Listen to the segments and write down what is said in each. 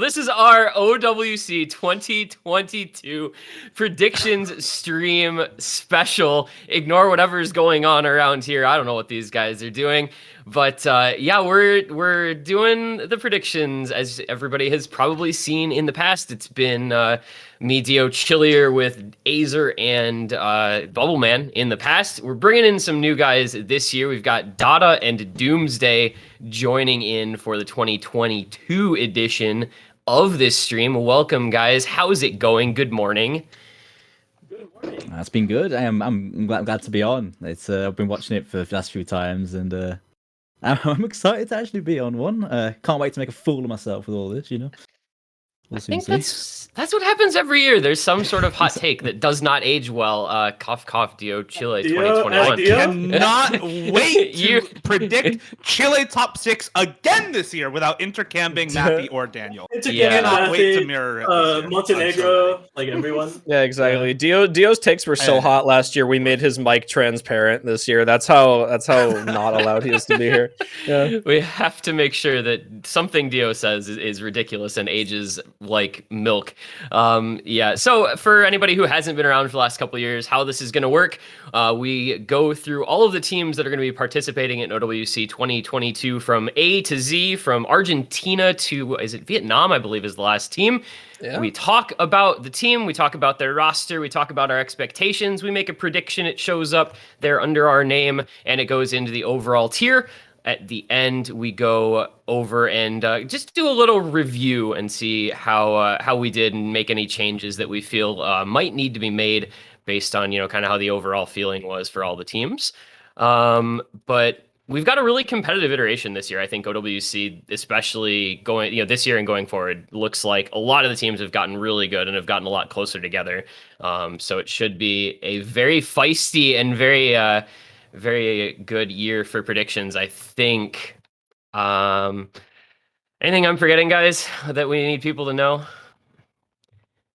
This is our OWC 2022 predictions stream special. Ignore whatever's going on around here. I don't know what these guys are doing, but yeah, we're doing the predictions as everybody has probably seen in the past. It's been me, Dio, Chillier with Azer and Bubbleman in the past. We're bringing in some new guys this year. We've got Dada and Doomsday joining in for the 2022 edition of this stream. Welcome, guys. How's it going? Good morning. Good morning. It's been good. I'm glad to be on. It's I've been watching it for the last few times, and I'm excited to actually be on one. Can't wait to make a fool of myself with all this. I think that's what happens every year. There's some sort of hot take that does not age well. Cough, cough, Dio, Chile 2021. Dio? Cannot wait to predict Chile top 6 again this year without intercambing Matthew or Daniel. Cannot wait to mirror it Montenegro, like everyone. Yeah, exactly. Dio's takes were so hot last year. We made his mic transparent this year. That's how not allowed he is to be here. Yeah. We have to make sure that something Dio says is ridiculous and ages like milk. Yeah. So for anybody who hasn't been around for the last couple of years, how this is going to work, we go through all of the teams that are going to be participating in OWC 2022 from A to Z, from Argentina to, is it Vietnam, I believe is the last team. Yeah. We talk about the team, we talk about their roster, we talk about our expectations, we make a prediction, it shows up there under our name, and it goes into the overall tier. At the end, we go over and just do a little review and see how we did and make any changes that we feel might need to be made based on, kind of how the overall feeling was for all the teams. But we've got a really competitive iteration this year. I think OWC, especially going, this year and going forward, looks like a lot of the teams have gotten really good and have gotten a lot closer together. So it should be a very feisty and very good year for predictions, I think. Anything I'm forgetting, guys, that we need people to know? I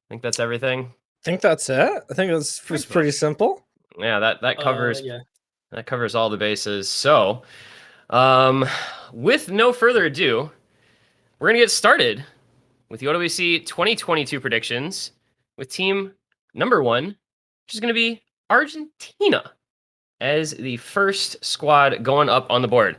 think that's everything. I think that's it. I think it's pretty simple. Yeah, that covers that covers all the bases. So, with no further ado, we're gonna get started with the OWC 2022 predictions with team number 1, which is gonna be Argentina, as the first squad going up on the board.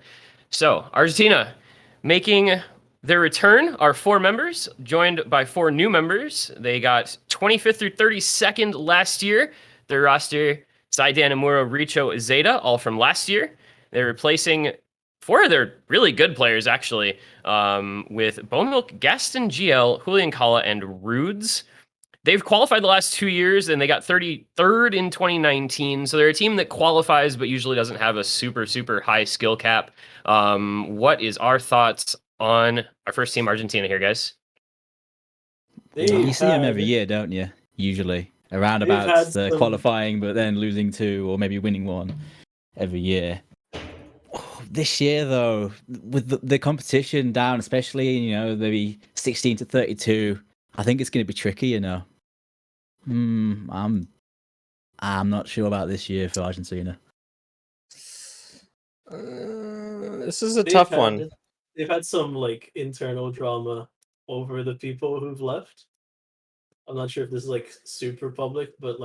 So Argentina making their return are 4 members, joined by 4 new members. They got 25th through 32nd last year. Their roster, Zaidan, Amuro, Richo, Zeta, all from last year. They're replacing 4 of their really good players, actually, with Bomilk, Gaston, GL, Julian Kala, and Rudes. They've qualified the last 2 years, and they got 33rd in 2019. So they're a team that qualifies, but usually doesn't have a super, super high skill cap. What is our thoughts on our first team, Argentina, here, guys? You see them every year, don't you? Usually. Around about qualifying, but then losing 2 or maybe winning 1 every year. This year, though, with the competition down, especially, maybe 16 to 32, I think it's going to be tricky, I'm not sure about this year for Argentina. This is a tough one. They've had some internal drama over the people who've left. I'm not sure if this is super public, but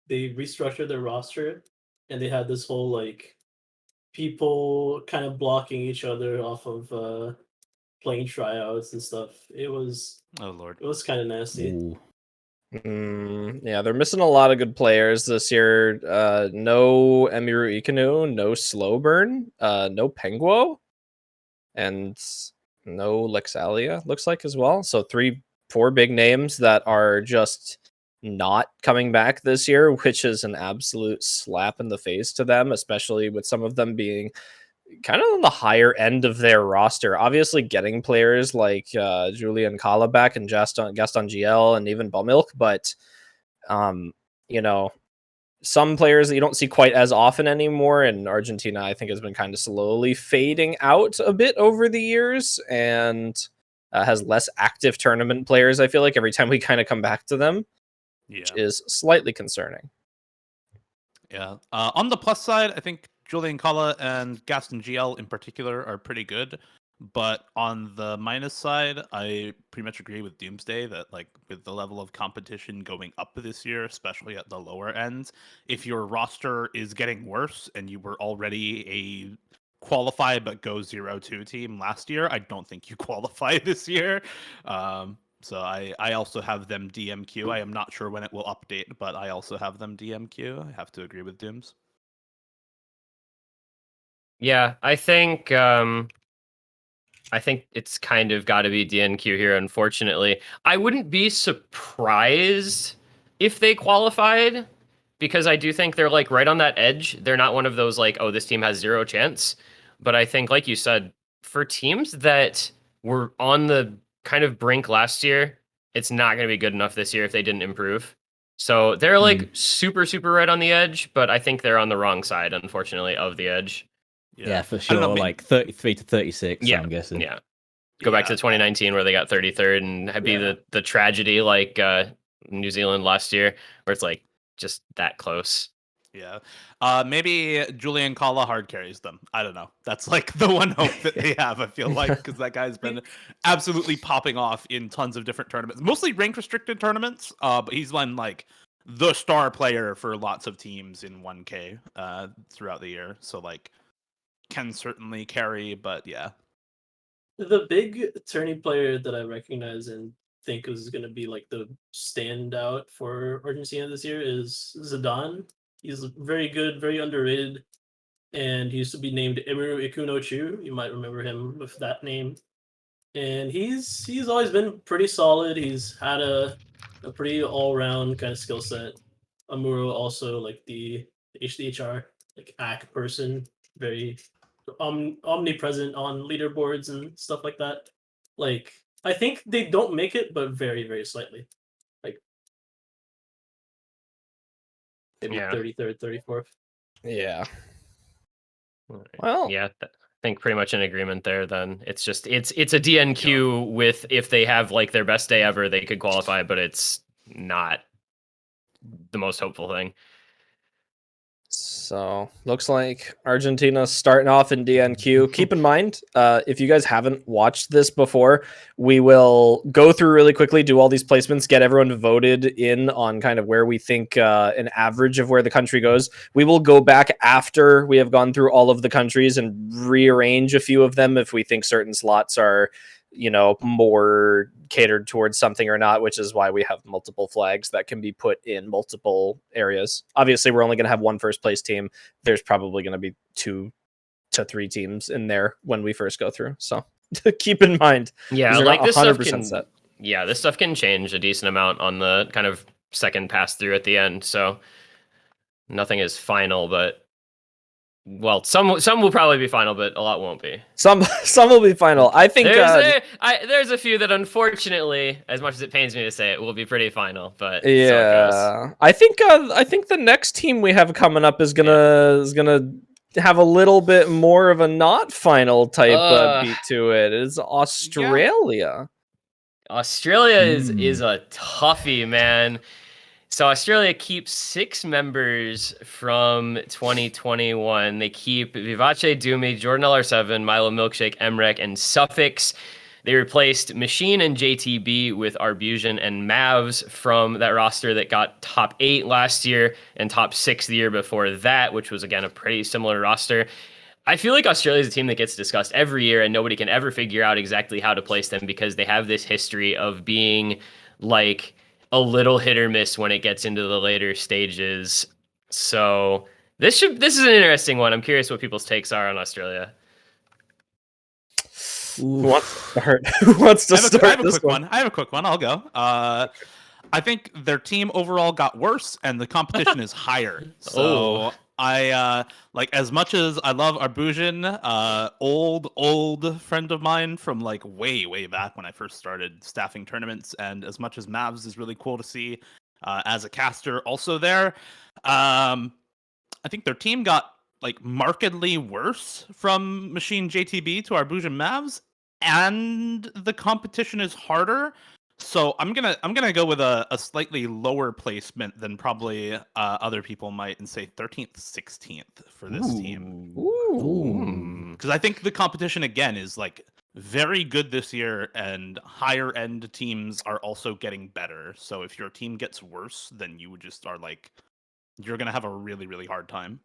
they restructured their roster, and they had this whole people kind of blocking each other off of playing tryouts and stuff. It was it was kind of nasty. Yeah, they're missing a lot of good players this year. No Emiru Ikanu, no Slowburn, no Penguo, and no Lexalia, looks like, as well. So 4 big names that are just not coming back this year, which is an absolute slap in the face to them, especially with some of them being kind of on the higher end of their roster. Obviously getting players like Julian Kala back and Gaston GL and even Bomilk, but some players that you don't see quite as often anymore, and Argentina, I think, has been kind of slowly fading out a bit over the years, and has less active tournament players, I feel like, every time we kind of come back to them, which is slightly concerning. Yeah. On the plus side, I think Julian Kala and Gaston GL in particular are pretty good. But on the minus side, I pretty much agree with Doomsday that, like, with the level of competition going up this year, especially at the lower ends, if your roster is getting worse and you were already a qualify but go 0-2 team last year, I don't think you qualify this year. So I also have them DMQ. I am not sure when it will update, but I also have them DMQ. I have to agree with Dooms. Yeah, I think it's kind of got to be DNQ here, unfortunately. I wouldn't be surprised if they qualified, because I do think they're like right on that edge. They're not one of those like, oh, this team has zero chance. But I think, like you said, for teams that were on the kind of brink last year, it's not going to be good enough this year if they didn't improve. So they're like super, super right on the edge, but I think they're on the wrong side, unfortunately, of the edge. Yeah, for I don't sure. know, like 33 to 36, Yeah, I'm guessing. Yeah. Go back to 2019 where they got 33rd and be the tragedy like New Zealand last year, where it's like just that close. Yeah. Maybe Julian Kala hard carries them. I don't know. That's like the one hope that they have, I feel like, because that guy's been absolutely popping off in tons of different tournaments, mostly rank restricted tournaments. But he's been like the star player for lots of teams in 1K throughout the year. So like can certainly carry, but yeah. The big tourney player that I recognize and think is going to be like the standout for Argentina this year is Zidane. He's very good, very underrated, and he used to be named Emiru Ikuno Chu. You might remember him with that name. And he's always been pretty solid. He's had a pretty all round kind of skill set. Amuro also like the HDHR like ACK person, very omnipresent on leaderboards and stuff like that. Like I think they don't make it, but very very slightly. Like maybe 33rd, 34th. Yeah. Well, yeah, I think pretty much in agreement there. Then it's just it's a DNQ with if they have like their best day ever, they could qualify, but it's not the most hopeful thing. so looks like Argentina starting off in DNQ. Keep in mind, if you guys haven't watched this before, we will go through really quickly, do all these placements, get everyone voted in on kind of where we think an average of where the country goes. We will go back after we have gone through all of the countries and rearrange a few of them if we think certain slots are, you know, more catered towards something or not, which is why we have multiple flags that can be put in multiple areas. Obviously, we're only going to have one first place team. There's probably going to be 2 to 3 teams in there when we first go through. So keep in mind. Yeah, like this stuff can set. Yeah, this stuff can change a decent amount on the kind of second pass through at the end. So nothing is final, but well, some will probably be final, but a lot won't be. Some will be final. I think there's a few that, unfortunately, as much as it pains me to say it, will be pretty final. But yeah, I think the next team we have coming up is gonna have a little bit more of a not final type beat to it. It's Australia. Yeah. Australia is a toughie, man. So Australia keeps 6 members from 2021. They keep Vivace Dumi, Jordan LR7, Milo Milkshake, Emrek, and Suffix. They replaced Machine and JTB with Arbusian and Mavs from that roster that got top 8 last year and top 6 the year before that, which was, again, a pretty similar roster. I feel like Australia is a team that gets discussed every year and nobody can ever figure out exactly how to place them because they have this history of being like a little hit or miss when it gets into the later stages. So this is an interesting one. I'm curious what people's takes are on Australia. Who wants to start? Who wants to start? I have a quick one. I have a quick one. I'll go. I think their team overall got worse and the competition is higher. So I like, as much as I love Arbusian, old friend of mine from like way back when I first started staffing tournaments, and as much as Mavs is really cool to see as a caster also there, I think their team got like markedly worse from Machine JTB to Arbusian Mavs, and the competition is harder. So I'm gonna go with a slightly lower placement than probably other people might, and say 13th, 16th for this team. Ooh. Because I think the competition again is like very good this year, and higher end teams are also getting better. So if your team gets worse, then you just are like, you're gonna have a really, really hard time.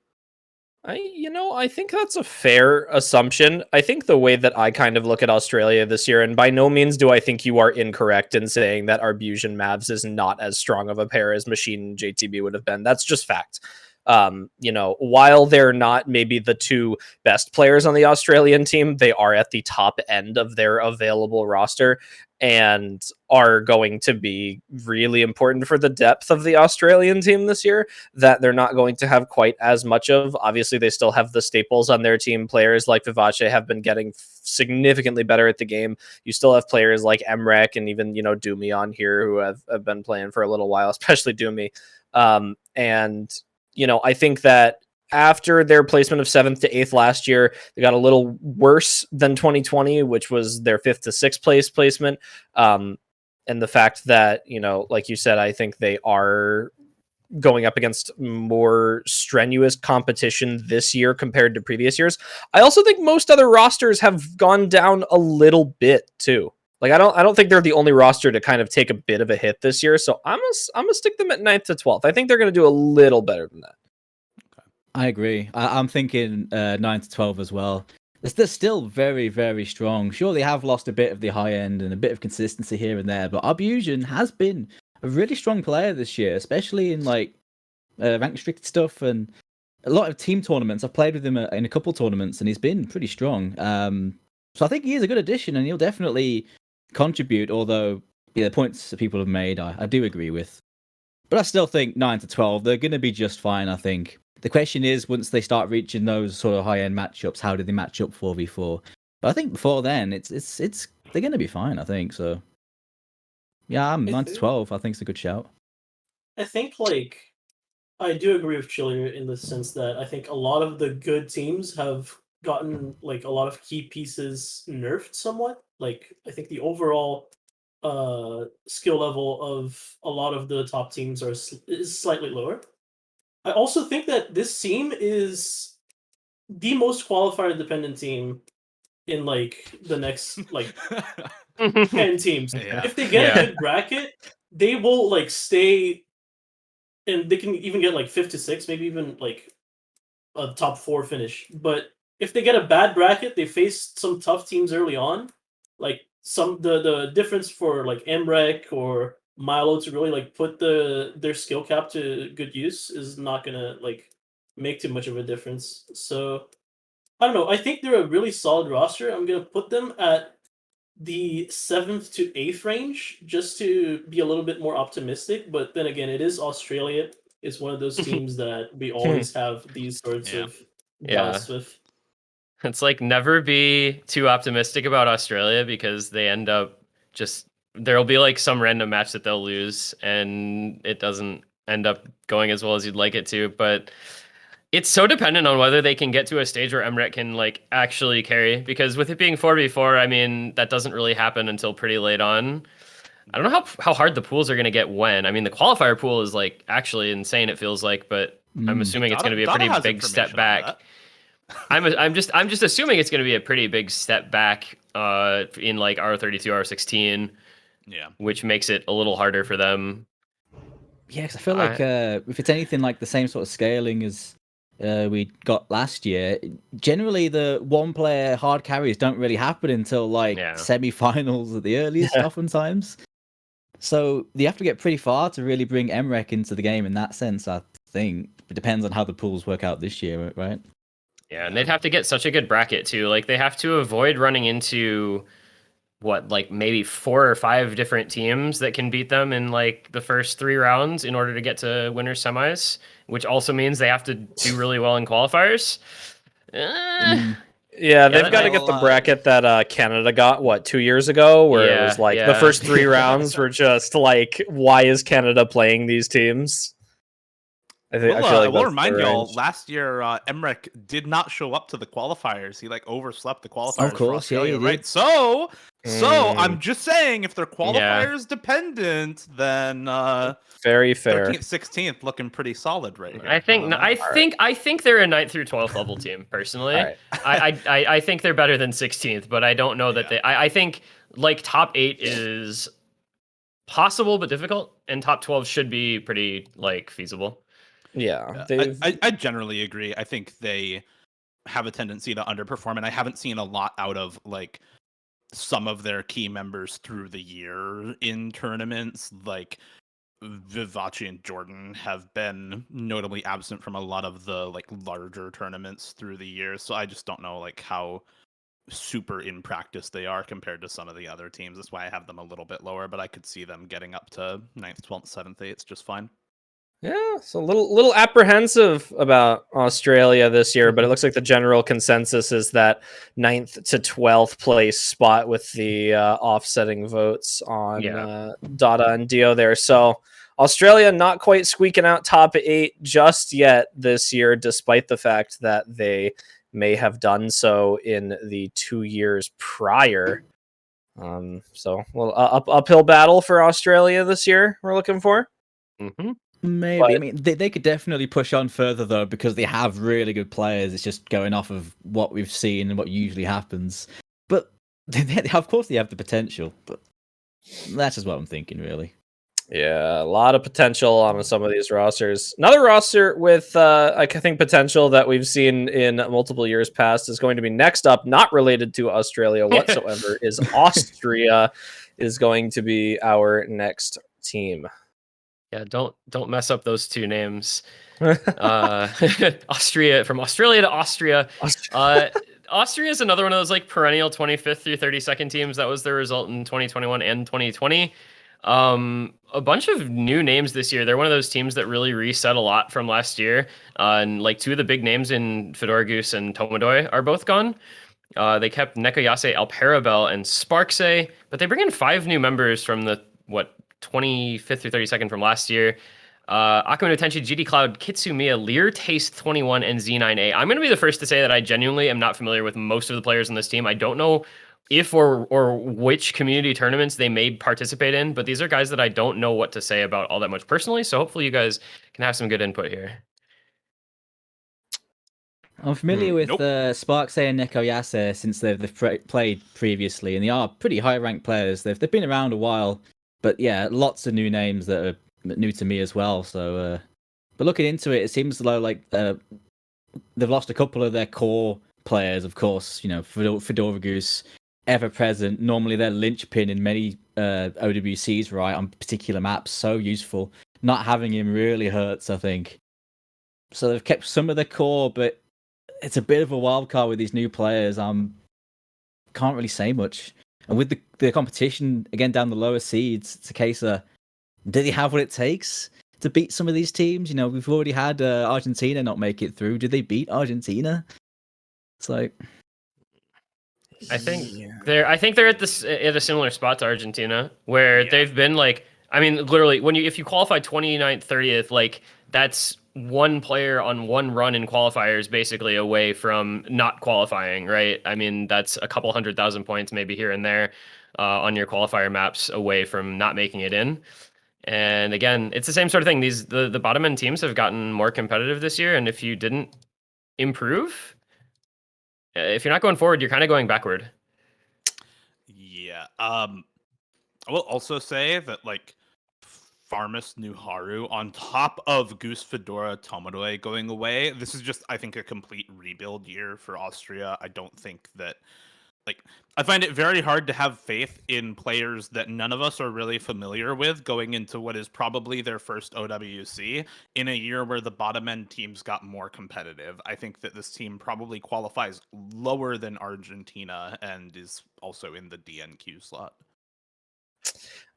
I think that's a fair assumption. I think the way that I kind of look at Australia this year, and by no means do I think you are incorrect in saying that Arbusian Mavs is not as strong of a pair as Machine and JTB would have been. That's just fact. While they're not maybe the two best players on the Australian team, they are at the top end of their available roster and are going to be really important for the depth of the Australian team this year that they're not going to have quite as much of. Obviously, they still have the staples on their team. Players like Vivace have been getting significantly better at the game. You still have players like Emrek and even, Doomy on here who have been playing for a little while, especially Doomy. I think that after their placement of 7th to 8th last year, they got a little worse than 2020, which was their 5th to 6th place placement. And the fact that, like you said, I think they are going up against more strenuous competition this year compared to previous years. I also think most other rosters have gone down a little bit too. Like, I don't think they're the only roster to kind of take a bit of a hit this year. So I'm gonna stick them at 9th to 12th. I think they're going to do a little better than that. I agree. I'm thinking 9 to 12 as well. They're still very, very strong. Sure, they have lost a bit of the high end and a bit of consistency here and there, but Arbusian has been a really strong player this year, especially in rank restricted stuff and a lot of team tournaments. I've played with him in a couple tournaments, and he's been pretty strong. So I think he is a good addition, and he'll definitely contribute. Although the points that people have made, I do agree with. But I still think 9 to 12, they're going to be just fine. I think. The question is, once they start reaching those sort of high-end matchups, how do they match up 4v4? But I think before then, it's they're going to be fine, I think. So, yeah, 9 to 12, I think it's a good shout. I think, I do agree with Chillier in the sense that I think a lot of the good teams have gotten, a lot of key pieces nerfed somewhat. I think the overall skill level of a lot of the top teams is slightly lower. I also think that this team is the most qualifier dependent team in the next 10 teams. Yeah. If they get a good bracket, they will stay, and they can even get 5th to 6th, maybe even a top 4 finish. But if they get a bad bracket, they face some tough teams early on. The difference for Emrek or Milo to really put their skill cap to good use is not gonna make too much of a difference. So I don't know. I think they're a really solid roster. I'm gonna put them at the 7th to 8th range just to be a little bit more optimistic. But then again, it is Australia. It's one of those teams that we always have these sorts of bouts with. It's never be too optimistic about Australia because they end up there'll be some random match that they'll lose and it doesn't end up going as well as you'd like it to. But it's so dependent on whether they can get to a stage where Emret can actually carry, because with it being 4v4, I mean, that doesn't really happen until pretty late on. I don't know how hard the pools are going to get when. I mean, the qualifier pool is actually insane, it feels like, but I'm assuming it's going to be a pretty big step back. I'm just assuming it's going to be a pretty big step back in R32, R16. Yeah, which makes it a little harder for them. Yeah, because I feel like if it's anything like the same sort of scaling as we got last year, generally the one-player hard carries don't really happen until semi-finals at the earliest, oftentimes. So you have to get pretty far to really bring Emrek into the game in that sense, I think. It depends on how the pools work out this year, right? Yeah, and they'd have to get such a good bracket too. They have to avoid running into maybe 4 or 5 different teams that can beat them in the first 3 rounds in order to get to winners semis, which also means they have to do really well in qualifiers. Yeah, they've got to get the bracket that Canada got 2 years ago, where it was the first 3 rounds were just why is Canada playing these teams? I feel like I will remind y'all, last year Emrek did not show up to the qualifiers. He overslept the qualifiers for Australia, right? So So I'm just saying, if they're qualifiers dependent, then very fair. 13th, 16th looking pretty solid right here. I think I think they're a 9th through 12th level team personally. All right. I think they're better than 16th, but I don't know that they. I think like top 8 is possible but difficult, and top 12 should be pretty like feasible. Yeah, I generally agree. I think they have a tendency to underperform, and I haven't seen a lot out of like some of their key members through the year in tournaments. Like Vivace and Jordan have been notably absent from a lot of the like larger tournaments through the year, so I just don't know like how super in practice they are compared to some of the other teams. That's why I have them a little bit lower, but I could see them getting up to 9th, 12th, 7th, 8th just fine. Yeah, so a little apprehensive about Australia this year, but it looks like the general consensus is that 9th to 12th place spot with the offsetting votes on Dada and Dio there. So Australia not quite squeaking out top 8 just yet this year, despite the fact that they may have done so in the 2 years prior. So a little uphill battle for Australia this year we're looking for. Mm-hmm. Maybe. But, I mean, they could definitely push on further, though, because they have really good players. It's just going off of what we've seen and what usually happens. But, of course, they have the potential. But that's just what I'm thinking, really. Yeah, a lot of potential on some of these rosters. Another roster with, I think, potential that we've seen in multiple years past is going to be next up, not related to Australia whatsoever, is Austria is going to be our next team. Yeah, don't mess up those two names. Austria, from Australia to Austria. Austria is another one of those like perennial 25th through 32nd teams. That was their result in 2021 and 2020. A bunch of new names this year. They're one of those teams that really reset a lot from last year. And like two of the big names in Fedorgus and Tomadoy are both gone. They kept Nekoyase, Alparabel, and Sparkse, but they bring in 5 new members from the 25th through 32nd from last year. Akuma no Tenshi, GD Cloud, Kitsumiya, Lear Taste 21, and Z9A. I'm going to be the first to say that I genuinely am not familiar with most of the players on this team. I don't know if or which community tournaments they may participate in, but these are guys that I don't know what to say about all that much personally, so hopefully you guys can have some good input here. I'm familiar with Sparkse and Nekoyase since they've played previously, and they are pretty high-ranked players. They've been around a while. But yeah, lots of new names that are new to me as well. So, but looking into it, it seems though like they've lost a couple of their core players. Of course, you know, Fedorgus, ever present. Normally, they're linchpin in many OWCs, right, on particular maps. So useful. Not having him really hurts, I think. So they've kept some of their core, but it's a bit of a wild card with these new players. Can't really say much. And with the competition, again, down the lower seeds, it's a case of, do they have what it takes to beat some of these teams? You know, we've already had Argentina not make it through. Did they beat Argentina? It's like... I think they're at a similar spot to Argentina, where they've been like, I mean, literally, if you qualify 29th, 30th, like, that's one player on one run in qualifiers basically away from not qualifying, right? I mean, that's a couple 100,000 points maybe here and there on your qualifier maps away from not making it in. And again, it's the same sort of thing. The bottom end teams have gotten more competitive this year, and if you didn't improve, if you're not going forward, you're kind of going backward. Yeah. I will also say that like Farmus Nuharu on top of Goose Fedora Tomadoy going away, this is just, I think, a complete rebuild year for Austria. I don't think that, like, I find it very hard to have faith in players that none of us are really familiar with going into what is probably their first OWC in a year where the bottom end teams got more competitive. I think that this team probably qualifies lower than Argentina and is also in the DNQ slot.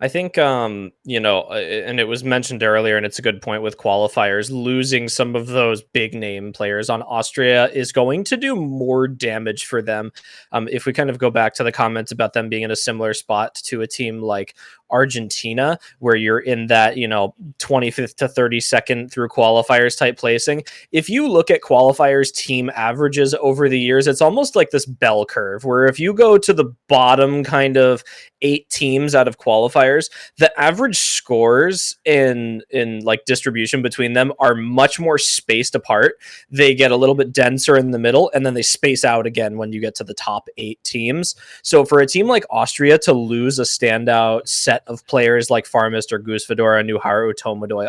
I think, you know, and it was mentioned earlier, and it's a good point with qualifiers, losing some of those big name players on Austria is going to do more damage for them. If we kind of go back to the comments about them being in a similar spot to a team like Argentina, where you're in that, 25th to 32nd through qualifiers type placing. If you look at qualifiers team averages over the years, it's almost like this bell curve where if you go to the bottom kind of 8 teams out of qualifiers, the average scores in like distribution between them are much more spaced apart. They get a little bit denser in the middle, and then they space out again when you get to the top 8 teams. So for a team like Austria to lose a standout set of players like Farmist or Goose Fedora, Nuharu, Tomodoy,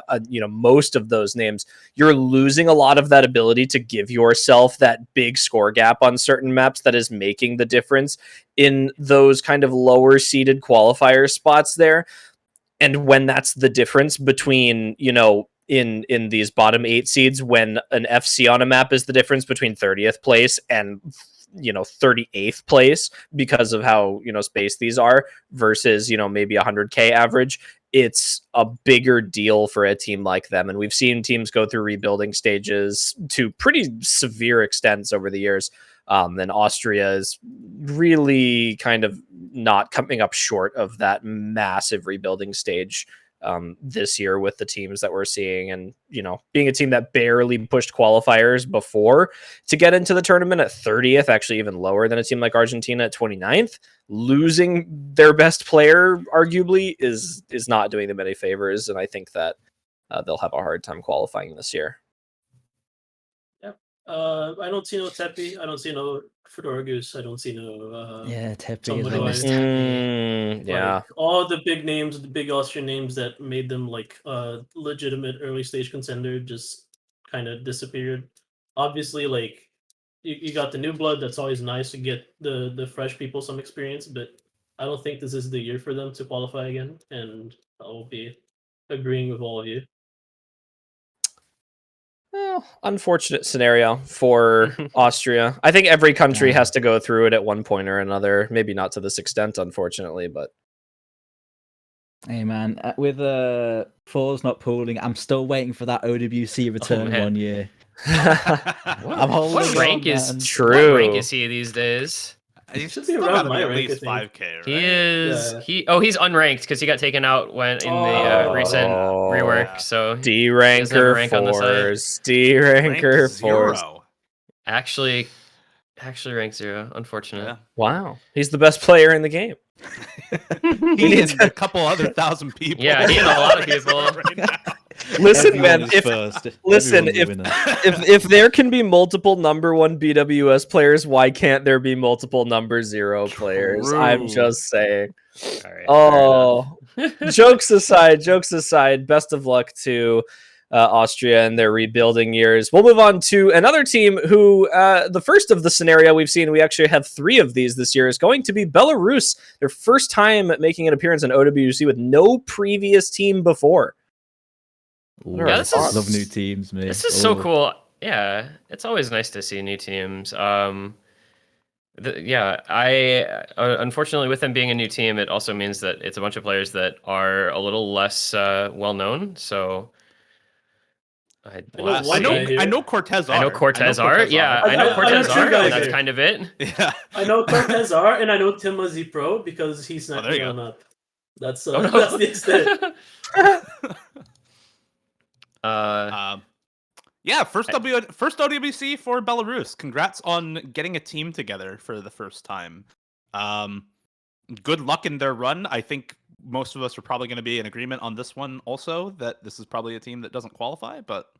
most of those names, you're losing a lot of that ability to give yourself that big score gap on certain maps that is making the difference in those kind of lower seeded qualifier spots there. And when that's the difference between, in these bottom 8 seeds, when an FC on a map is the difference between 30th place and 38th place because of how spaced these are versus maybe 100k average, it's a bigger deal for a team like them. And we've seen teams go through rebuilding stages to pretty severe extents over the years. And Austria is really kind of not coming up short of that massive rebuilding stage this year with the teams that we're seeing. And, being a team that barely pushed qualifiers before to get into the tournament at 30th, actually even lower than a team like Argentina at 29th, losing their best player arguably is not doing them any favors. And I think that they'll have a hard time qualifying this year. I don't see no Tepi. I don't see no Fedora Goose. I don't see no. Tepi is always Yeah. All the big names, the big Austrian names that made them like legitimate early stage contender, just kind of disappeared. Obviously, like you got the new blood. That's always nice to get the fresh people some experience, but I don't think this is the year for them to qualify again. And I will be agreeing with all of you. Well, unfortunate scenario for Austria. I think every country has to go through it at one point or another. Maybe not to this extent, unfortunately, but. Hey man, with Fours not pooling, I'm still waiting for that OWC return 1 year. I'm holding What rank on, is man. True? What rank is he these days? He should should be be around my at rank, least I think. 5k, right? He is. Yeah. He's unranked because he got taken out when in the recent rework. So D doesn't have a ranker rank on the side. fours. D ranker fours. 0. actually rank 0. Unfortunate. Yeah. Wow, he's the best player in the game. He and a couple other 1,000 people. Yeah, he and a lot of people. right now. Listen, Everyone man. is If first. listen, Everyone's a winner. if there can be multiple number 1 BWS players, why can't there be multiple number 0 players? I'm True. just saying. All right. Oh, jokes aside, best of luck to Austria and their rebuilding years. We'll move on to another team who, the first of the scenario we've seen, we actually have 3 of these this year, is going to be Belarus. Their first time making an appearance in OWC with no previous team before. Ooh, Yeah, this I is- love new teams, man. This is so cool. Yeah, it's always nice to see new teams. Unfortunately, with them being a new team, it also means that it's a bunch of players that are a little less well known. So, I know Cortez are. I know Cortez are. Yeah, are. I know I Cortez know two are, guys and that's here. kind of it. Yeah. I know Cortez R and I know Timazi Pro because he's not there you going up. That's Oh, no. that's the extent. Yeah, first OWC for Belarus. Congrats on getting a team together for the first time. Good luck in their run. I think most of us are probably going to be in agreement on this one also, that this is probably a team that doesn't qualify, but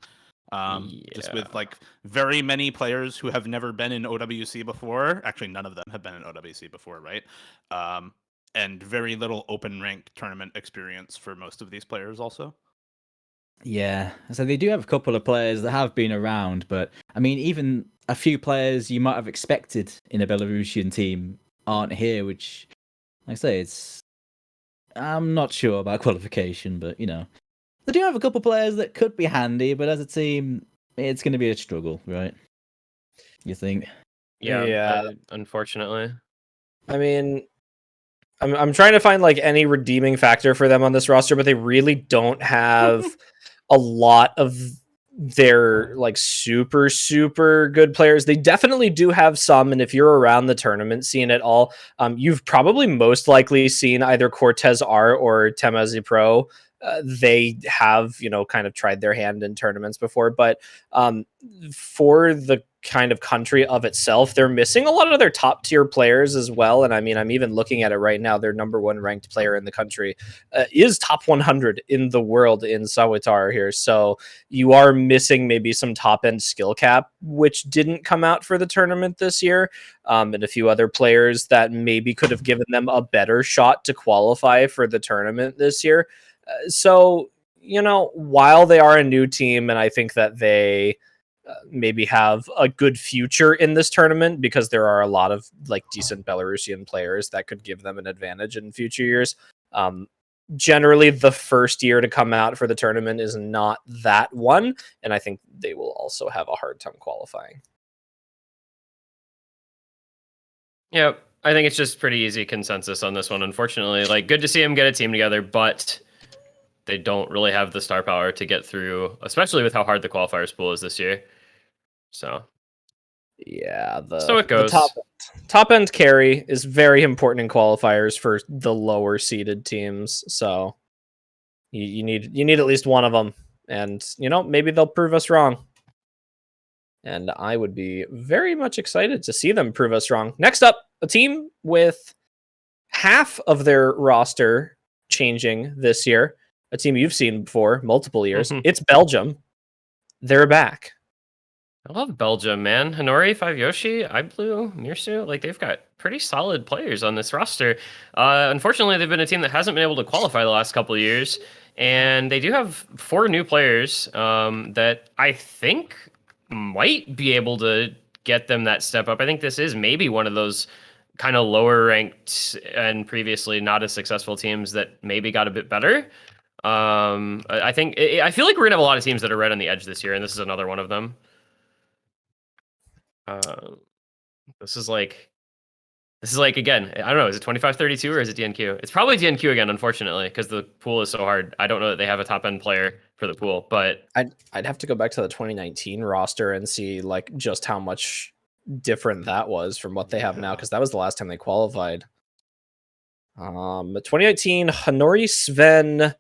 just with like very many players who have never been in OWC before. Actually, none of them have been in OWC before, right? And very little open rank tournament experience for most of these players also. Yeah, so they do have a couple of players that have been around, but I mean, even a few players you might have expected in a Belarusian team aren't here, which, like I say, I'm not sure about qualification, but they do have a couple of players that could be handy, but as a team, it's going to be a struggle, right? You think? Yeah. Unfortunately. I mean, I'm trying to find like any redeeming factor for them on this roster, but they really don't have a lot of they're like super, super good players. They definitely do have some. And if you're around the tournament scene at all, you've probably most likely seen either Cortez R or Temazi Pro. They have, kind of tried their hand in tournaments before, but for the kind of country of itself, they're missing a lot of their top tier players as well. And I mean, I'm even looking at it right now. Their number one ranked player in the country is top 100 in the world in Sawitar here. So you are missing maybe some top end skill cap, which didn't come out for the tournament this year. And a few other players that maybe could have given them a better shot to qualify for the tournament this year. So, while they are a new team, and I think that they maybe have a good future in this tournament because there are a lot of like decent Belarusian players that could give them an advantage in future years. Generally, the first year to come out for the tournament is not that one, and I think they will also have a hard time qualifying. Yep. I think it's just pretty easy consensus on this one, unfortunately. Like, good to see them get a team together, but they don't really have the star power to get through, especially with how hard the qualifiers pool is this year. So, yeah, so it goes. The top end carry is very important in qualifiers for the lower seeded teams. So you need at least one of them, and maybe they'll prove us wrong. And I would be very much excited to see them prove us wrong. Next up, a team with half of their roster changing this year. A team you've seen before multiple years. It's Belgium. They're back. I love Belgium, man. Honori, Five Yoshi, iBlue, Mirsu. Like, they've got pretty solid players on this roster. Unfortunately, they've been a team that hasn't been able to qualify the last couple of years. And they do have 4 new players that I think might be able to get them that step up. I think this is maybe one of those kind of lower ranked and previously not as successful teams that maybe got a bit better. I feel like we're gonna have a lot of teams that are right on the edge this year, and this is another one of them. This is like again, I don't know, is it 25-32 or is it DNQ? It's probably DNQ again, unfortunately, because the pool is so hard. I don't know that they have a top end player for the pool, but I'd have to go back to the 2019 roster and see like just how much different that was from what they have now, because that was the last time they qualified. 2018, Honori, Sven,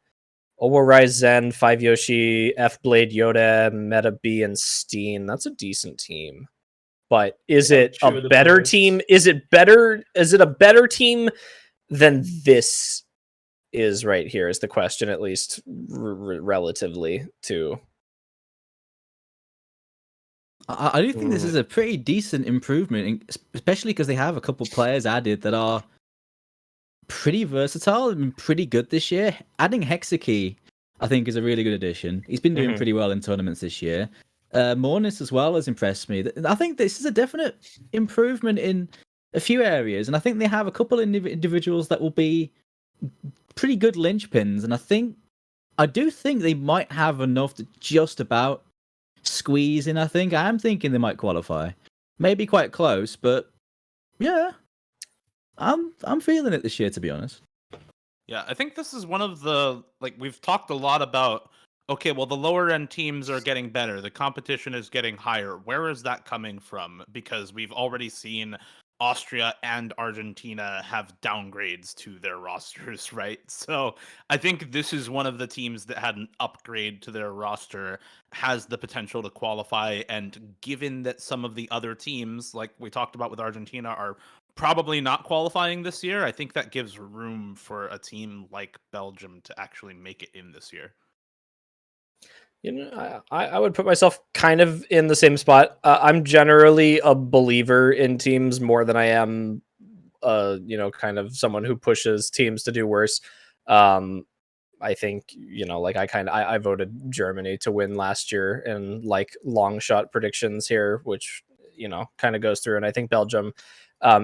Owarai, Zen, Five Yoshi, F Blade, Yoda, Meta B, and Steen. That's a decent team. But is it a better team? Is it a better team than this is right here is the question, at least relatively to. I do think this is a pretty decent improvement, especially because they have a couple players added that are pretty versatile and pretty good this year. Adding Hexakey, I think, is a really good addition. He's been doing pretty well in tournaments this year. Mornis as well has impressed me. I think this is a definite improvement in a few areas, and I think they have a couple of individuals that will be pretty good linchpins, and I do think they might have enough to just about squeeze in. I am thinking they might qualify. Maybe quite close, but yeah. I'm feeling it this year, to be honest. Yeah, I think this is one of the, like, we've talked a lot about, okay, well, the lower end teams are getting better. The competition is getting higher. Where is that coming from? Because we've already seen Austria and Argentina have downgrades to their rosters, right? So I think this is one of the teams that had an upgrade to their roster, has the potential to qualify. And given that some of the other teams, like we talked about with Argentina, are probably not qualifying this year, I think that gives room for a team like Belgium to actually make it in this year. I would put myself kind of in the same spot. I'm generally a believer in teams more than I am, kind of someone who pushes teams to do worse. I think, I voted Germany to win last year in like long shot predictions here, which, kind of goes through. And I think Belgium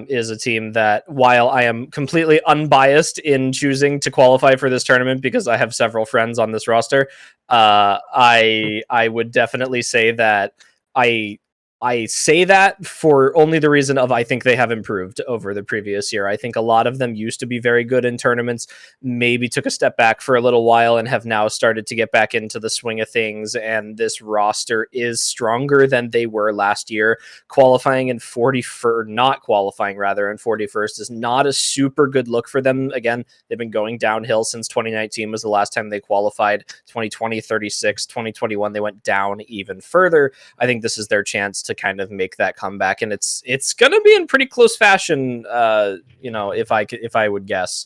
is a team that, while I am completely unbiased in choosing to qualify for this tournament because I have several friends on this roster, I would definitely say that I I say that for only the reason of I think they have improved over the previous year. I think a lot of them used to be very good in tournaments, maybe took a step back for a little while and have now started to get back into the swing of things. And this roster is stronger than they were last year. Qualifying in 41st, not qualifying rather in 41st is not a super good look for them. Again, they've been going downhill since 2019 was the last time they qualified. 2020, 36, 2021, they went down even further. I think this is their chance to kind of make that comeback, and it's going to be in pretty close fashion. If I would guess.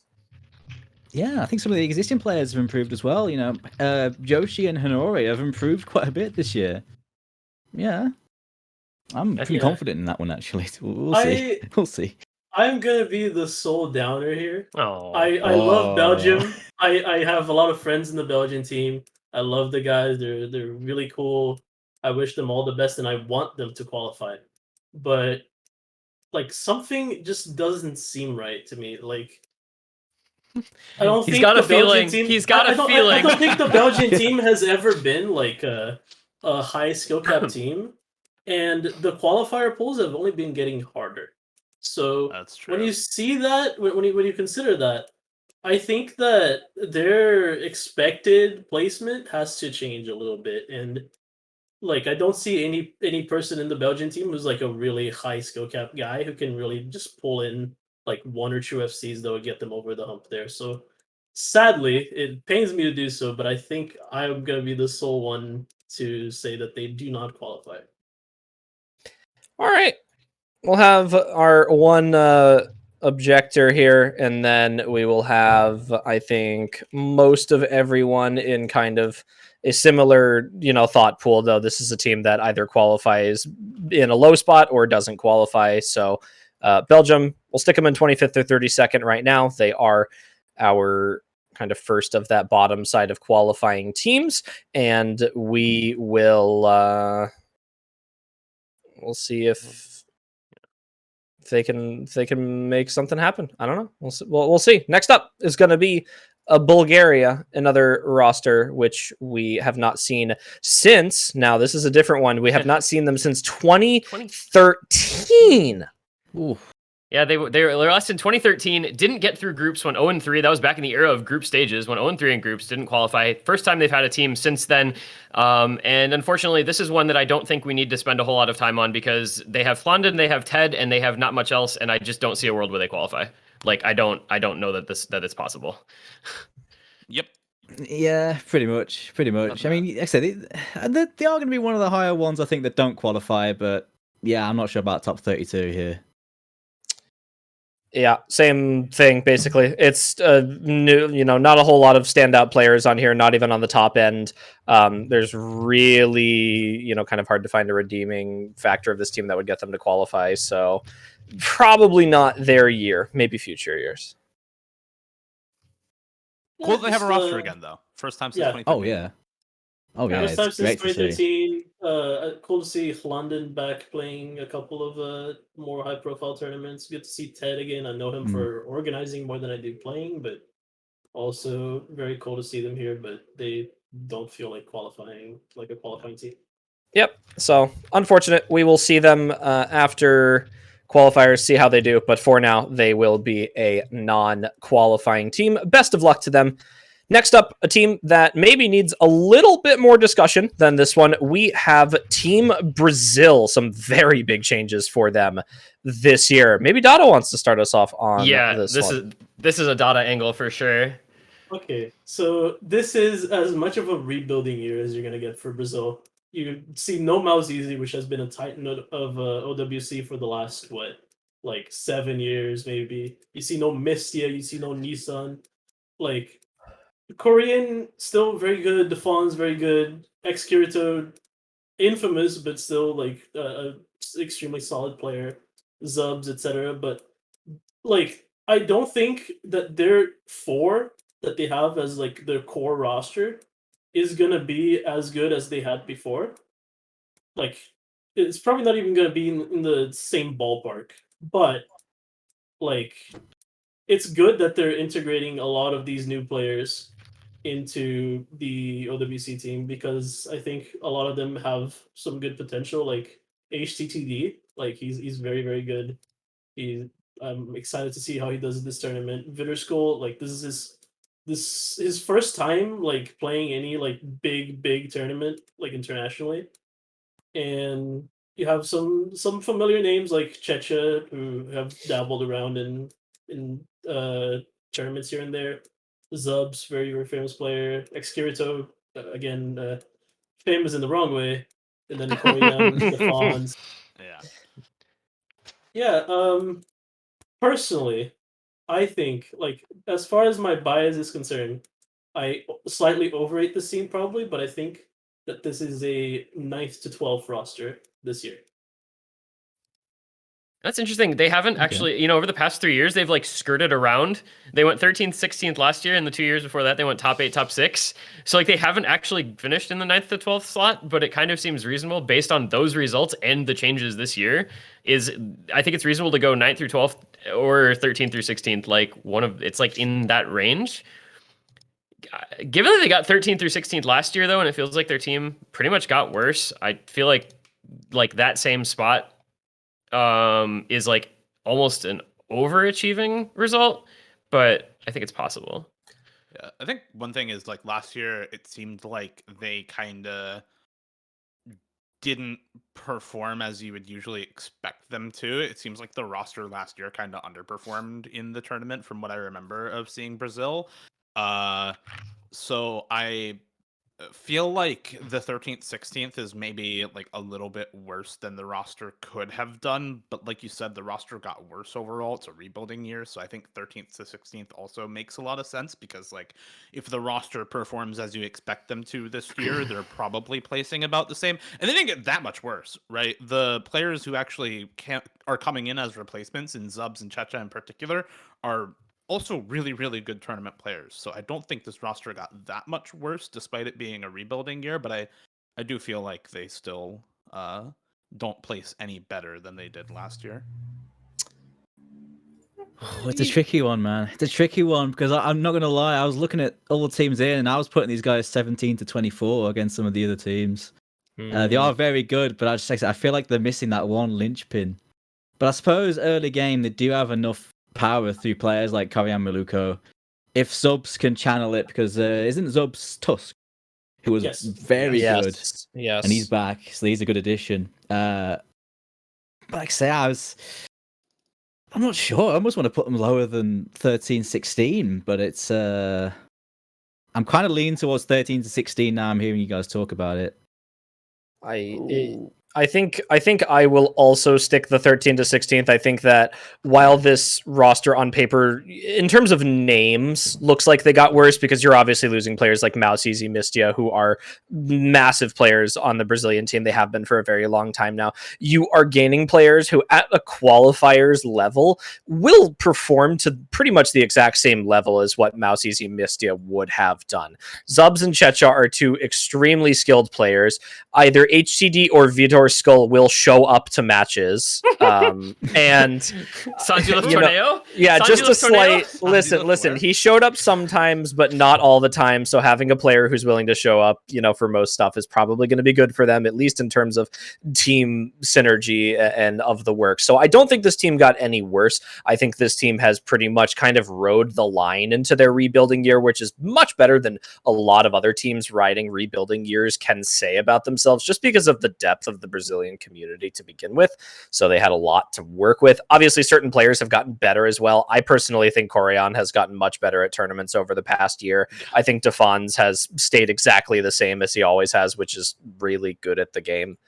Yeah, I think some of the existing players have improved as well. Joshi and Hanori have improved quite a bit this year. Yeah, I'm pretty confident in that one actually. We'll see. We'll see. I'm gonna be the sole downer here. Oh, I love Belgium. I have a lot of friends in the Belgian team. I love the guys. They're really cool. I wish them all the best, and I want them to qualify. But like something just doesn't seem right to me. Like I don't He's think got the a feeling. Belgian team. He's got a I feeling. don't think the Belgian team has ever been like a high skill cap team, and the qualifier pools have only been getting harder. So That's true. when you see that, when you consider that, I think that their expected placement has to change a little bit. And like I don't see any person in the Belgian team who's like a really high skill cap guy who can really just pull in like 1 or 2 FCs that would get them over the hump there. So sadly, it pains me to do so, but I think I'm gonna be the sole one to say that they do not qualify. All right, we'll have our one objector here, and then we will have, I think, most of everyone in kind of a similar, thought pool, though this is a team that either qualifies in a low spot or doesn't qualify. So Belgium, we'll stick them in 25th or 32nd right now. They are our kind of first of that bottom side of qualifying teams, and we will we'll see if they can make something happen. I don't know. We'll see. Next up is going to be Bulgaria, another roster which we have not seen since. Now this is a different one. We have not seen them since 2013. Ooh. Yeah, they were last in 2013. Didn't get through groups, went 0-3. That was back in the era of group stages. Went 0-3 in groups, didn't qualify. First time they've had a team since then. And unfortunately, this is one that I don't think we need to spend a whole lot of time on because they have Flandin, they have Ted, and they have not much else. And I just don't see a world where they qualify. Like I don't know that it's possible. Yep. Yeah, pretty much. I mean, like I said, they are going to be one of the higher ones, I think, that don't qualify. But yeah, I'm not sure about top 32 here. Yeah, same thing basically. It's new, not a whole lot of standout players on here, not even on the top end. There's really, kind of hard to find a redeeming factor of this team that would get them to qualify. So probably not their year, maybe future years. Cool that they have a roster again, though. First time since 2013. Oh yeah. First time it's since great to see. 2013. Cool to see London back playing a couple of more high-profile tournaments. Good to see Ted again. I know him for organizing more than I do playing, but also very cool to see them here. But they don't feel like qualifying, like a qualifying team. Yep. So unfortunate. We will see them after qualifiers, see how they do. But for now, they will be a non-qualifying team. Best of luck to them. Next up, a team that maybe needs a little bit more discussion than this one. We have Team Brazil. Some very big changes for them this year. Maybe Dada wants to start us off on this one. This is a Dada angle for sure. Okay, so this is as much of a rebuilding year as you're going to get for Brazil. You see no Mauzizi, which has been a titan of OWC for the last, 7 years maybe. You see no Mistia, you see no Nissan. Like, Korean, still very good. Defon's very good. Ex-Kirito, infamous, but still, a extremely solid player. Zubs, etc. But, I don't think that their 4 that they have as, their core roster is going to be as good as they had before. It's probably not even going to be in the same ballpark. But, it's good that they're integrating a lot of these new players into the OWC team because I think a lot of them have some good potential. HTTD. Like he's very, very good. I'm excited to see how he does in this tournament. Vitterskoll, like this is his first time like playing any like big tournament like internationally, and you have some familiar names like Czechia who have dabbled around in tournaments here and there. Zubs, very very famous player. Kirito, again famous in the wrong way, and then Korean, the Fawns. Yeah. Personally, I think, like, as far as my bias is concerned, I slightly overrate the scene probably, but I think that this is a 9th to 12th roster this year. That's interesting. They haven't actually, over the past 3 years, they've like skirted around. They went 13th, 16th last year, and the 2 years before that, they went top 8, top 6. So like they haven't actually finished in the 9th to 12th slot, but it kind of seems reasonable based on those results and the changes this year. I think it's reasonable to go 9th through 12th or 13th through 16th, like it's like in that range. Given that they got 13th through 16th last year, though, and it feels like their team pretty much got worse, I feel like that same spot is like almost an overachieving result, but I think it's possible. Yeah, I think one thing is like last year, it seemed like they kind of didn't perform as you would usually expect them to. It seems like the roster last year kind of underperformed in the tournament from what I remember of seeing Brazil. So I feel like the 13th, 16th is maybe like a little bit worse than the roster could have done. But like you said, the roster got worse overall. It's a rebuilding year. So I think 13th to 16th also makes a lot of sense because like if the roster performs as you expect them to this year, they're probably placing about the same. And they didn't get that much worse, right? The players who actually are coming in as replacements in Zubs and Checha in particular are also really, really good tournament players. So I don't think this roster got that much worse despite it being a rebuilding year, but I do feel like they still don't place any better than they did last year. Oh, it's a tricky one, man. It's a tricky one because I'm not going to lie. I was looking at all the teams in and I was putting these guys 17 to 24 against some of the other teams. They are very good, but I feel like they're missing that one linchpin. But I suppose early game, they do have enough power through players like Karian Maluko. If Zubs can channel it, because isn't Zubs Tusk, who was very good, and he's back, so he's a good addition. But like I say, I'm not sure. I almost want to put them lower than 13, 16, but it's I'm kind of leaning towards 13 to 16 now. I'm hearing you guys talk about it. I think I will also stick the 13 to 16th. I think that while this roster on paper, in terms of names, looks like they got worse because you're obviously losing players like Mausizi, Mistia, who are massive players on the Brazilian team. They have been for a very long time now. You are gaining players who at a qualifier's level will perform to pretty much the exact same level as what Mausizi, Mistia would have done. Zubs and Checha are two extremely skilled players. Either HCD or Vitor Skull will show up to matches. And Sanjulo Torneo? Yeah, Sanjulo just a slight Torneo? listen. He showed up sometimes, but not all the time. So having a player who's willing to show up, for most stuff is probably going to be good for them, at least in terms of team synergy and of the work. So I don't think this team got any worse. I think this team has pretty much kind of rode the line into their rebuilding year, which is much better than a lot of other teams riding rebuilding years can say about themselves, just because of the depth of the Brazilian community to begin with. So they had a lot to work with. Obviously, certain players have gotten better as well. I personally think Korean has gotten much better at tournaments over the past year. I think Defons has stayed exactly the same as he always has, which is really good at the game.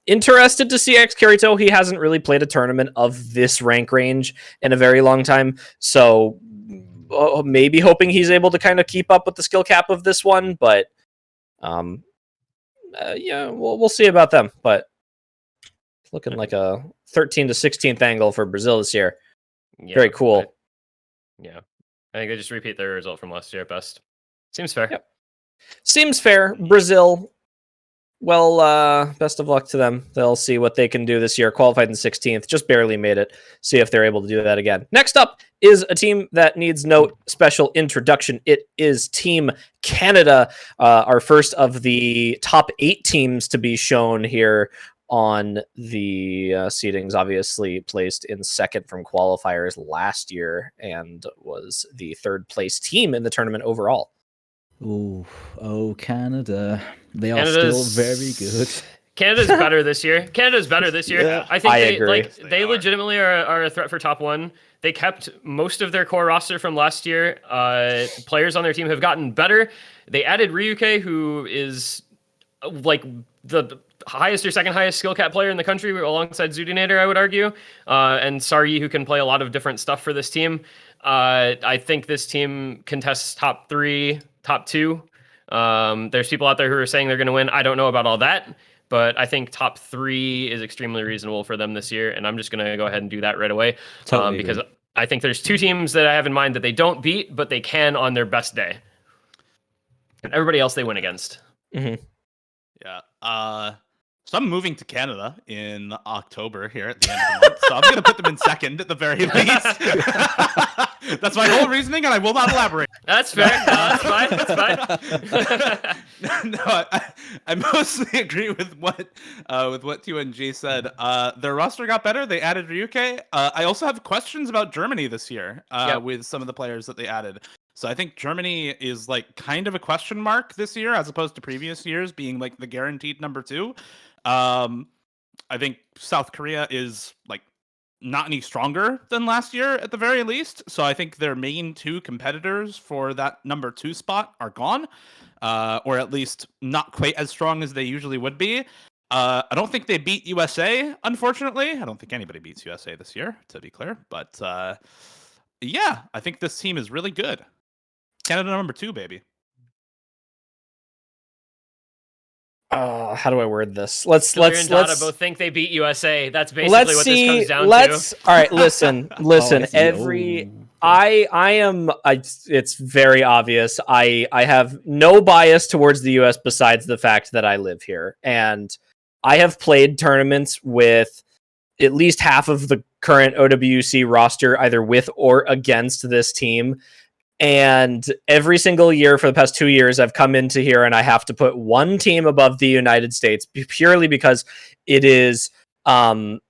Interested to see Kirito. He hasn't really played a tournament of this rank range in a very long time. So maybe hoping he's able to kind of keep up with the skill cap of this one, but we'll see about them, but it's looking like a 13 to 16th angle for Brazil this year. Very cool. I think they just repeat their result from last year at best. Seems fair. Yep. Seems fair. Brazil, well, best of luck to them. They'll see what they can do this year. Qualified in 16th, just barely made it. See if they're able to do that again. Next up is a team that needs no special introduction. It is Team Canada, our first of the top 8 teams to be shown here on the seedings, obviously placed in second from qualifiers last year and was the third place team in the tournament overall. Oh, Canada. They are Canada's still very good. Canada's better this year. Canada's better this year. Yeah. I think I they agree. they legitimately are a threat for top one. They kept most of their core roster from last year. Players on their team have gotten better. They added Ryuke, who is like the highest or second highest skill cap player in the country alongside Zudinator, I would argue. And Saryi, who can play a lot of different stuff for this team. I think this team contests top 3, top 2. There's people out there who are saying they're going to win. I don't know about all that, but I think top 3 is extremely reasonable for them this year. And I'm just going to go ahead and do that right away. Totally because agree. I think there's 2 teams that I have in mind that they don't beat, but they can on their best day. And everybody else they win against. Mm-hmm. Yeah. So I'm moving to Canada in October here at the end of the month. So I'm going to put them in second at the very least. That's my whole reasoning, and I will not elaborate. That's fair. No, that's fine. That's fine. No, I mostly agree with what TNG said. Their roster got better. They added Ryuke. I also have questions about Germany this year with some of the players that they added. So I think Germany is like kind of a question mark this year, as opposed to previous years being like the guaranteed number 2. I think South Korea is like not any stronger than last year at the very least. So I think their main 2 competitors for that number 2 spot are gone, or at least not quite as strong as they usually would be. I don't think they beat USA, unfortunately. I don't think anybody beats USA this year, to be clear. But yeah, I think this team is really good. Canada number 2, baby. How do I word this? Let's Chillier and Dada both think they beat USA. That's basically let's what see. this comes down Let's to. all right. Listen. I am. It's very obvious. I have no bias towards the U.S. besides the fact that I live here, and I have played tournaments with at least half of the current OWC roster, either with or against this team. And every single year for the past 2 years, I've come into here and I have to put one team above the United States purely because it is an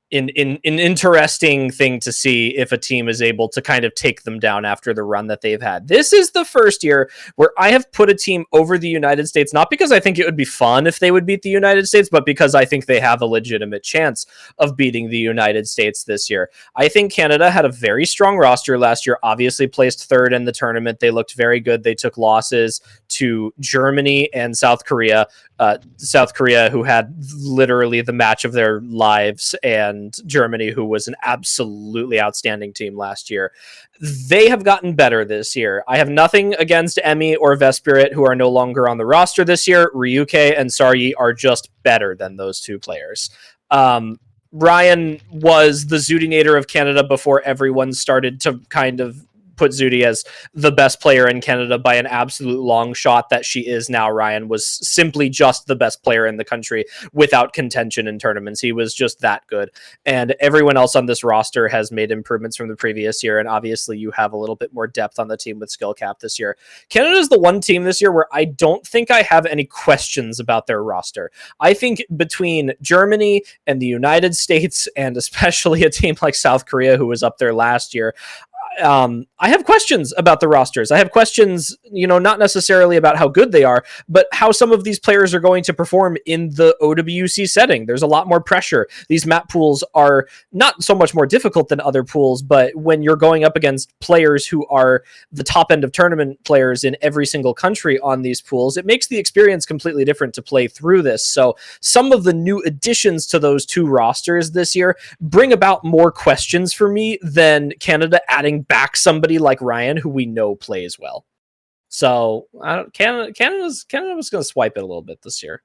interesting thing to see if a team is able to kind of take them down after the run that they've had. This is the first year where I have put a team over the United States, not because I think it would be fun if they would beat the United States, but because I think they have a legitimate chance of beating the United States this year. I think Canada had a very strong roster last year, obviously placed third in the tournament. They looked very good. They took losses to Germany and South Korea. South Korea, who had literally the match of their lives, and Germany, who was an absolutely outstanding team last year. They have gotten better this year. I have nothing against Emmy or Vespirit, who are no longer on the roster this year. Ryuke and Saryi are just better than those 2 players. Ryan was the Zudinator of Canada before everyone started to kind of put Zudi as the best player in Canada by an absolute long shot that she is now. Ryan was simply just the best player in the country without contention in tournaments. He was just that good. And everyone else on this roster has made improvements from the previous year. And obviously you have a little bit more depth on the team with skill cap this year. Canada is the one team this year where I don't think I have any questions about their roster. I think between Germany and the United States, and especially a team like South Korea, who was up there last year, I have questions about the rosters. I have questions, not necessarily about how good they are, but how some of these players are going to perform in the OWC setting. There's a lot more pressure. These map pools are not so much more difficult than other pools, but when you're going up against players who are the top end of tournament players in every single country on these pools, it makes the experience completely different to play through this. So some of the new additions to those 2 rosters this year bring about more questions for me than Canada adding back somebody like Ryan, who we know plays well. So Canada was going to swipe it a little bit this year.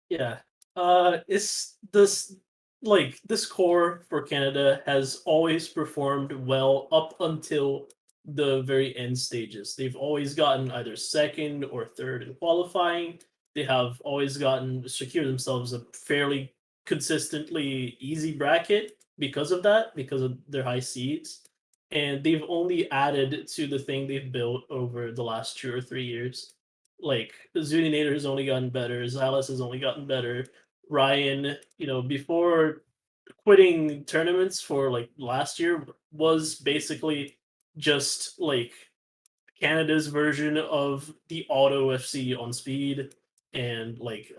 Yeah. It's this core for Canada has always performed well up until the very end stages. They've always gotten either second or third in qualifying. They have always secured themselves a fairly consistently easy bracket because of that, because of their high seeds. And they've only added to the thing they've built over the last 2 or 3 years. Like, Zudinator has only gotten better, Xalis has only gotten better, Ryan, before quitting tournaments for like last year was basically just like Canada's version of the auto FC on speed and like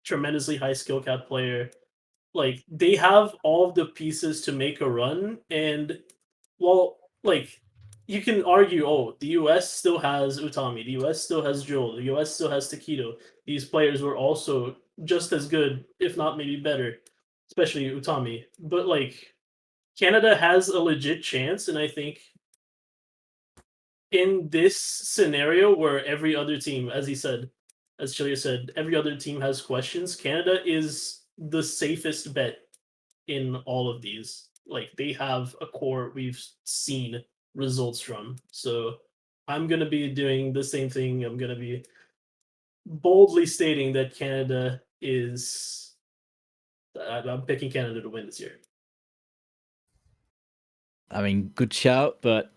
tremendously high skill cap player. Like they have all of the pieces to make a run, and well, like you can argue, oh, the US still has Utami, the US still has Joel, the US still has Taquito. These players were also just as good, if not maybe better, especially Utami. But like Canada has a legit chance, and I think in this scenario where every other team, as Chillier said, every other team has questions, Canada is the safest bet in all of these. Like they have a core we've seen results from. So I'm gonna be doing the same thing. I'm gonna be boldly stating that Canada is. I'm picking Canada to win this year. I mean, good shout, but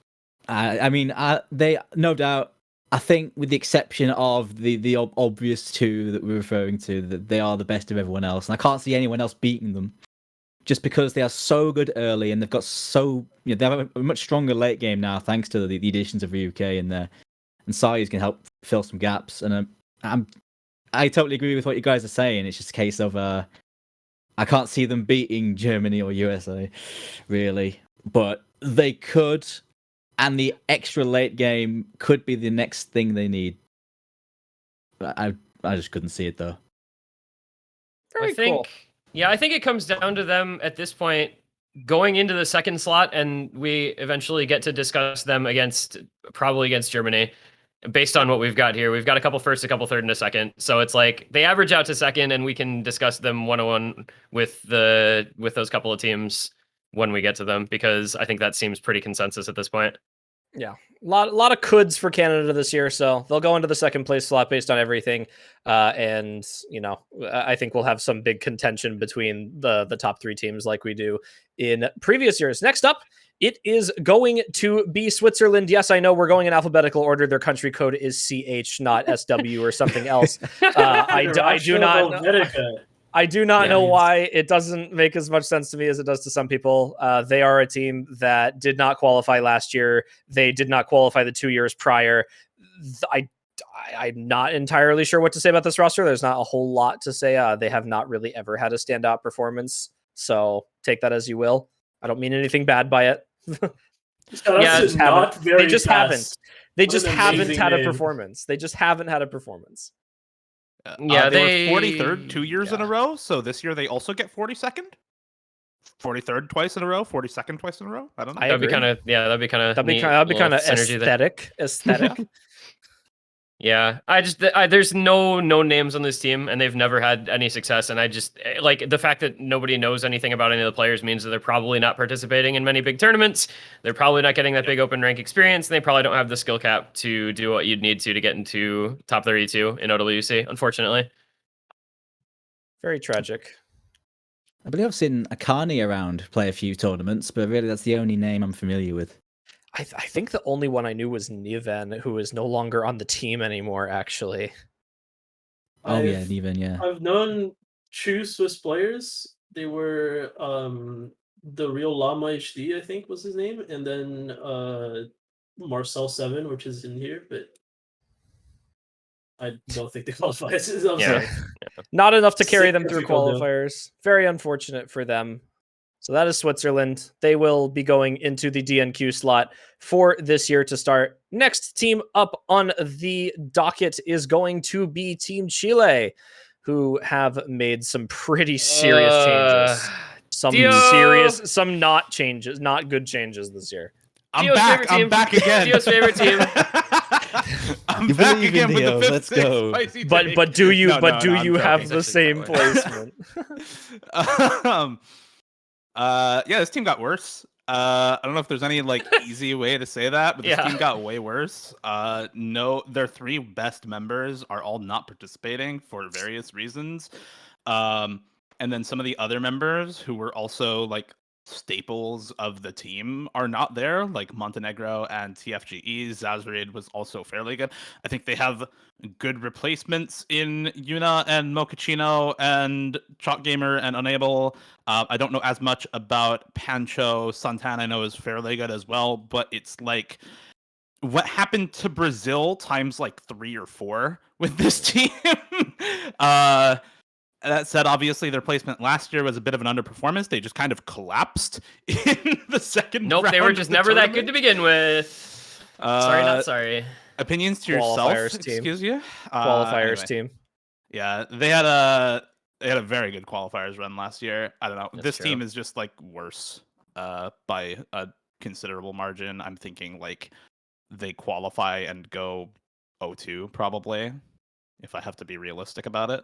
they no doubt. I think, with the exception of the obvious two that we're referring to, that they are the best of everyone else, and I can't see anyone else beating them, just because they are so good early and they've got they have a much stronger late game now, thanks to the additions of UK in there, and Sayus can help fill some gaps. And I totally agree with what you guys are saying. It's just a case of I can't see them beating Germany or USA, really. But they could, and the extra late game could be the next thing they need. I just couldn't see it though. Very cool. I think it comes down to them at this point going into the second slot, and we eventually get to discuss them probably against Germany. Based on what we've got here, we've got a couple first, a couple third, and a second. So it's like they average out to second, and we can discuss them one-on-one with those couple of teams when we get to them, because I think that seems pretty consensus at this point. Yeah, a lot of coulds for Canada this year, so they'll go into the second place slot based on everything. And I think we'll have some big contention between the top three teams like we do in previous years. Next up, it is going to be Switzerland. Yes, I know we're going in alphabetical order. Their country code is CH, not SW or something else. I do not know why. It doesn't make as much sense to me as it does to some people. They are a team that did not qualify last year. They did not qualify the 2 years prior. I'm not entirely sure what to say about this roster. There's not a whole lot to say. They have not really ever had a standout performance. So take that as you will. I don't mean anything bad by it. They just haven't. They just haven't had a performance. They just haven't had a performance. They were 43rd 2 years in a row, so this year they also get 42nd. 43rd twice in a row, 42nd twice in a row. I don't know. That'd be kind of aesthetic. Yeah, there's no names on this team, and they've never had any success. And I just like the fact that nobody knows anything about any of the players means that they're probably not participating in many big tournaments. They're probably not getting that big open rank experience, and they probably don't have the skill cap to do what you'd need to get into top 32 in OWC, unfortunately. Very tragic. I believe I've seen Akani around play a few tournaments, but really that's the only name I'm familiar with. I think the only one I knew was Niven, who is no longer on the team anymore, actually. Niven, yeah. I've known two Swiss players. They were the real Lama HD, I think was his name, and then Marcel 7, which is in here, but I don't think they qualify. Not enough to carry them through qualifiers. Very unfortunate for them. So that is Switzerland. They will be going into the DNQ slot for this year to start. Next team up on the docket is going to be Team Chile, who have made some pretty serious changes. Some not good changes this year. I'm back again. Dio's favorite team. I'm back again with the fifth. Let's go. But do you have the same placement? This team got worse. I don't know if there's any easy way to say that, but this team got way worse. No, their three best members are all not participating for various reasons. And then some of the other members who were also staples of the team are not there, like Montenegro and TFGE. Zazrid was also fairly good. I think they have good replacements in Yuna and Mochaccino and Chalk Gamer and Unable. I don't know as much about Pancho. Santan I know is fairly good as well, but it's like what happened to Brazil times like 3 or 4 with this team. That said, obviously their placement last year was a bit of an underperformance. They just kind of collapsed in the second round. Nope, they were just never that good to begin with. Sorry, not sorry. Opinions to yourself, excuse you. Qualifiers team. Yeah, they had a very good qualifiers run last year. I don't know. That's this true. team is just like worse by a considerable margin. I'm thinking like they qualify and go 0-2 probably, if I have to be realistic about it.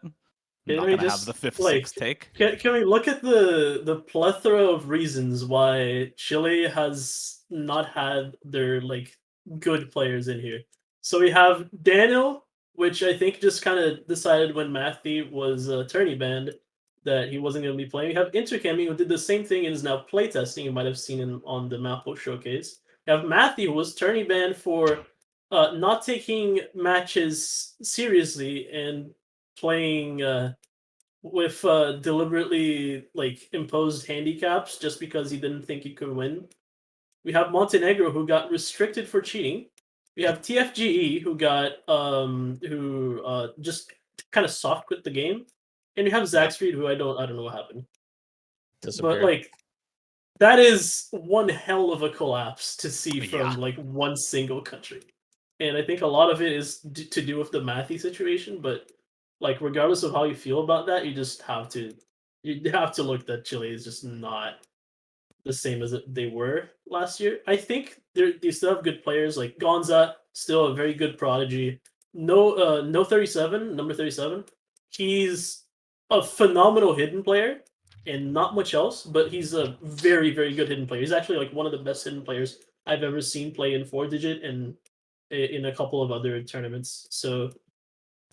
I'm not gonna have the 5th, 6th take. Can we look at the plethora of reasons why Chile has not had their like good players in here? So we have Daniel, which I think just kind of decided when Matthew was tourney banned that he wasn't going to be playing. We have Intercaming, who did the same thing and is now playtesting. You might have seen him on the Mapo showcase. We have Matthew, who was tourney banned for not taking matches seriously and playing with deliberately like imposed handicaps just because he didn't think he could win. We have Montenegro, who got restricted for cheating. We have TFGE, who got just kind of soft quit the game, and we have Zaxfried, who I don't know what happened. But like that is one hell of a collapse to see from like one single country, and I think a lot of it is to do with the Matthew situation. But like regardless of how you feel about that, you have to look that Chile is just not the same as they were last year. I think they still have good players like Gonza, still a very good prodigy. No 37, number 37. He's a phenomenal hidden player and not much else, but he's a very, very good hidden player. He's actually like one of the best hidden players I've ever seen play in 4-digit and in a couple of other tournaments. So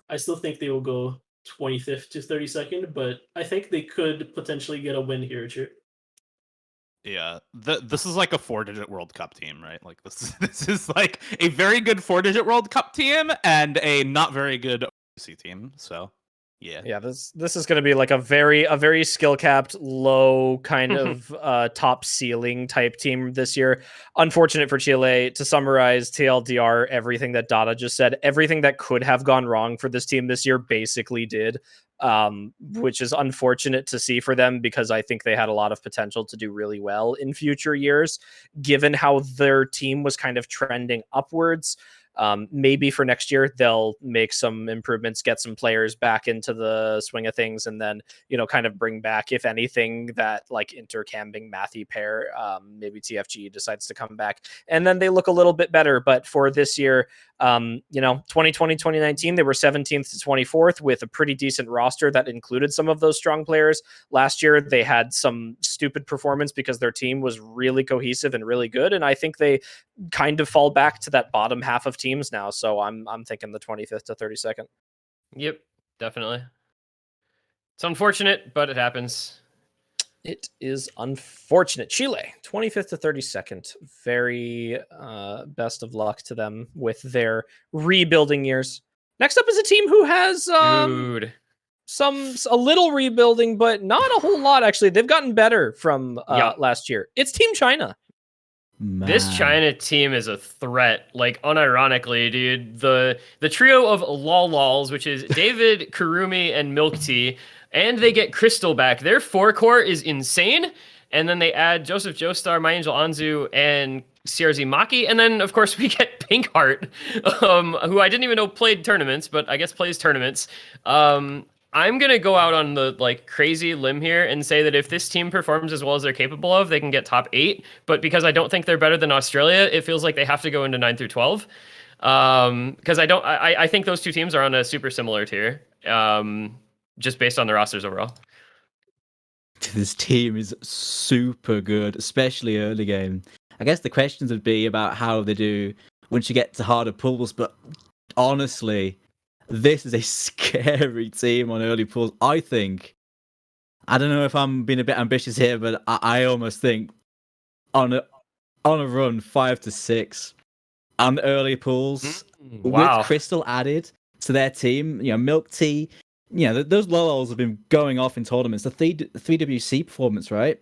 I still think they will go 25th to 32nd, but I think they could potentially get a win here too. Yeah, this is like a 4-digit World Cup team, right? Like this is like a very good 4-digit World Cup team and a not very good OWC team. So yeah, this is going to be like a very skill capped, low kind of top ceiling type team this year. Unfortunate for Chile. To summarize, TLDR, everything that Dada just said, everything that could have gone wrong for this team this year basically did. Which is unfortunate to see for them because I think they had a lot of potential to do really well in future years, given how their team was kind of trending upwards. Maybe for next year, they'll make some improvements, get some players back into the swing of things, and then, kind of bring back, if anything, that like intercamping Matthew pair. Maybe TFG decides to come back and then they look a little bit better. But for this year, 2020, 2019, they were 17th to 24th with a pretty decent roster that included some of those strong players. Last year, they had some stupid performance because their team was really cohesive and really good. And I think they kind of fall back to that bottom half of teams now. So I'm thinking the 25th to 32nd. Yep, definitely. It's unfortunate, but it happens. It is unfortunate. Chile, 25th to 32nd. Very best of luck to them with their rebuilding years. Next up is a team who has a little rebuilding, but not a whole lot, actually. They've gotten better from last year. It's Team China. Man. This China team is a threat, like unironically, dude. The trio of lols, which is David, Kurumi, and Milk Tea, and they get Crystal back. Their forecourt is insane, and then they add Joseph Joestar, My Angel Anzu, and CRZ Maki, and then of course we get Pinkheart, who I didn't even know played tournaments, but I guess plays tournaments. I'm gonna go out on the like crazy limb here and say that if this team performs as well as they're capable of, they can get top 8. But because I don't think they're better than Australia, it feels like they have to go into 9 through 12. Because I think those two teams are on a super similar tier, just based on the rosters overall. This team is super good, especially early game. I guess the questions would be about how they do once you get to harder pools, but honestly, this is a scary team on early pools. I think I don't know if I'm being a bit ambitious here, but I almost think on a run 5 to 6 on early pools Wow. with Crystal added to their team. Milk Tea. Those Lolos have been going off in tournaments. The 3WC performance, right?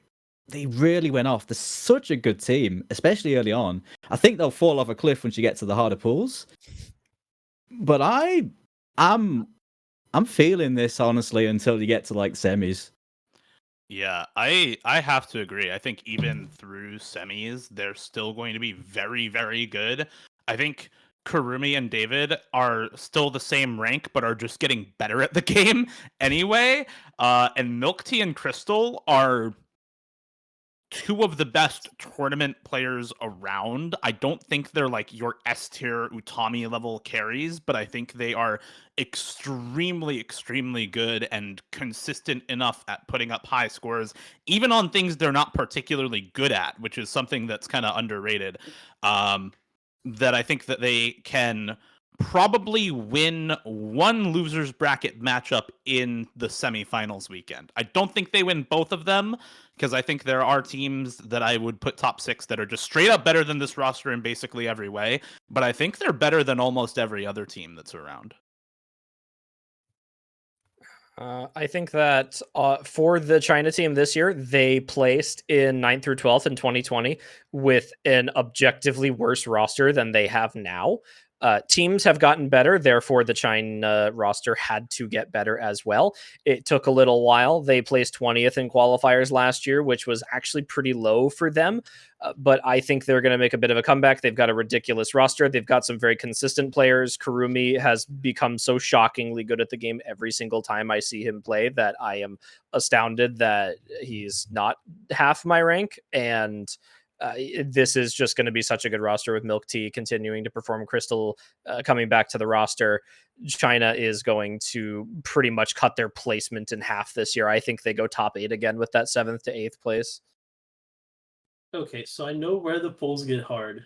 They really went off. They're such a good team, especially early on. I think they'll fall off a cliff once you get to the harder pools. But I'm feeling this honestly until you get to like semis. Yeah, I have to agree. I think even through semis, they're still going to be very, very good. I think Kurumi and David are still the same rank, but are just getting better at the game anyway. And Milk Tea and Crystal are two of the best tournament players around. I don't think they're like your S tier Utami level carries, but I think they are extremely, extremely good and consistent enough at putting up high scores, even on things they're not particularly good at, which is something that's kind of underrated. That I think that they can probably win one losers bracket matchup in the semifinals weekend. I don't think they win both of them, because I think there are teams that I would put top 6 that are just straight up better than this roster in basically every way. But I think they're better than almost every other team that's around. I think that for the China team this year, they placed in 9th through 12th in 2020 with an objectively worse roster than they have now. Teams have gotten better, therefore the China roster had to get better as well. It took a little while. They placed 20th in qualifiers last year, which was actually pretty low for them. But I think they're going to make a bit of a comeback. They've got a ridiculous roster. They've got some very consistent players. Kurumi has become so shockingly good at the game every single time I see him play that I am astounded that he's not half my rank. And this is just going to be such a good roster with Milk Tea continuing to perform, Crystal coming back to the roster. China is going to pretty much cut their placement in half this year. I think they go top 8 again with that 7th to 8th place. Okay, so I know where the polls get hard,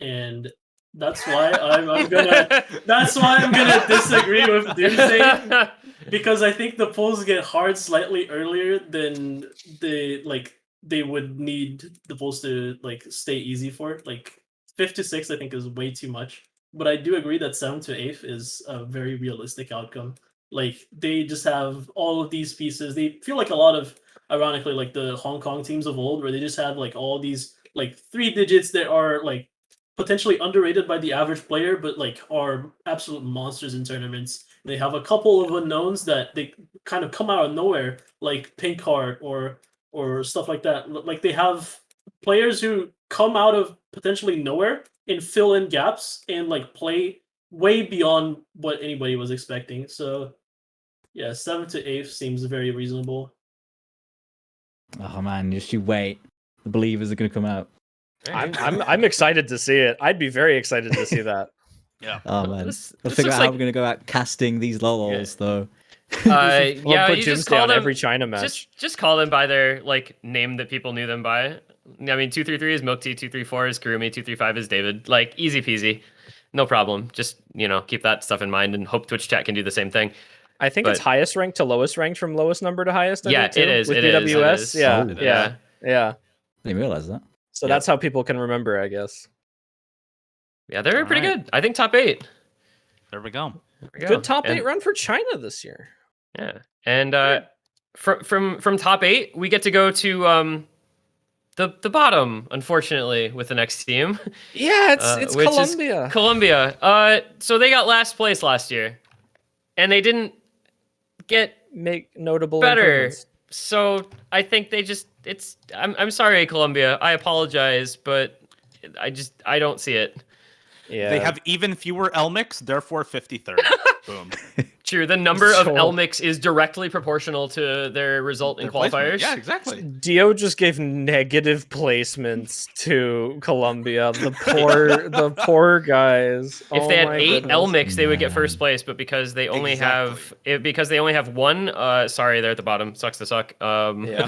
and that's why I'm gonna disagree with Doomsday, because I think the polls get hard slightly earlier than they would need the polls to stay easy for. 5th to 6th I think is way too much, but I do agree that 7th to 8th is a very realistic outcome. They just have all of these pieces. They feel like a lot of, ironically, the Hong Kong teams of old, where they just have all these 3 digits that are potentially underrated by the average player, but are absolute monsters in tournaments. They have a couple of unknowns that they kind of come out of nowhere, like Pink Heart or stuff like that. They have players who come out of potentially nowhere and fill in gaps and play way beyond what anybody was expecting. So yeah, 7th to 8th seems very reasonable. Oh man, just you wait. The believers are going to come out. I'm excited to see it. I'd be very excited to see that. Yeah. Oh man, This we'll figure looks out how we're going to go out casting these lols though. Yeah, put you just Doomsday call on them every China match. Just call them by their name that people knew them by. I mean, 233 is Milk Tea, 234 is Kurumi, 235 is David. Easy peasy, no problem. Just keep that stuff in mind and hope Twitch chat can do the same thing. I think it's highest ranked to lowest ranked from lowest number to highest. Yeah, it is. With BWS, yeah. I didn't realize that. So that's how people can remember, I guess. Yeah, they're pretty good. I think top 8. There we go. Good top 8 run for China this year. Yeah, and from top 8, we get to go to the bottom, unfortunately, with the next team. Yeah, it's which Colombia. Is Colombia. So they got last place last year, and they didn't make notable better. improvements. So I think they just I'm sorry, Colombia. I apologize, but I don't see it. Yeah. They have even fewer LMICs, therefore 53rd. Boom. True. The number of LMICs is directly proportional to their result in qualifiers. Yeah, exactly. Dio just gave negative placements to Colombia. The poor guys. If they had 8 LMICs, they would get first place, but because they only have one, sorry, they're at the bottom. Sucks to suck. Yeah.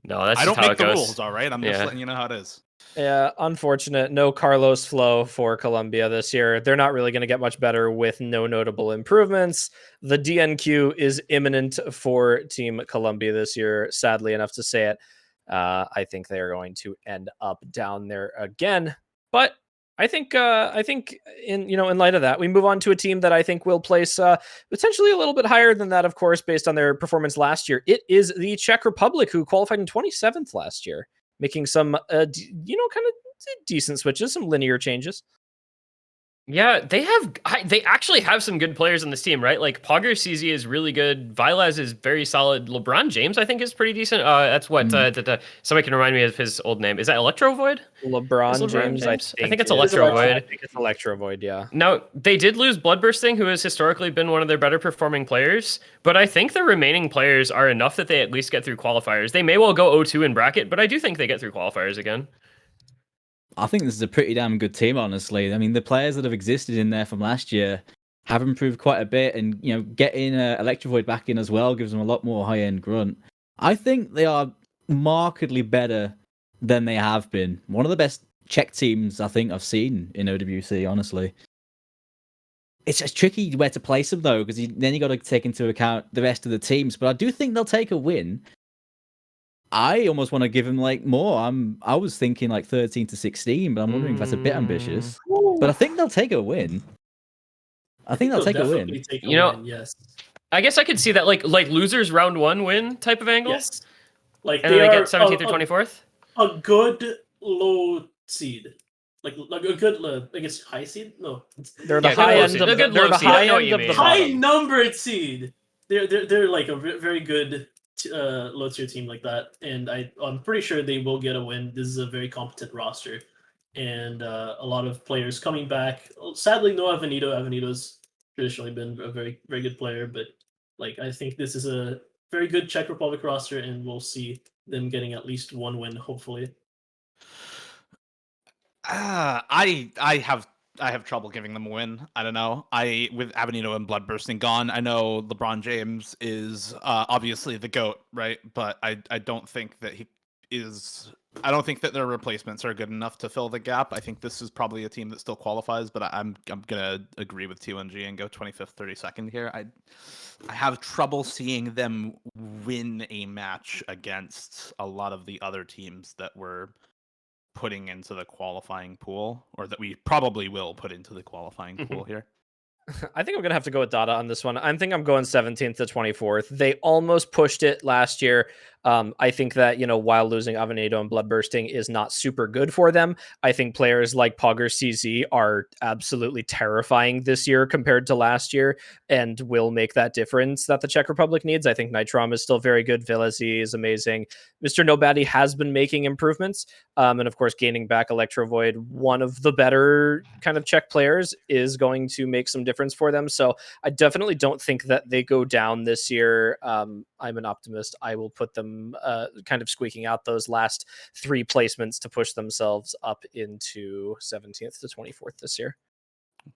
No, that's I just don't how make it the goes. rules, all right? I'm just letting you know how it is. Yeah, unfortunate. No Carlos Flo for Colombia this year. They're not really going to get much better with no notable improvements. The DNQ is imminent for Team Colombia this year. Sadly enough to say it, I think they are going to end up down there again. But I think in light of that, we move on to a team that I think will place potentially a little bit higher than that, of course, based on their performance last year. It is the Czech Republic, who qualified in 27th last year, making some, kind of decent switches, some linear changes. Yeah, they actually have some good players on this team, right? Like Pogger CZ is really good. Vilaz is very solid. LeBron James, I think, is pretty decent. That's what somebody can remind me of his old name. Is that Electro Void? LeBron James? I think it's Electro Void. I think it's Electro Void, yeah. Now, they did lose Bloodbursting, who has historically been one of their better performing players, but I think the remaining players are enough that they at least get through qualifiers. They may well go 0-2 in bracket, but I do think they get through qualifiers again. I think this is a pretty damn good team, honestly. I mean, the players that have existed in there from last year have improved quite a bit, and getting Electrovoid back in as well gives them a lot more high-end grunt. I think they are markedly better than they have been. One of the best Czech teams I think I've seen in OWC, honestly. It's just tricky where to place them, though, because then you got to take into account the rest of the teams. But I do think they'll take a win. I almost want to give them more. I was thinking 13 to 16, but I'm wondering if that's a bit ambitious. But I think they'll take a win. I think they'll take a win. Yes. I guess I could see that like losers round 1 win type of angle. Yes. Like and then they get 17th or 24th. A good low seed. Like a good, I guess, high seed. No, they're the high end of the high numbered seed. They're like a very good low tier team like that, and I'm pretty sure they will get a win. This is a very competent roster, and a lot of players coming back. Sadly, no Avenito. Avenito's traditionally been a very, very good player, but I think this is a very good Czech Republic roster, and we'll see them getting at least one win, hopefully. I have trouble giving them a win. I don't know. With Avenito and Bloodbursting gone, I know LeBron James is obviously the GOAT, right? But I don't think that he is. I don't think that their replacements are good enough to fill the gap. I think this is probably a team that still qualifies, but I'm gonna agree with T1G and go 25th, 32nd here. I have trouble seeing them win a match against a lot of the other teams that were putting into the qualifying pool, or that we probably will put into the qualifying pool here. I think I'm going to have to go with Dada on this one. I think I'm going 17th to 24th. They almost pushed it last year. I think that, while losing Avenado and Bloodbursting is not super good for them, I think players like Pogger CZ are absolutely terrifying this year compared to last year and will make that difference that the Czech Republic needs. I think Nitrom is still very good. Villazi is amazing. Mr. Nobody has been making improvements. And of course, gaining back Electrovoid, one of the better kind of Czech players, is going to make some difference for them. So I definitely don't think that they go down this year. I'm an optimist. I will put them kind of squeaking out those last 3 placements to push themselves up into 17th to 24th this year.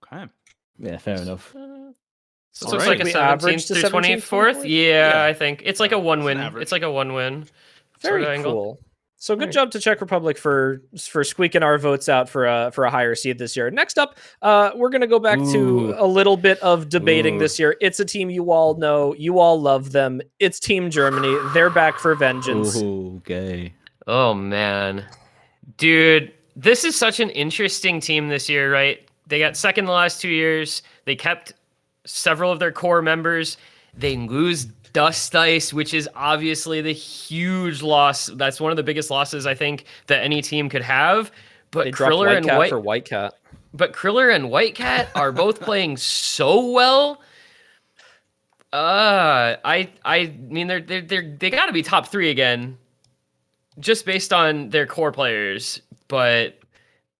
Okay. Yeah, fair enough. So it's like a 17th to 24th? Yeah, I think. It's like a 1 win. It's like a 1 win. Very cool. Angle. So good job to Czech Republic for squeaking our votes out for a higher seed this year. Next up, we're going to go back to a little bit of debating this year. It's a team you all know. You all love them. It's Team Germany. They're back for vengeance. Okay. Oh, man. Dude, this is such an interesting team this year, right? They got second the last 2 years. They kept several of their core members. They lose Dust Ice, which is obviously the huge loss. That's one of the biggest losses I think that any team could have. But they dropped White Cat for White Cat. But Kriller and White Cat are both playing so well. I mean they got to be top 3 again, just based on their core players. But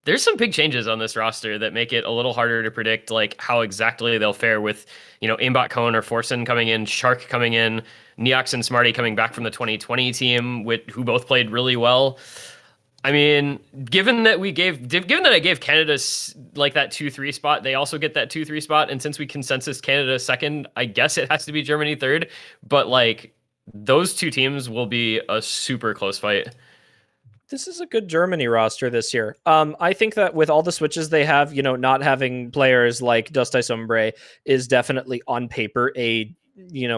there's some big changes on this roster that make it a little harder to predict how exactly they'll fare with, Aimbot Cohen or Forsen coming in, Shark coming in, Neox and Smarty coming back from the 2020 team, who both played really well. I mean, given that I gave Canada that 2-3 spot, they also get that 2-3 spot. And since we consensus Canada second, I guess it has to be Germany third. But those 2 teams will be a super close fight. this is a good Germany roster this year. I think that with all the switches they have, not having players like Dust Ice Ombre is definitely on paper a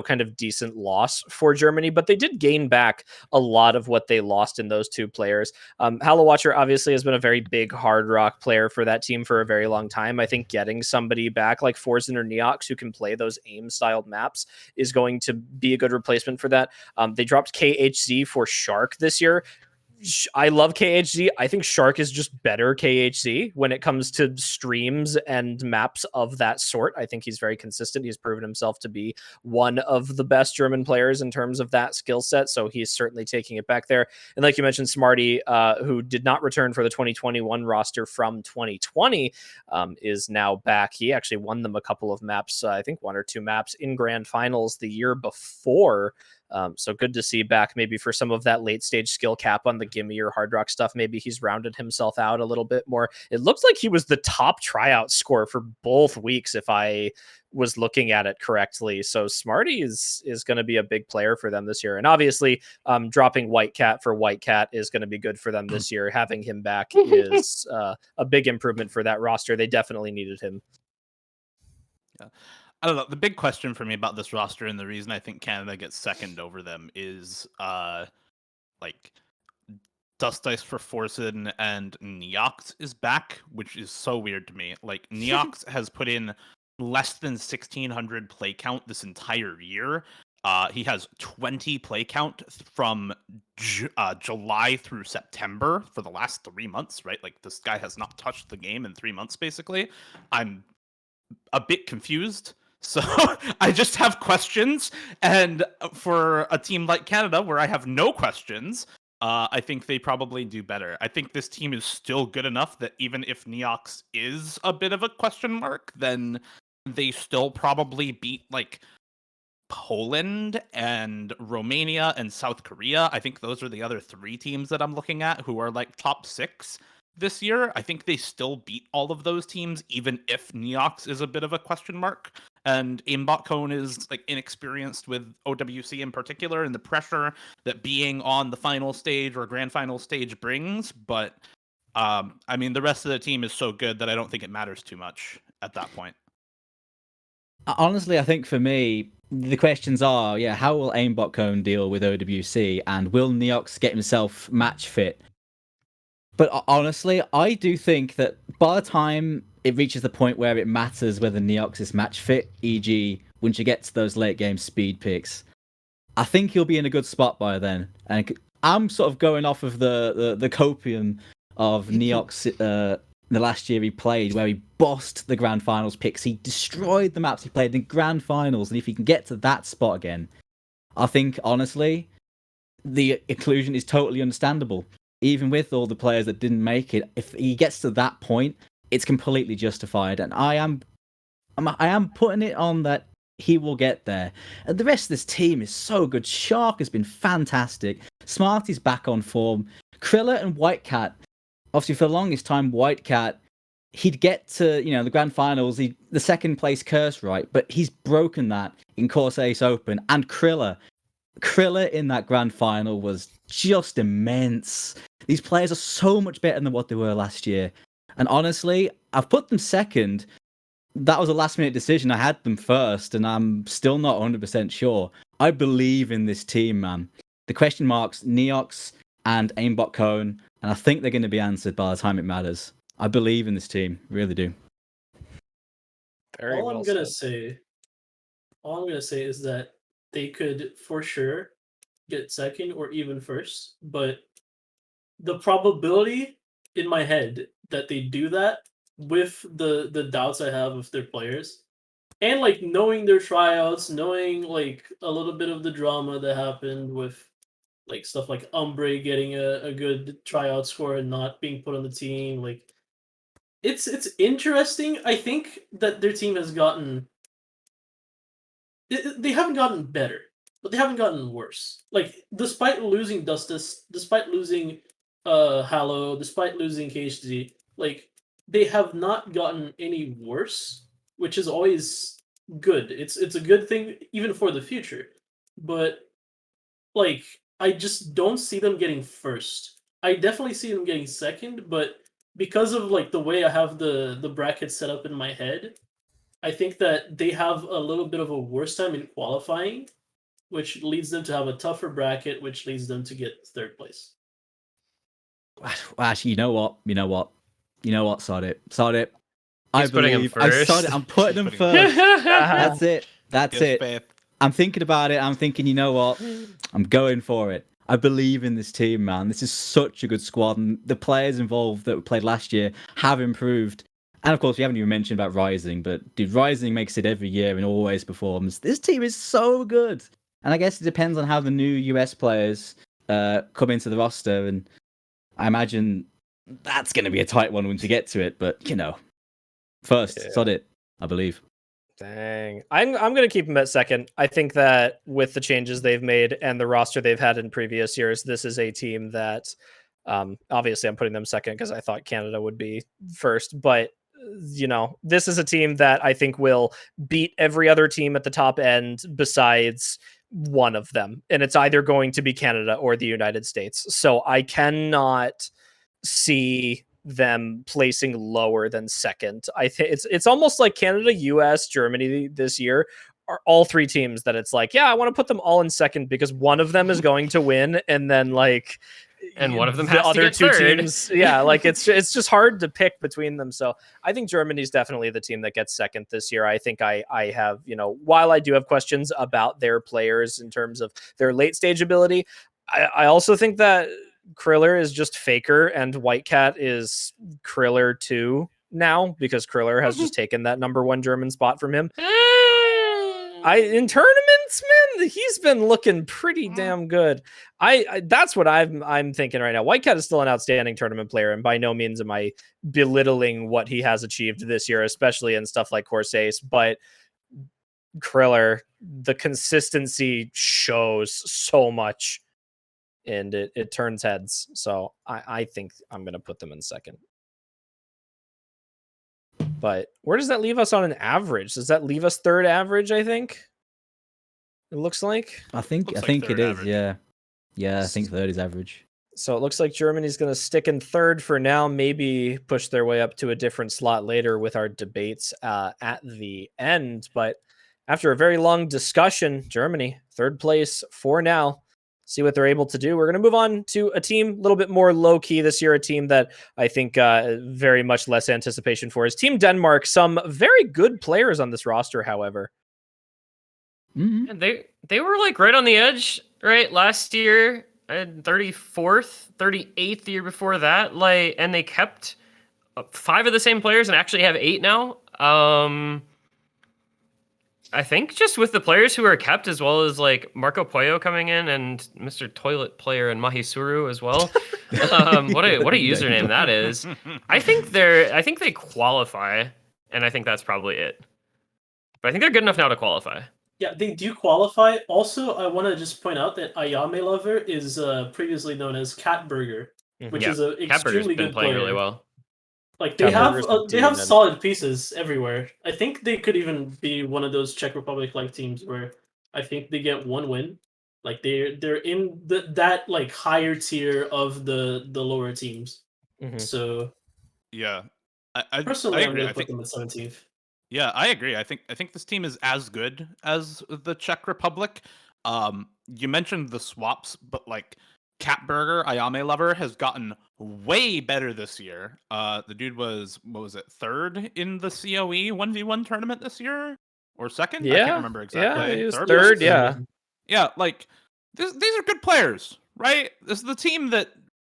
kind of decent loss for Germany, but they did gain back a lot of what they lost in those two players. Halo Watcher obviously has been a very big hard rock player for that team for a very long time. I think getting somebody back like Forzen or Neox who can play those aim styled maps is going to be a good replacement for that. They dropped KHZ for Shark this year. I love KHZ. I think Shark is just better KHZ when it comes to streams and maps of that sort. I think he's very consistent. He's proven himself to be one of the best German players in terms of that skill set. So he's certainly taking it back there. And like you mentioned, Smarty, who did not return for the 2021 roster from 2020, is now back. He actually won them a couple of maps, I think 1 or 2 maps in grand finals the year before. So good to see back maybe for some of that late stage skill cap on the gimme or hard rock stuff. Maybe he's rounded himself out a little bit more. It looks like he was the top tryout score for both weeks, if I was looking at it correctly. So Smarty is going to be a big player for them this year. And obviously dropping White Cat for White Cat is going to be good for them this year. Having him back is a big improvement for that roster. They definitely needed him. Yeah. I don't know. The big question for me about this roster and the reason I think Canada gets second over them is like Dust Dice for Forsen and Neox is back, which is so weird to me. Like Neox has put in less than 1,600 play count this entire year. He has 20 play count from July through September for the last 3 months, right? Like this guy has not touched the game in 3 months, basically. I'm a bit confused. So I just have questions. And for a team like Canada, where I have no questions, I think they probably do better. I think this team is still good enough that even if Neox is a bit of a question mark, then they still probably beat like Poland and Romania and South Korea. I think those are the other 3 teams that I'm looking at who are like top 6 this year. I think they still beat all of those teams, even if Neox is a bit of a question mark. And Aimbot Cone is like inexperienced with OWC in particular and the pressure that being on the final stage or grand final stage brings. But I mean, the rest of the team is so good that I don't think it matters too much at that point. Honestly, I think for me, the questions are, how will Aimbot Cone deal with OWC, and will Neox get himself match fit? But honestly, I do think that by the time it reaches the point where it matters whether Neox is match fit, e.g. when you get to those late game speed picks, I think he'll be in a good spot by then. And I'm sort of going off of the copium of Neox the last year he played, where he bossed the grand finals picks. He destroyed the maps he played in grand finals. And if he can get to that spot again, I think, honestly, the inclusion is totally understandable. Even with all the players that didn't make it, if he gets to that point, it's completely justified. And I am putting it on that he will get there. And the rest of this team is so good. Shark has been fantastic. Smarty's back on form. Krilla and White Cat, obviously for the longest time, White Cat, he'd get to the grand finals, the second place curse, right? But he's broken that in Course Ace Open. And Krilla in that grand final was just immense. These players are so much better than what they were last year. And honestly, I've put them second. That was a last-minute decision. I had them first, and I'm still not 100% sure. I believe in this team, man. The question marks, Neox and Aimbot Cone, and I think they're going to be answered by the time it matters. I believe in this team. Really do. All I'm gonna say is that they could for sure get second or even first, but the probability in my head that they do that with the doubts I have of their players, and like knowing their tryouts, knowing like a little bit of the drama that happened with like stuff like Umbre getting a good tryout score and not being put on the team, like it's interesting. I think that their team has gotten they haven't gotten better, but they haven't gotten worse. Like despite losing Dustus, despite losing Hallow, despite losing KHD, like they have not gotten any worse, which is always good. It's a good thing even for the future. But like I just don't see them getting first. I definitely see them getting second, but because of like the way I have the bracket set up in my head, I think that they have a little bit of a worse time in qualifying, which leads them to have a tougher bracket, which leads them to get third place. Actually, you know what? Sod it. He's putting him believe. I sod first. it. I'm putting him He's putting him first. That's it. That's Give it. faith. I'm thinking about it. I'm thinking, you know what? I'm going for it. I believe in this team, man. This is such a good squad, and the players involved that played last year have improved. And of course, we haven't even mentioned about Rising, but dude, Rising makes it every year and always performs. This team is so good, and I guess it depends on how the new US players come into the roster, and I imagine that's going to be a tight one once we get to it. But you know, first, sod it. I believe. Dang. I'm going to keep them at second. I think that with the changes they've made and the roster they've had in previous years, this is a team that obviously I'm putting them second because I thought Canada would be first. But, you know, this is a team that I think will beat every other team at the top end besides one of them. And it's either going to be Canada or the United States. So I cannot see them placing lower than second. I think it's almost like Canada, US, Germany this year are all three teams that it's like, yeah, I want to put them all in second because one of them is going to win, and then like And one of them the has to other get two third. teams, yeah, like it's just hard to pick between them. So I think Germany's definitely the team that gets second this year. I think I have, you know, while I do have questions about their players in terms of their late stage ability, I also think that Kriller is just Faker and Whitecat is Kriller 2 now because Kriller has just taken that number 1 German spot from him. In tournaments, man, he's been looking pretty damn good. I that's what I'm thinking right now. Whitecat is still an outstanding tournament player, and by no means am I belittling what he has achieved this year, especially in stuff like Course Ace, but Kriller, the consistency shows so much. And it turns heads. So I think I'm going to put them in second. But where does that leave us on an average? Does that leave us third average, I think? It looks like. I think Looks like it third is, average. yeah. Yeah, I think third is average. So it looks like Germany's going to stick in third for now, maybe push their way up to a different slot later with our debates at the end. But after a very long discussion, Germany, third place for now. See what they're able to do. We're going to move on to a team a little bit more low-key this year, a team that I think very much less anticipation for is Team Denmark. Some very good players on this roster, however. Mm-hmm. And they were like right on the edge, right? Last year, 34th, 38th the year before that. Like, and they kept 5 of the same players and actually have 8 now. I think just with the players who are kept, as well as like Marco Pollo coming in and Mr. Toilet Player and Mahisuru as well. What a username that is. I think they qualify, and I think that's probably it. But I think they're good enough now to qualify. Yeah, they do qualify. Also, I want to just point out that Ayame Lover is previously known as Cat Burger, which is an extremely been good playing player. really well. Like they Cat have solid pieces everywhere. I think they could even be one of those Czech Republic like teams where I think they get 1 win. Like they're in that like higher tier of the lower teams. Mm-hmm. So Yeah, I personally, I'm agree. going to put them at 17th. Yeah, I agree. I think this team is as good as the Czech Republic. You mentioned the swaps, but like Catburger, Ayame Lover has gotten way better this year. The dude was, what was it, third in the COE 1v1 tournament this year? Or second? I can't remember exactly. Yeah, he was Third, third, yeah. Yeah, like these are good players, right? This is the team that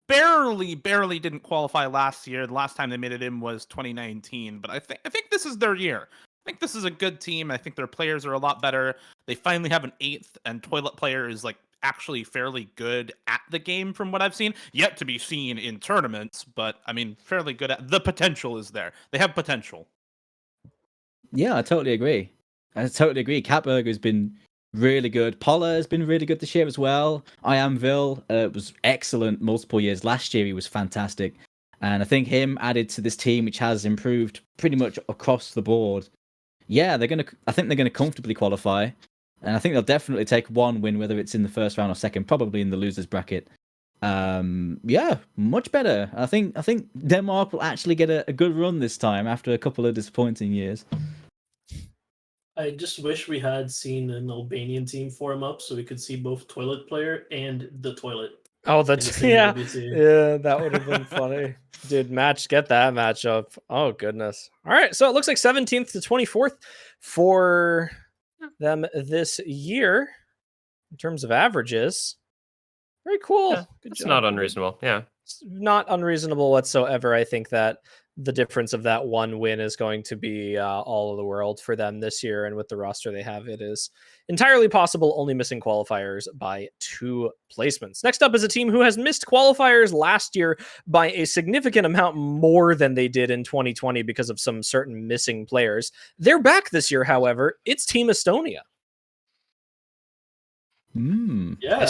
barely didn't qualify last year. The last time they made it in was 2019, but I think this is their year. I think this is a good team. I think their players are a lot better. They finally have an 8th, and Toilet Player is like actually fairly good at the game from what I've seen. Yet to be seen in tournaments, but I mean, fairly good at the potential is there. They have potential. Yeah, I totally agree. Catburger has been really good. Polla has been really good this year as well. Vil was excellent multiple years. Last year he was fantastic. And I think him added to this team, which has improved pretty much across the board. Yeah, I think they're gonna comfortably qualify. And I think they'll definitely take 1 win, whether it's in the first round or second, probably in the losers bracket. Yeah, much better. I think Denmark will actually get a good run this time after a couple of disappointing years. I just wish we had seen an Albanian team form up so we could see both toilet player and the toilet. Oh, in the that's same yeah, WC. yeah. That would have been funny, dude. Get that matchup. Oh goodness. All right, so it looks like 17th to 24th for them this year in terms of averages. Very cool. Yeah, Good it's job. not unreasonable. Yeah. It's not unreasonable whatsoever. I think that the difference of that one win is going to be all of the world for them this year. And with the roster they have, it is entirely possible, only missing qualifiers by 2 placements. Next up is a team who has missed qualifiers last year by a significant amount more than they did in 2020 because of some certain missing players. They're back this year, however. It's Team Estonia. Yeah,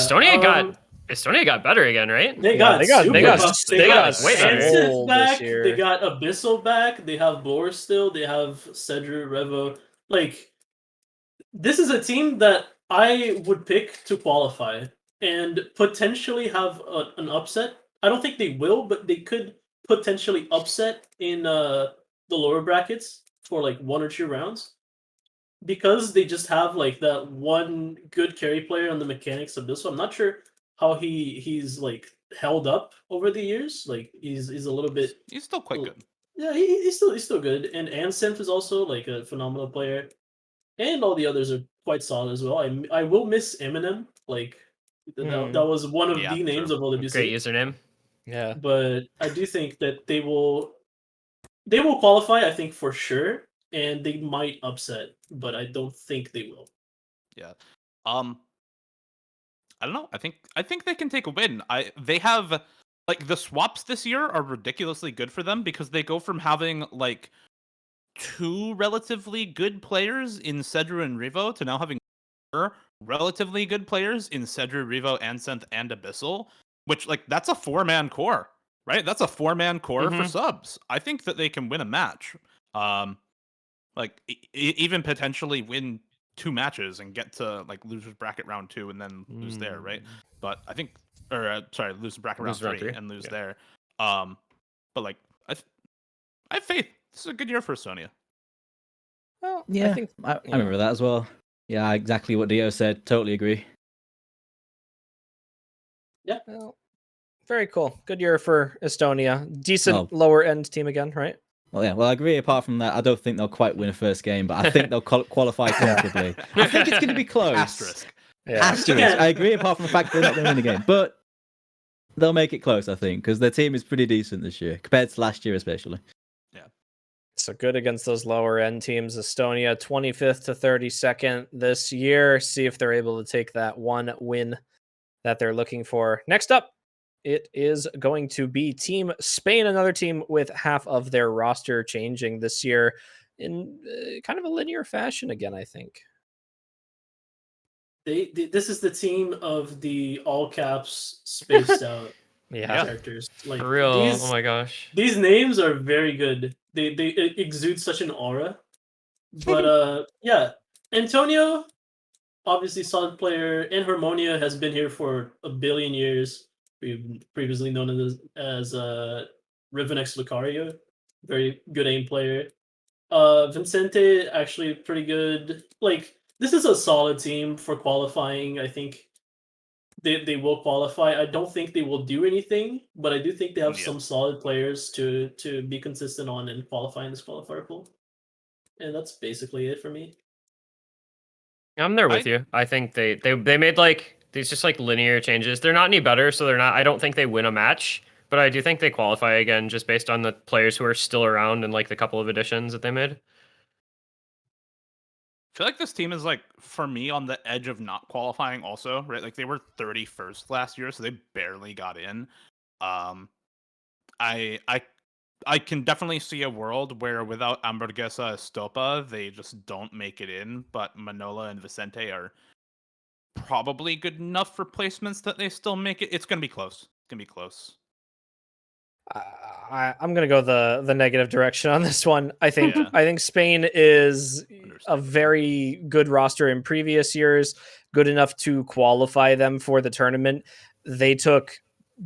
Estonia got better again, right? They got way better. Sansit back. this year. They got Abyssal back. They have Boar still. They have Cedru, Revo. Like, this is a team that I would pick to qualify and potentially have an upset. I don't think they will, but they could potentially upset in the lower brackets for like 1 or 2 rounds. Because they just have like that one good carry player on the mechanics of this one. I'm not sure how he's like held up over the years. Like he's a little bit. He's still quite good. Yeah, he's still good. And Ansem is also like a phenomenal player, and all the others are quite solid as well. I will miss Eminem. Like that was one of the names of OWC. Great username. Yeah, but I do think that they will qualify. I think for sure, and they might upset, but I don't think they will. Yeah. I don't know. I think they can take a win. They have like the swaps this year are ridiculously good for them because they go from having like 2 relatively good players in Cedru and Revo to now having 4 relatively good players in Cedru, Revo, Ansynth, and Abyssal, which like that's a 4-man core, right? That's a 4-man core for subs. I think that they can win a match. Like even potentially win 2 matches and get to like losers bracket round 2 and then lose there, right? But I think, or lose bracket round 3 and lose there. But like I have faith. This is a good year for Estonia. well, Yeah, I think I remember that as well. Yeah, exactly what Dio said. Totally agree. Yeah. Well, very cool. Good year for Estonia. Decent lower end team again, right? Well, yeah. Well, I agree. Apart from that, I don't think they'll quite win a first game, but I think they'll qualify comfortably. I think it's going to be close. Asterisk. Yeah. Asterisk. I agree. Apart from the fact they're not going to win the game, but they'll make it close. I think because their team is pretty decent this year compared to last year, especially. Yeah. So good against those lower end teams. Estonia 25th to 32nd this year. See if they're able to take that one win that they're looking for. Next up, it is going to be Team Spain, another team with half of their roster changing this year in kind of a linear fashion again, I think. This is the team of the all caps spaced out characters. Like For real. Oh my gosh. These names are very good. They exude such an aura. But yeah, Antonio, obviously solid player, and Harmonia has been here for a billion years. Previously known as Rivenex Lucario, very good aim player. Vincente actually pretty good. Like this is a solid team for qualifying. I think they will qualify. I don't think they will do anything, but I do think they have some solid players to be consistent on and qualify in this qualifier pool. And that's basically it for me. I'm there with you. I think they made like these just like linear changes. They're not any better, so they're not. I don't think they win a match, but I do think they qualify again just based on the players who are still around and like the couple of additions that they made. I feel like this team is like for me on the edge of not qualifying also, right? Like they were 31st last year, so they barely got in. I can definitely see a world where without Hamburguesa Estopa, they just don't make it in, but Manola and Vicente are probably good enough for placements that they still make it. It's going to be close. It's going to be close. I'm going to go the negative direction on this one. I think Spain is a very good roster in previous years, good enough to qualify them for the tournament. They took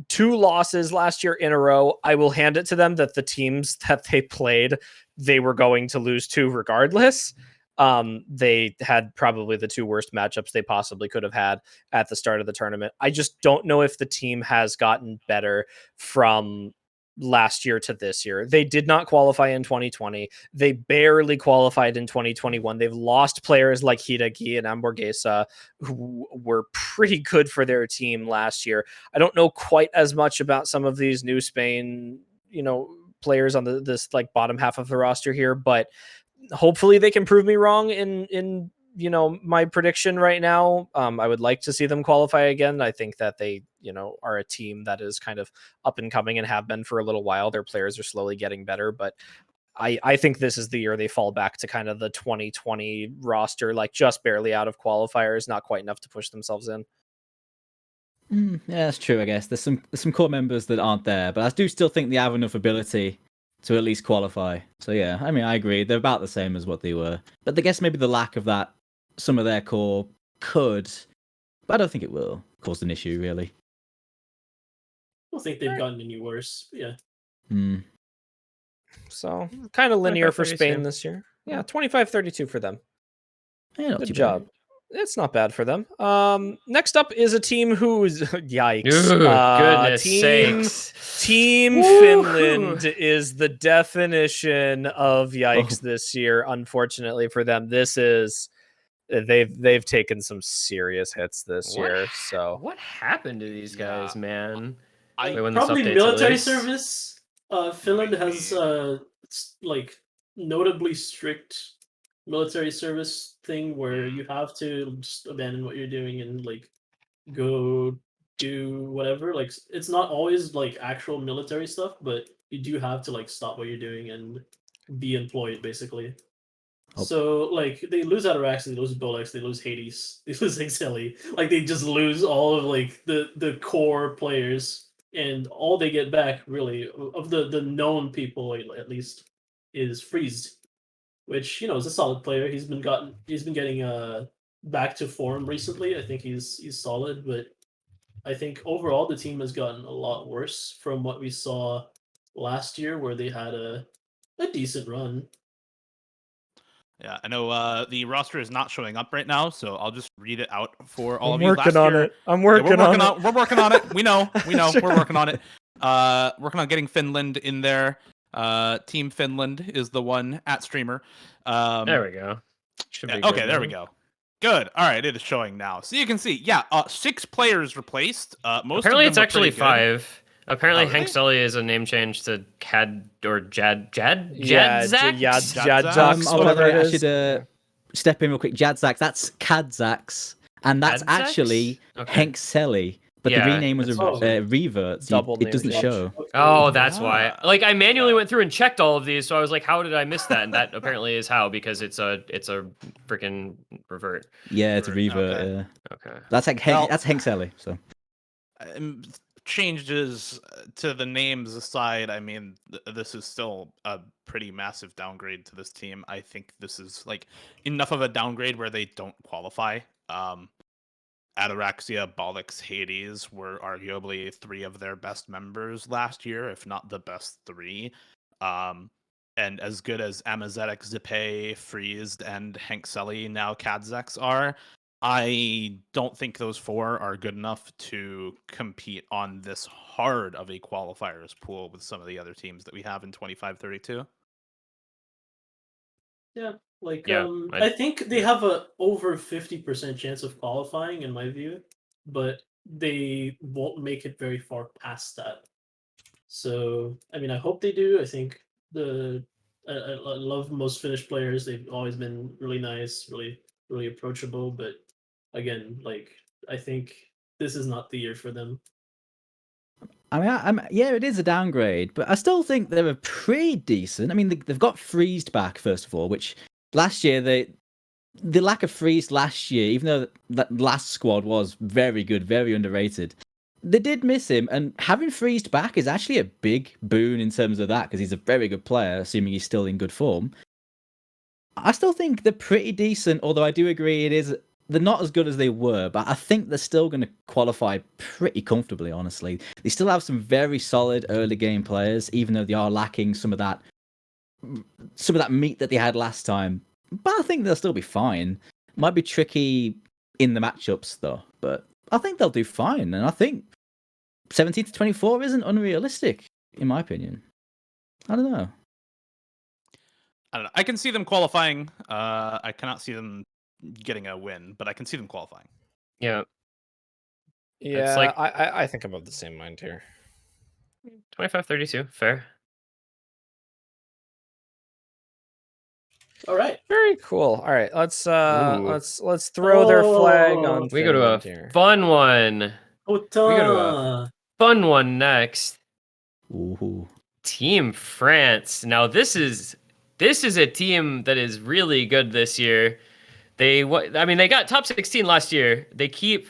2 losses last year in a row. I will hand it to them that the teams that they played, they were going to lose to regardless. They had probably the 2 worst matchups they possibly could have had at the start of the tournament. I just don't know if the team has gotten better from last year to this year. They did not qualify in 2020. They barely qualified in 2021. They've lost players like Hideki and Hamburguesa, who were pretty good for their team last year. I don't know quite as much about some of these new Spain, players on this like bottom half of the roster here, but hopefully they can prove me wrong in my prediction right now. I would like to see them qualify again. I think that they, are a team that is kind of up and coming and have been for a little while. Their players are slowly getting better, but I think this is the year they fall back to kind of the 2020 roster, like just barely out of qualifiers, not quite enough to push themselves in. Yeah, that's true, I guess. There's some core members that aren't there, but I do still think they have enough ability to at least qualify. So yeah, I mean, I agree. They're about the same as what they were. But I guess maybe the lack of that, some of their core could, but I don't think it will cause an issue, really. I don't think they've gotten any worse. Yeah. So kind of linear for 25-32. Spain this year. Yeah, 25-32 for them. Yeah, not Good too job. bad. It's not bad for them. Next up is a team who's yikes. Goodness sakes. Team Woo! Finland is the definition of yikes this year. Unfortunately for them, this is they've taken some serious hits this year. So what happened to these guys, man? Like, Wait, when this probably update's military released? service. Finland has like notably strict military service thing where you have to just abandon what you're doing and like go do whatever. Like it's not always like actual military stuff, but you do have to like stop what you're doing and be employed basically. Oh. So like they lose Atarax, they lose Bolex, they lose Hades, they lose Excelli. Like they just lose all of like the core players, and all they get back really of the known people at least is Freezed, which is a solid player. He's been getting back to form recently. I think he's solid, but I think overall the team has gotten a lot worse from what we saw last year, where they had a decent run. Yeah, I know the roster is not showing up right now, so I'll just read it out for all I'm of you. working on it. I'm working on it. We're working on it. We know. Sure. We're working on it. Working on getting Finland in there. Team Finland is the one at streamer. There we go. Should be okay, good there now. we go. Good. All right, it is showing now. So you can see, 6 players replaced. Most Apparently, of them it's were actually pretty good. 5. Apparently, Oh, really? Hank Sully is a name change to Cad or Jad. Yeah, Jadzak? Jadzak, whatever it I is. should step in real quick. Jadzak, that's Kadzaks, and that's Kadzaks? actually Okay. Hank Selly. But Yeah, the rename was that's a what- revert. So Double it name doesn't change. show. Oh, that's why. Ah. Like, I manually went through and checked all of these, so I was like, "How did I miss that?" And that apparently is how, because it's a freaking revert. Yeah, it's a revert. Okay. Yeah. Okay. That's like Well- that's Hank Selly. So Changes to the names aside, I mean, this is still a pretty massive downgrade to this team. I think this is like enough of a downgrade where they don't qualify. Ataraxia, Bollix, Hades were arguably 3 of their best members last year, if not the best 3. And as good as Amazetic, Zipe, Freezed, and Hank Selly now Kadzaks are, I don't think those 4 are good enough to compete on this hard of a qualifiers pool with some of the other teams that we have in 25-32. Yeah, like Yeah, I think they have a over 50% chance of qualifying in my view, but they won't make it very far past that. So I mean, I hope they do. I think I love most Finnish players. They've always been really nice, really approachable. But again, like I think this is not the year for them. I mean, yeah, it is a downgrade, but I still think they're pretty decent. I mean, they've got Freezed back first of all, which last year the lack of Freeze last year, even though that last squad was very good, very underrated, they did miss him, and having Freezed back is actually a big boon in terms of that because he's a very good player, assuming he's still in good form. I still think they're pretty decent, although I do agree it is they're not as good as they were, but I think they're still going to qualify pretty comfortably, honestly. They still have some very solid early game players, even though they are lacking some of that meat that they had last time. But I think they'll still be fine. Might be tricky in the matchups, though, but I think they'll do fine. And I think 17 to 24 isn't unrealistic, in my opinion. I don't know. I can see them qualifying. I cannot see them getting a win, but I can see them qualifying. Yeah. Yeah, like- I think I'm of the same mind here. 25-32, fair. All right. Very cool. All right, let's throw their flag on. We go to a Finland here. fun one. Ota. Fun one next. Ooh. Team France. Now this is a team that is really good this year. They got top 16 last year. They keep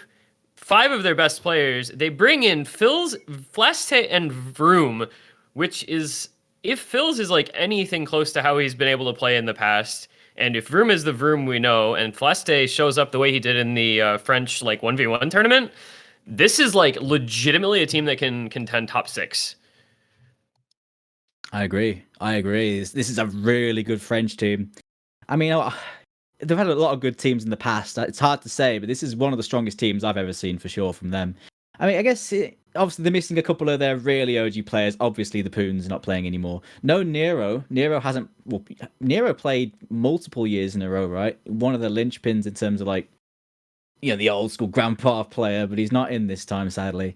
5 of their best players. They bring in Flaste and Vroom, which is, if Fils is like anything close to how he's been able to play in the past, and if Vroom is the Vroom we know, and Flaste shows up the way he did in the French like 1v1 tournament, this is like legitimately a team that can contend top 6. I agree. This is a really good French team. I mean, they've had a lot of good teams in the past. It's hard to say, but this is one of the strongest teams I've ever seen for sure from them. I mean, I guess obviously they're missing a couple of their really OG players. Obviously, the Poon's not playing anymore. No Nero. Nero hasn't. Well, Nero played multiple years in a row, right? One of the linchpins in terms of like, the old school grandpa player, but he's not in this time, sadly.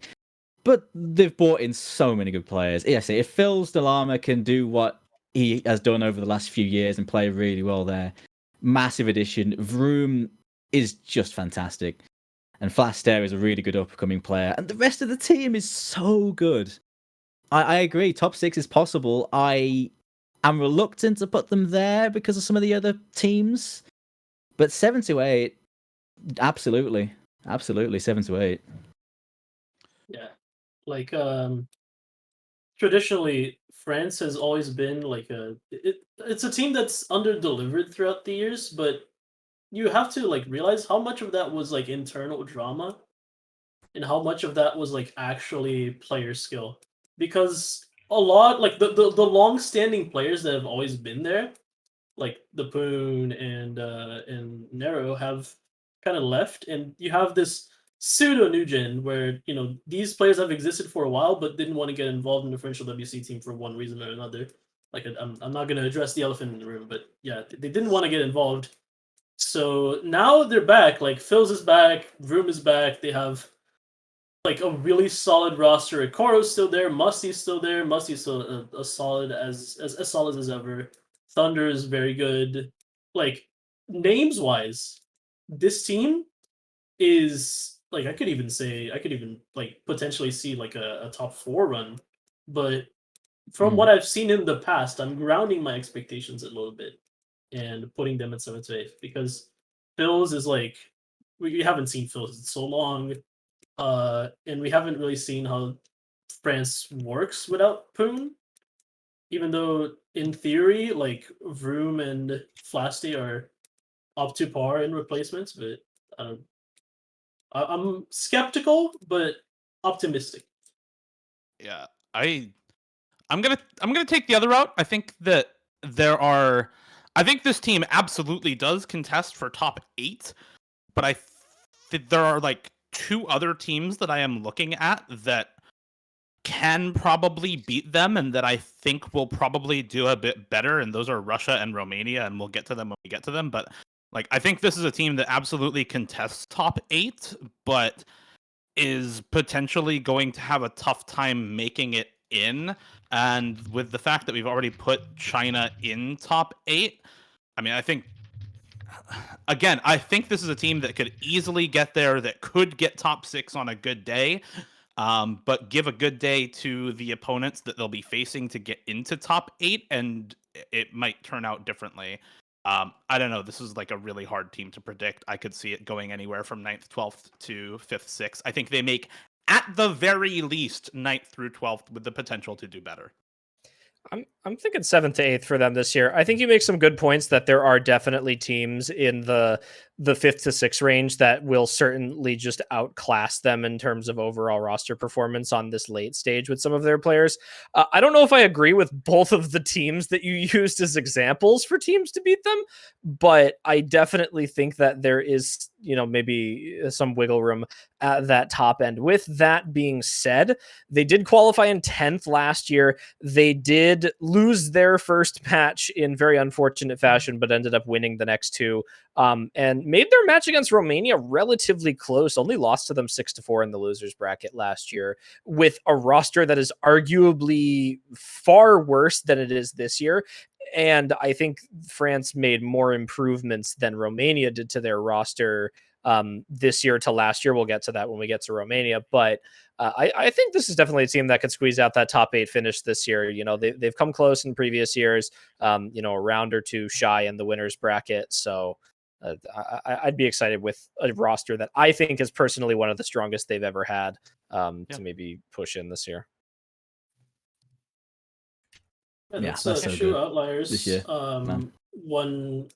But they've brought in so many good players. Yes, if Fils Delama can do what he has done over the last few years and play really well there, massive addition. Vroom is just fantastic. And Flaster is a really good upcoming player. And the rest of the team is so good. I agree, top 6 is possible. I am reluctant to put them there because of some of the other teams. But 7 to 8, absolutely. Absolutely, 7 to 8. Yeah. Like traditionally France has always been like it's a team that's under-delivered throughout the years, but you have to like realize how much of that was like internal drama and how much of that was like actually player skill. Because a lot like the long-standing players that have always been there, like the Poon and Nero, have kind of left, and you have this pseudo new gen where these players have existed for a while but didn't want to get involved in the French WC team for one reason or another. Like I'm not going to address the elephant in the room, but yeah, they didn't want to get involved. So now they're back. Like Fils is back, Vroom is back. They have like a really solid roster. Ikoro's still there, Musty's still there. Musty's still as solid as solid as ever. Thunder is very good. Like names wise, this team is like I could even like potentially see like a top 4 run, but from what I've seen in the past, I'm grounding my expectations a little bit and putting them at 7 to 8 because Fils is like we haven't seen Fils in so long, and we haven't really seen how France works without Poon. Even though in theory, like Vroom and Flasty are up to par in replacements, but I'm skeptical but optimistic. Yeah, I'm gonna take the other route. I think that I think this team absolutely does contest for top 8, but I think there are like 2 other teams that I am looking at that can probably beat them and that I think will probably do a bit better, and those are Russia and Romania, and we'll get to them when we get to them. But like I think this is a team that absolutely contests top 8, but is potentially going to have a tough time making it in. And with the fact that we've already put China in top 8, I mean, I think this is a team that could easily get there, that could get top 6 on a good day. But give a good day to the opponents that they'll be facing to get into top 8, and it might turn out differently. I don't know. This is like a really hard team to predict. I could see it going anywhere from 9th, 12th to 5th, 6th. I think they make, at the very least, 9th through 12th with the potential to do better. I'm thinking 7th to 8th for them this year. I think you make some good points that there are definitely teams in the 5th to 6th range that will certainly just outclass them in terms of overall roster performance on this late stage with some of their players. I don't know if I agree with both of the teams that you used as examples for teams to beat them, but I definitely think that there is, maybe some wiggle room at that top end. With that being said, they did qualify in 10th last year. They did lose their first match in very unfortunate fashion, but ended up winning the next two. And made their match against Romania relatively close, only lost to them 6-4 in the losers bracket last year, with a roster that is arguably far worse than it is this year. And I think France made more improvements than Romania did to their roster this year to last year. We'll get to that when we get to Romania, but I think this is definitely a team that could squeeze out that top 8 finish this year. They've come close in previous years, a round or two shy in the winners bracket. So I'd be excited with a roster that I think is personally one of the strongest they've ever had to maybe push in this year. That's so two good outliers this year. One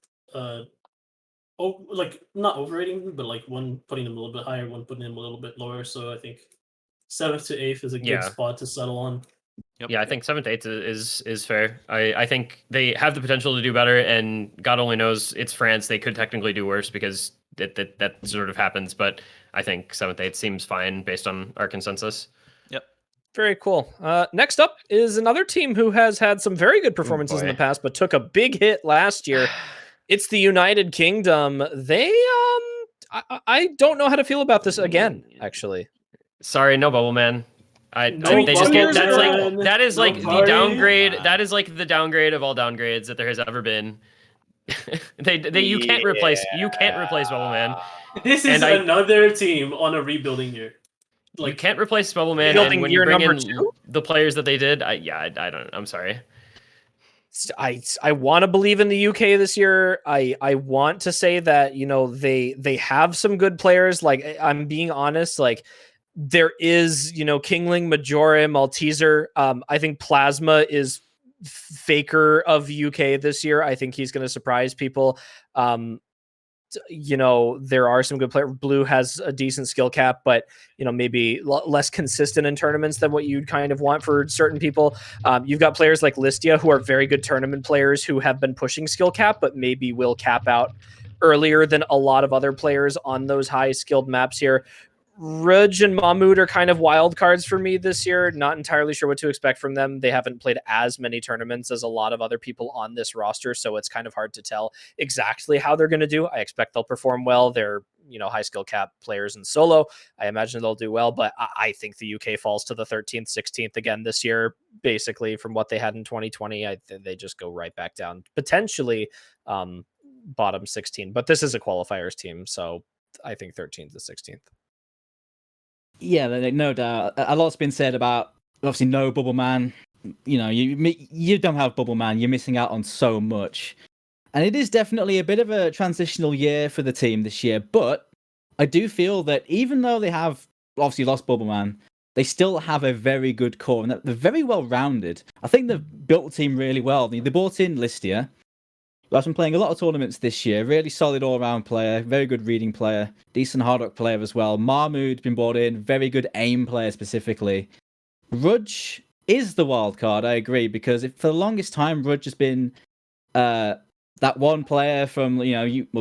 not overrating, but like one putting them a little bit higher, one putting them a little bit lower. So I think 7th to 8th is a good spot to settle on. Yep. Yeah, I think 7th to 8th is fair. I think they have the potential to do better, and God only knows it's France. They could technically do worse because that sort of happens. But I think 7th, 8th seems fine based on our consensus. Yep. Very cool. Next up is another team who has had some very good performances in the past, but took a big hit last year. It's the United Kingdom. They, I don't know how to feel about this again, actually. Sorry, no bubble man. They just get that is like the downgrade. That is like the downgrade of all downgrades that there has ever been. You can't replace bubble man. This is another team on a rebuilding year. You can't replace bubble man, and when you bring in the players that they did, I don't. I'm sorry. I want to believe in the UK this year. I want to say that they have some good players. Like, I'm being honest, like there is Kingling, Majore, Malteser. I think Plasma is faker of UK this year. I think he's going to surprise people. There are some good players. Blue has a decent skill cap, but maybe less consistent in tournaments than what you'd kind of want for certain people. You've got players like Listia who are very good tournament players who have been pushing skill cap, but maybe will cap out earlier than a lot of other players on those high skilled maps here. Rudge and Mahmoud are kind of wild cards for me this year. Not entirely sure what to expect from them. They haven't played as many tournaments as a lot of other people on this roster, so it's kind of hard to tell exactly how they're going to do. I expect they'll perform well. They're high skill cap players in solo. I imagine they'll do well, but I think the UK falls to the 13th, 16th again this year, basically from what they had in 2020. They just go right back down, potentially bottom 16. But this is a qualifiers team, so I think 13th to 16th. Yeah, no doubt. A lot's been said about obviously no bubble man. You don't have bubble man. You're missing out on so much, and it is definitely a bit of a transitional year for the team this year. But I do feel that even though they have obviously lost bubble man, they still have a very good core and they're very well rounded. I think they've built the team really well. They brought in Listia, who has been playing a lot of tournaments this year. Really solid all-round player, very good reading player, decent hard rock player as well. Mahmoud been brought in, very good aim player specifically. Rudge is the wild card, I agree, because for the longest time, Rudge has been that one player from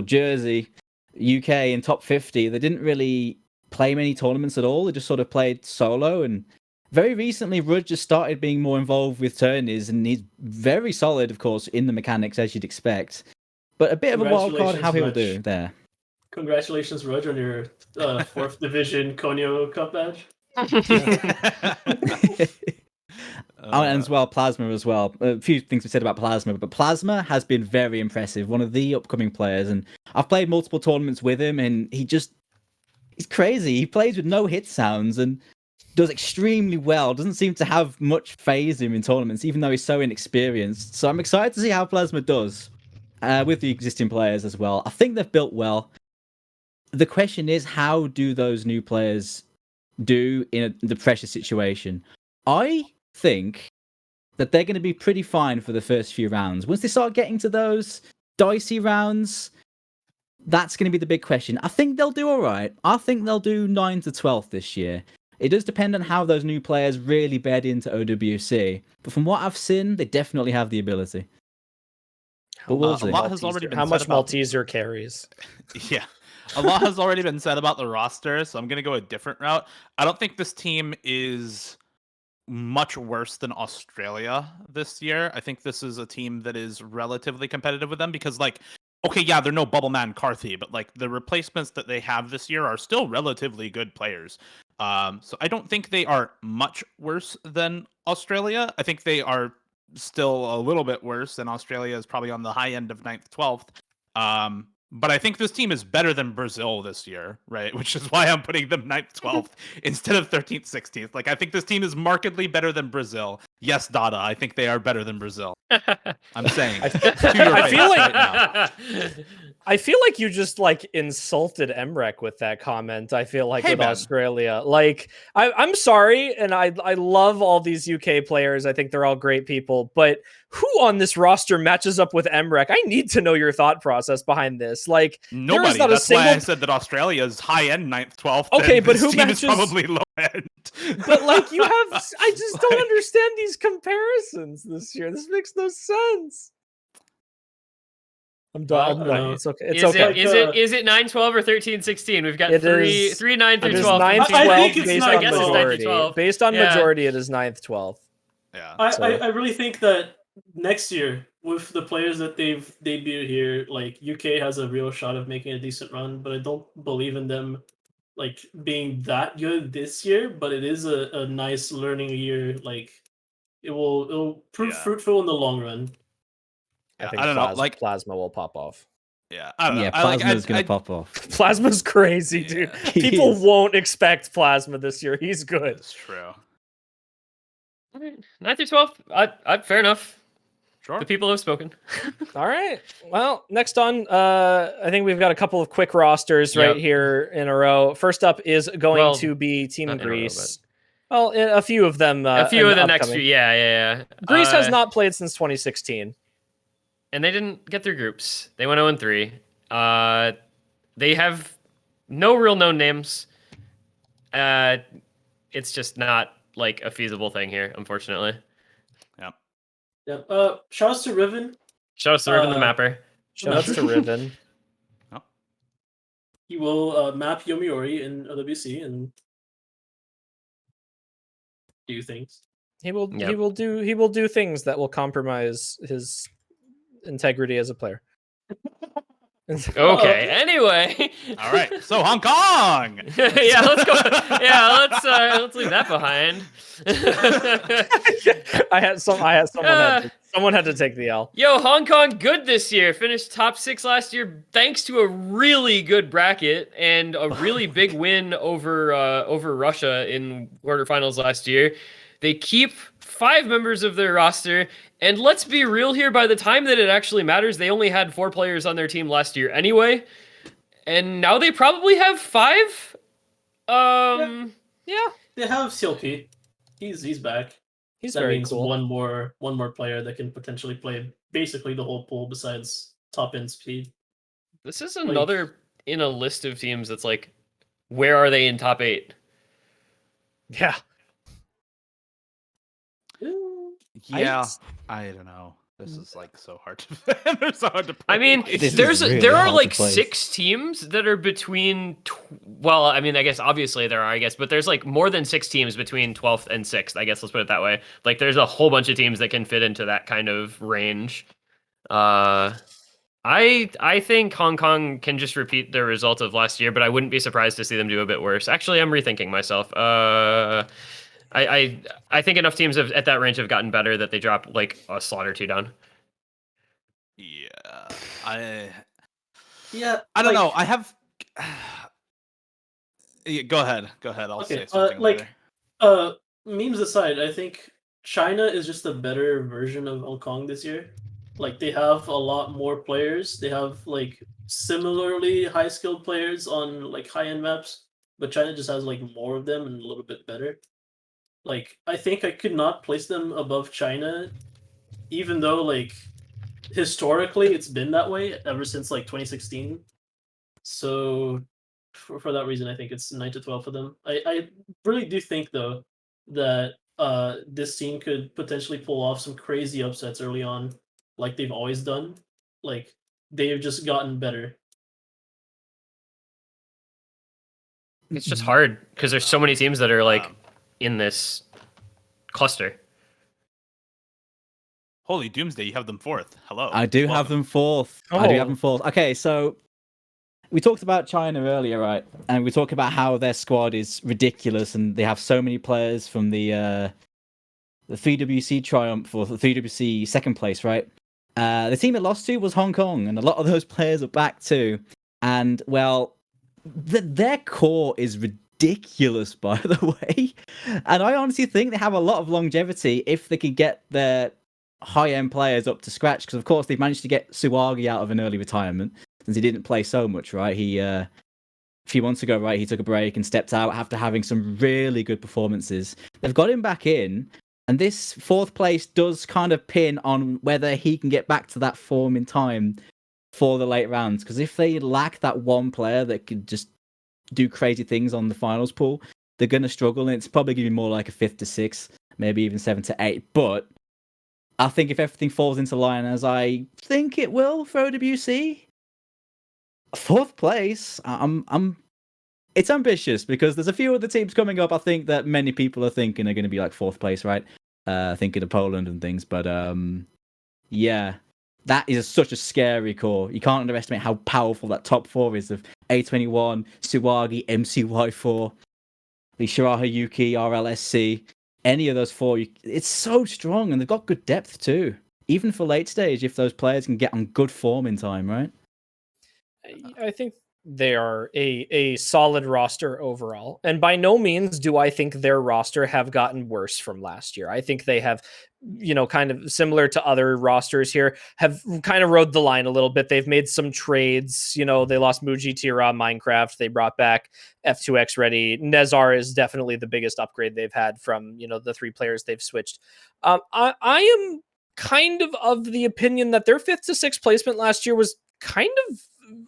Jersey, UK in top 50. They didn't really play many tournaments at all. They just sort of played solo, and very recently, Rudge just started being more involved with tourneys, and he's very solid, of course, in the mechanics, as you'd expect. But a bit of a wild card, how he'll do there. Congratulations, Rudge, on your 4th Division Konyo Cup badge. And as well, Plasma as well. A few things we said about Plasma, but Plasma has been very impressive, one of the upcoming players. And I've played multiple tournaments with him, and he's crazy. He plays with no hit sounds, and does extremely well. Doesn't seem to have much phase him in tournaments, even though he's so inexperienced. So I'm excited to see how Plasma does with the existing players as well. I think they've built well. The question is, how do those new players do in the pressure situation? I think that they're going to be pretty fine for the first few rounds. Once they start getting to those dicey rounds, that's going to be the big question. I think they'll do all right. I think they'll do 9 to 12th this year. It does depend on how those new players really bed into OWC. But from what I've seen, they definitely have the ability. But we'll see. A lot has already been How said much about- Malteser carries? Yeah. A lot has already been said about the roster, so I'm going to go a different route. I don't think this team is much worse than Australia this year. I think this is a team that is relatively competitive with them because, like, okay, yeah, they're no Bubble Man Carthy, but like the replacements that they have this year are still relatively good players. So I don't think they are much worse than Australia. I think they are still a little bit worse, and Australia is probably on the high end of 9th, 12th. But I think this team is better than Brazil this year, right? Which is why I'm putting them 9th, 12th instead of 13th, 16th. Like, I think this team is markedly better than Brazil. Yes, Dada, I think they are better than Brazil. I'm saying. To your I face feel like- right now. I feel like you just like insulted Emrek with that comment. I feel like Hey, with man. Australia, like I'm sorry, and I love all these UK players. I think they're all great people, but who on this roster matches up with Emrek? I need to know your thought process behind this. Like there Nobody. is not That's a single. why I said that Australia is high end 9th, 12th. Okay, and but this who team is matches- probably low end. But like you have, I just don't Like- understand these comparisons this year. This makes no sense. I'm done. I'm done. It's okay. It's is okay. Is it 9, 12, or 13, 16? We've got It three is- 9 through It is 12. 9th, I 12th think it's based nine on to 12. majority. 12. Based on Yeah. majority, it is 9th, 12th. Yeah. I really think that next year, with the players that they've debuted here, like UK has a real shot of making a decent run, but I don't believe in them like being that good this year. But it is a nice learning year. Like it'll prove Yeah. fruitful in the long run. Yeah, think I don't know. Like, Plasma will pop off. yeah, I don't know. Yeah, I, like, Plasma's I- going I- to pop off. Plasma's crazy, dude. Yeah. He People is. won't expect Plasma this year. He's good. That's true. 9 through 12. Fair enough. Sure. The people have spoken. All right. Well, next on, I think we've got a couple of quick rosters right Yep. here in a row. First up is going Well, to be Team not in a row, Greece. Well, a few of them. A few of the next upcoming. few. Yeah. Greece has not played since 2016. And they didn't get their groups. They went 0-3. They have no real known names. It's just not like a feasible thing here, unfortunately. Yeah. Shouts to Riven. Show us the Riven the Mapper. Shout outs to Riven. He will map Yomiuri in OWC and do things. He will. Yep. He will do. He will do things that will compromise his integrity as a player. Okay. Anyway. All right. So Hong Kong. Yeah, let's go. Yeah, let's leave that behind. Someone had to take the L. Yo, Hong Kong good this year. Finished top 6 last year thanks to a really good bracket and a really big win over Russia in quarterfinals last year. They keep 5 members of their roster, and let's be real here, by the time that it actually matters, they only had 4 players on their team last year anyway. And now they probably have 5. Yeah. They have CLP. He's back. He's That very means cool. one more player that can potentially play basically the whole pool besides top end speed. This is another in a list of teams that's like, where are they in top 8? Yeah. Yeah, I don't know. This is like so hard to. They're so hard to play. I mean, This is really there are hard like to place. 6 teams that are between. Well, I mean, I guess obviously there are, but there's like more than 6 teams between 12th and 6th. I guess let's put it that way. Like, there's a whole bunch of teams that can fit into that kind of range. I think Hong Kong can just repeat the result of last year, but I wouldn't be surprised to see them do a bit worse. Actually, I'm rethinking myself. I think enough teams at that range have gotten better that they drop like a slot or 2 down. Yeah, Yeah, I don't like- know. I have. Yeah, go ahead. I'll Okay, say something like, later. memes aside, I think China is just a better version of Hong Kong this year. Like, they have a lot more players. They have like similarly high skilled players on like high end maps, but China just has like more of them and a little bit better. like I think I could not place them above China, even though like historically it's been that way ever since like 2016. So for that reason, I think it's 9 to 12 for them. I really do think though that this team could potentially pull off some crazy upsets early on, like they've always done. Like they've just gotten better. It's just hard because there's so many teams that are like in this cluster. Holy Doomsday, you have them fourth. Hello. I do have them fourth. I do have them fourth. Okay, so we talked about China earlier, right? And we talked about how their squad is ridiculous and they have so many players from the 3WC triumph or the 3WC second place, right? The team it lost to was Hong Kong, and a lot of those players are back too. And well, their core is ridiculous, by the way. And I honestly think they have a lot of longevity if they can get their high-end players up to scratch. Because of course they've managed to get Suwagi out of an early retirement since he didn't play so much, right? He a few months ago, right, he took a break and stepped out after having some really good performances. They've got him back in, and this fourth place does kind of pin on whether he can get back to that form in time for the late rounds. Because if they lack that one player that could just do crazy things on the finals pool, they're going to struggle, and it's probably going to be more like a 5th to 6th, maybe even 7th to 8th. But I think if everything falls into line as I think it will for OWC, fourth place, it's ambitious because there's a few other teams coming up. I think that many people are thinking are going to be like fourth place, right? Thinking of Poland and things, but yeah, that is such a scary core. You can't underestimate how powerful that top four is of A21, Suwagi, MCY4, the Shiraha Yuki, RLSC. Any of those four, it's so strong, and they've got good depth too. Even for late stage, if those players can get on good form in time, right? I think they are a solid roster overall. And by no means do I think their roster have gotten worse from last year. I think they have, kind of similar to other rosters here, have kind of rode the line a little bit. They've made some trades. They lost Muji Tira Minecraft. They brought back F2X Ready. Nezar is definitely the biggest upgrade they've had from, the 3 players they've switched. I am kind of the opinion that their 5th to 6th placement last year was kind of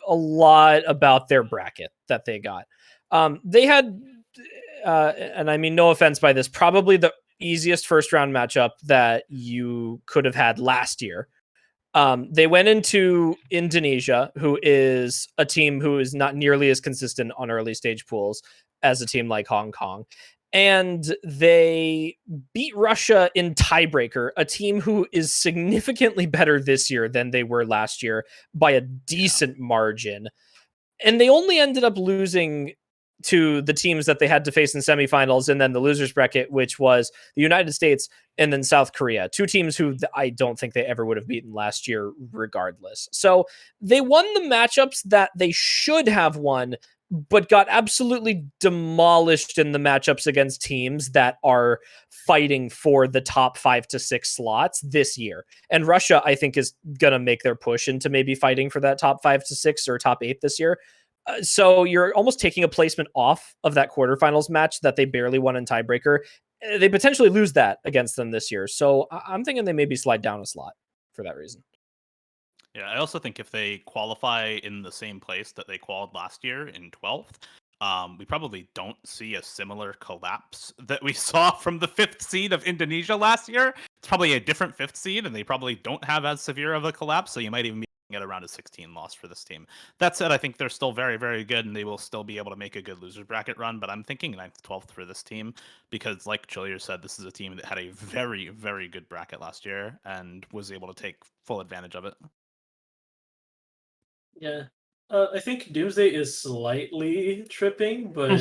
a lot about their bracket that they got. They had, and I mean no offense by this, probably the easiest first round matchup that you could have had last year. They went into Indonesia, who is a team who is not nearly as consistent on early stage pools as a team like Hong Kong. And they beat Russia in tiebreaker, a team who is significantly better this year than they were last year by a decent margin. And they only ended up losing to the teams that they had to face in semifinals and then the losers bracket, which was the United States and then South Korea, 2 teams who I don't think they ever would have beaten last year regardless. So they won the matchups that they should have won, but got absolutely demolished in the matchups against teams that are fighting for the top 5 to 6 slots this year. And Russia, I think, is going to make their push into maybe fighting for that top 5 to 6 or top 8 this year. So you're almost taking a placement off of that quarterfinals match that they barely won in tiebreaker. They potentially lose that against them this year. So I'm thinking they maybe slide down a slot for that reason. Yeah, I also think if they qualify in the same place that they qualified last year in 12th, we probably don't see a similar collapse that we saw from the 5th seed of Indonesia last year. It's probably a different 5th seed, and they probably don't have as severe of a collapse, so you might even be at around a 16 loss for this team. That said, I think they're still very, very good, and they will still be able to make a good losers bracket run, but I'm thinking 9th, 12th for this team, because like Chillier said, this is a team that had a very, very good bracket last year and was able to take full advantage of it. Yeah. I think Doomsday is slightly tripping, but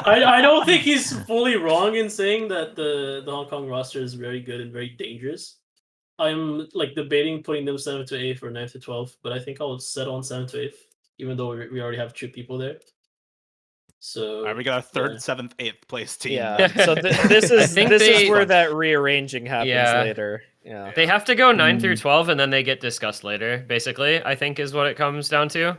I don't think he's fully wrong in saying that the Hong Kong roster is very good and very dangerous. I'm like debating putting them 7th to 8th or 9th to 12th, but I think I'll settle on 7th to 8th, even though we already have 2 people there. So all right, we got a 3rd, 7th, 8th place team. Yeah. So this is where that rearranging happens later. Yeah. They have to go 9 through 12, and then they get discussed later, basically, I think is what it comes down to.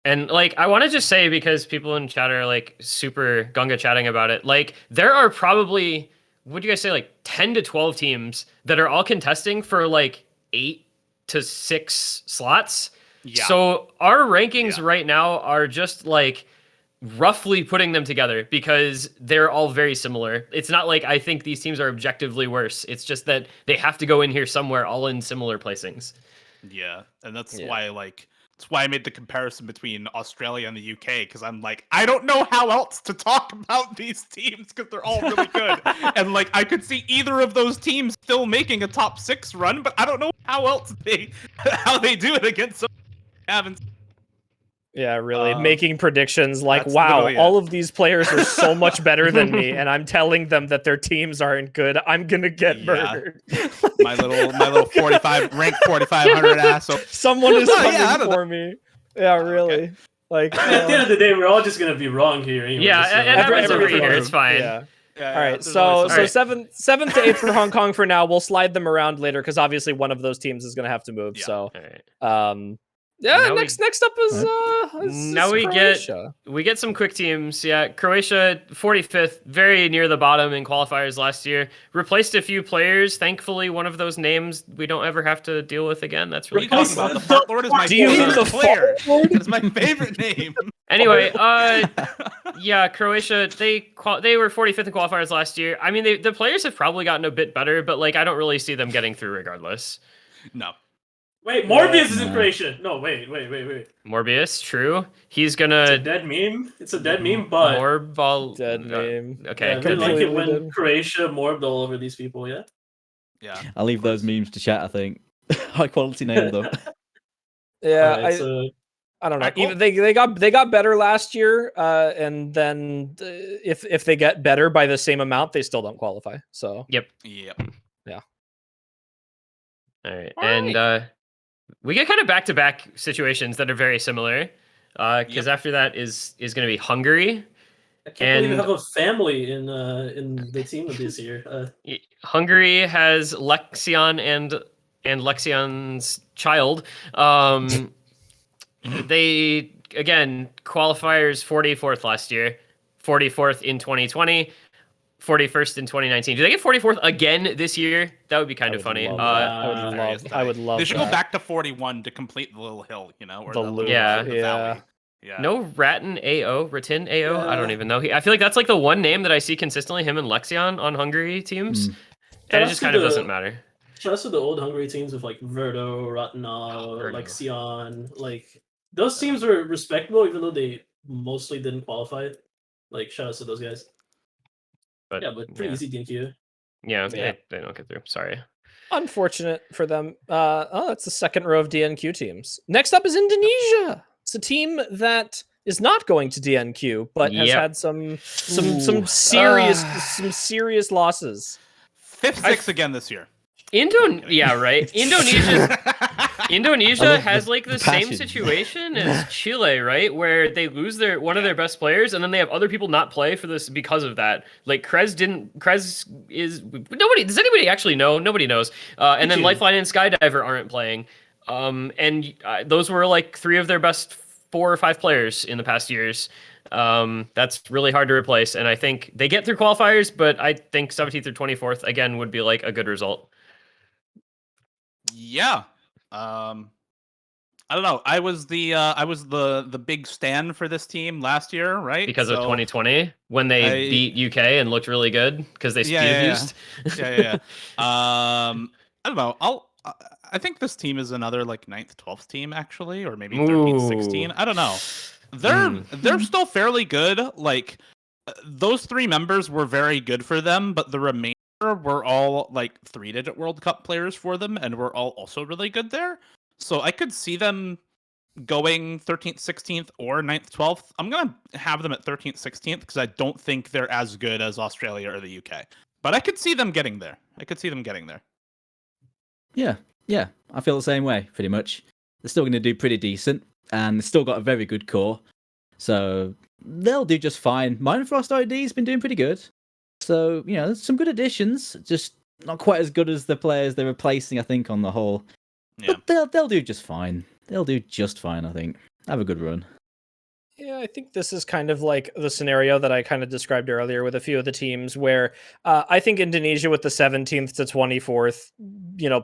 And like, I want to just say, because people in chat are like super gunga chatting about it, like there are probably, what do you guys say, like 10 to 12 teams that are all contesting for like 8 to 6 slots. Yeah. So our rankings Yeah. right now are just like roughly putting them together because they're all very similar. It's not like I think these teams are objectively worse. It's just that they have to go in here somewhere, all in similar placings. Yeah, and that's Yeah. why that's why I made the comparison between Australia and the UK, because I'm like, I don't know how else to talk about these teams because they're all really good, and like I could see either of those teams still making a top 6 run, but I don't know how else how they do it against some haven't. Yeah, really. Making predictions like, that's wow, literally all it. of these players are so much better than me, and I'm telling them that their teams aren't good. I'm gonna get Yeah. murdered. my little 45 rank 4500 ass. So Someone is Yeah, coming I don't know. for me. Yeah, really. Like, At the end of the day, we're all just gonna be wrong here. Anyway, Yeah, so and everyone's every- over here. every- It's fine. yeah. yeah, All right, there's so always Alright. seventh to eighth for Hong Kong for now. We'll slide them around later because obviously one of those teams is going to have to move. Yeah. So, All right. yeah. Now we- Next up is Now we get- Croatia. We get some quick teams. Yeah, Croatia, 45th, very near the bottom in qualifiers last year. Replaced a few players. Thankfully, one of those names we don't ever have to deal with again. That's What are really you cool. talking about? The Fart Lord is my Do you mean favorite the player. Fart Lord? It's my favorite name. Anyway, yeah, Croatia, they were 45th in qualifiers last year. I mean, the players have probably gotten a bit better, but like I don't really see them getting through regardless. No. Wait, Morbius is in No. Croatia. No, wait. Morbius, true. He's It's a gonna dead meme. It's a dead meme, but Morbal. Dead name. Okay, yeah, they could be. like it when Completely dead. Croatia morbed all over these people. Yeah. Yeah. I'll leave those memes to chat. I think high quality name though. Yeah, Alright, so I don't know. Alright, cool. Even they got better last year, and then if they get better by the same amount, they still don't qualify. So Yep. All right, All and we get kind of back-to-back situations that are very similar. Because after that is going to be Hungary. I can't believe you And- have a family in the team of this year. Hungary has Lexion and Lexion's child. They again qualifiers 44th last year, 44th in 2020, 41st in 2019. Do they get 44th again this year? That would be kind I of would funny. love Uh, that. I would love. They should that. go back to 41 to complete the little hill, you know, or The the loop, Yeah. the yeah. valley. Yeah. No Ratin AO, Ratin AO. I don't Yeah. even know. I feel like that's like the one name that I see consistently. Him and Lexion on Hungary teams, Mm. and it Shout just out kind to of the- doesn't matter. Shout out to the old Hungary teams with like Verdo, Ratna, Verdo. Lexion. Like those teams were respectable, even though they mostly didn't qualify. Like shout out to those guys. But Yeah, but pretty easy DQ. Yeah, Yeah. They don't get through. Sorry. Unfortunate for them. That's the second row of DNQ teams. Next up is Indonesia. It's a team that is not going to DNQ, but has Yep. had some Ooh. serious losses. 5th, 6th again this year. Yeah, right. Indonesia love has the like the same passion. situation as Chile, right? Where they lose one of their best players, and then they have other people not play for this because of that. Like Krez is nobody. Does anybody actually know? Nobody knows. And then Pichu. Lifeline and Skydiver aren't playing. And those were like 3 of their best 4 or 5 players in the past years. That's really hard to replace, and I think they get through qualifiers, but I think 17th or 24th again would be like a good result. Yeah. I don't know. I was the big stand for this team last year, right? Because of So- 2020 when they beat UK and looked really good because they speed abused. Yeah. I don't know. I think this team is another like 9th, 12th team actually, or maybe 13th, 16. Ooh. I don't know. They're still fairly good. Like those 3 members were very good for them, but the remainder were all like 3-digit World Cup players for them, and were all also really good there. So I could see them going 13th, 16th, or 9th, 12th. I'm gonna have them at 13th, 16th because I don't think they're as good as Australia or the UK. But I could see them getting there. Yeah, I feel the same way, pretty much. They're still going to do pretty decent, and they've still got a very good core. So they'll do just fine. Minor Frost ID's been doing pretty good. So, you know, there's some good additions, just not quite as good as the players they're replacing, I think, on the whole. Yeah. But they'll do just fine. They'll do just fine, I think. Have a good run. Yeah, I think this is kind of like the scenario that I kind of described earlier with a few of the teams where I think Indonesia with the 17th to 24th,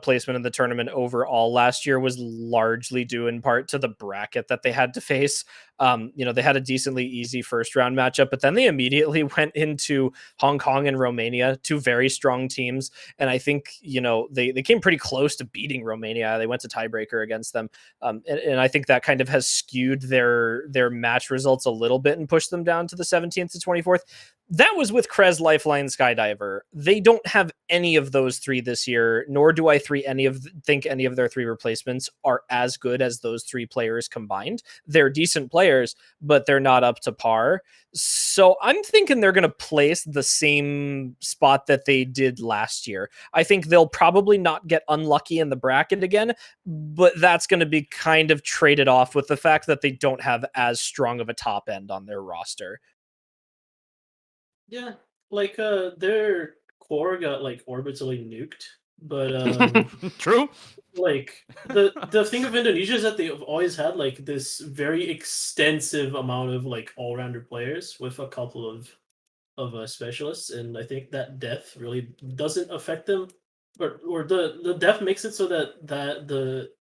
placement in the tournament overall last year was largely due in part to the bracket that they had to face. They had a decently easy first round matchup, but then they immediately went into Hong Kong and Romania, two very strong teams. And I think, they came pretty close to beating Romania. They went to tiebreaker against them. And I think that kind of has skewed their match results a little bit and pushed them down to the 17th to 24th. That was with Krez, Lifeline, Skydiver. They don't have any of those three this year, nor do I think any of their three replacements are as good as those three players combined. They're decent players, but they're not up to par. So I'm thinking they're going to place the same spot that they did last year. I think they'll probably not get unlucky in the bracket again, but that's going to be kind of traded off with the fact that they don't have as strong of a top end on their roster. Yeah, like their core got like orbitally nuked, but True. like the thing of Indonesia is that they've always had like this very extensive amount of like all-rounder players with a couple of specialists, and I think that death really doesn't affect them, or the death makes it so that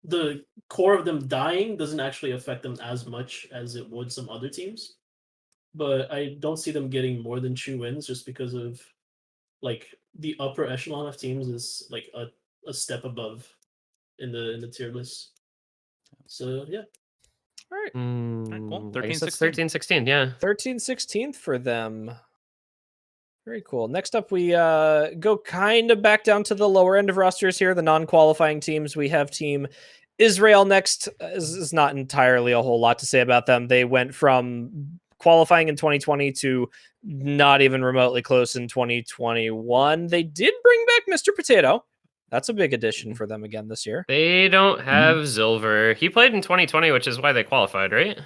the core of them dying doesn't actually affect them as much as it would some other teams. But I don't see them getting more than 2 wins just because of like the upper echelon of teams is like a step above in the tier list. So yeah. All right. Cool. I guess 13, that's 16. 13-16, yeah. 13-16th for them. Very cool. Next up, we go kind of back down to the lower end of rosters here, the non-qualifying teams. We have Team Israel next. Is not entirely a whole lot to say about them. They went from qualifying in 2020 to not even remotely close in 2021. They did bring back Mr. Potato. That's a big addition for them again this year. They don't have Zilver. He played in 2020, which is why they qualified, right?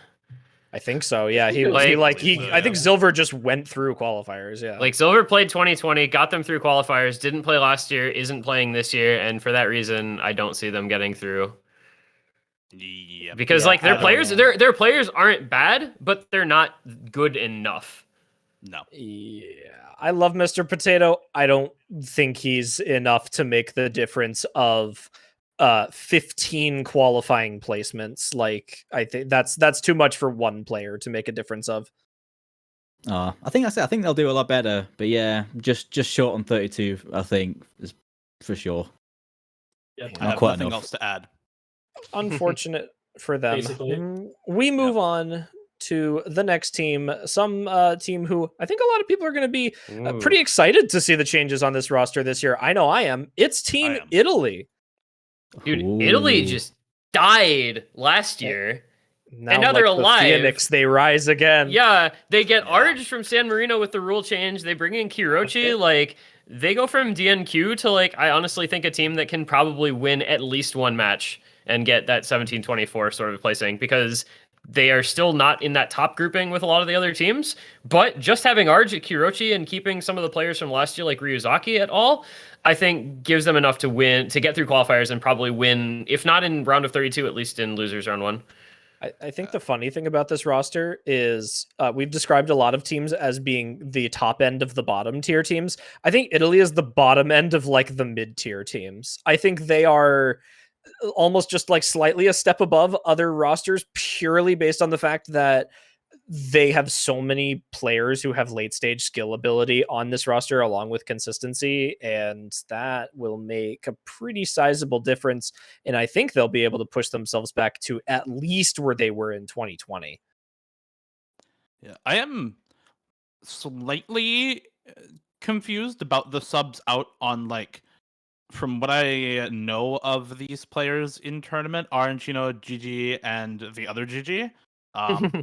I think so. Yeah, I think Zilver just went through qualifiers. Yeah, Like Silver played 2020, got them through qualifiers, didn't play last year, isn't playing this year, and for that reason, I don't see them getting through. Yeah. Because Yeah, like their I don't players, know. their players aren't bad, but they're not good enough. No. Yeah, I love Mr. Potato. I don't think he's enough to make the difference of 15 qualifying placements. Like I think that's too much for one player to make a difference of. I think that's it. I think they'll do a lot better. But yeah, just short on 32, I think, is for sure. Yeah, I have quite nothing enough. else to add. Unfortunate for them. Basically. We move on to the next team, some team who I think a lot of people are going to be pretty excited to see the changes on this roster this year. I know I am. It's Team I am. Italy. Dude, Ooh. Italy just died last year. Now, now they're like the alive. Phoenix, they rise again. Yeah, they get Arge from San Marino with the rule change. They bring in Kirochi. Like, they go from DNQ to, like, I honestly think a team that can probably win at least one match and get that 17-24 sort of placing, because they are still not in that top grouping with a lot of the other teams. But just having Arge at Kirochi and keeping some of the players from last year, like Ryuzaki at all, I think gives them enough to win, to get through qualifiers and probably win, if not in round of 32, at least in losers round 1. I think the funny thing about this roster is we've described a lot of teams as being the top end of the bottom tier teams. I think Italy is the bottom end of like the mid tier teams. I think they are almost just like slightly a step above other rosters purely based on the fact that they have so many players who have late stage skill ability on this roster along with consistency, and that will make a pretty sizable difference. And I think they'll be able to push themselves back to at least where they were in 2020. Yeah, I am slightly confused about the subs out on, like, from what I know of these players in tournament, Argentina, GG, and the other GG.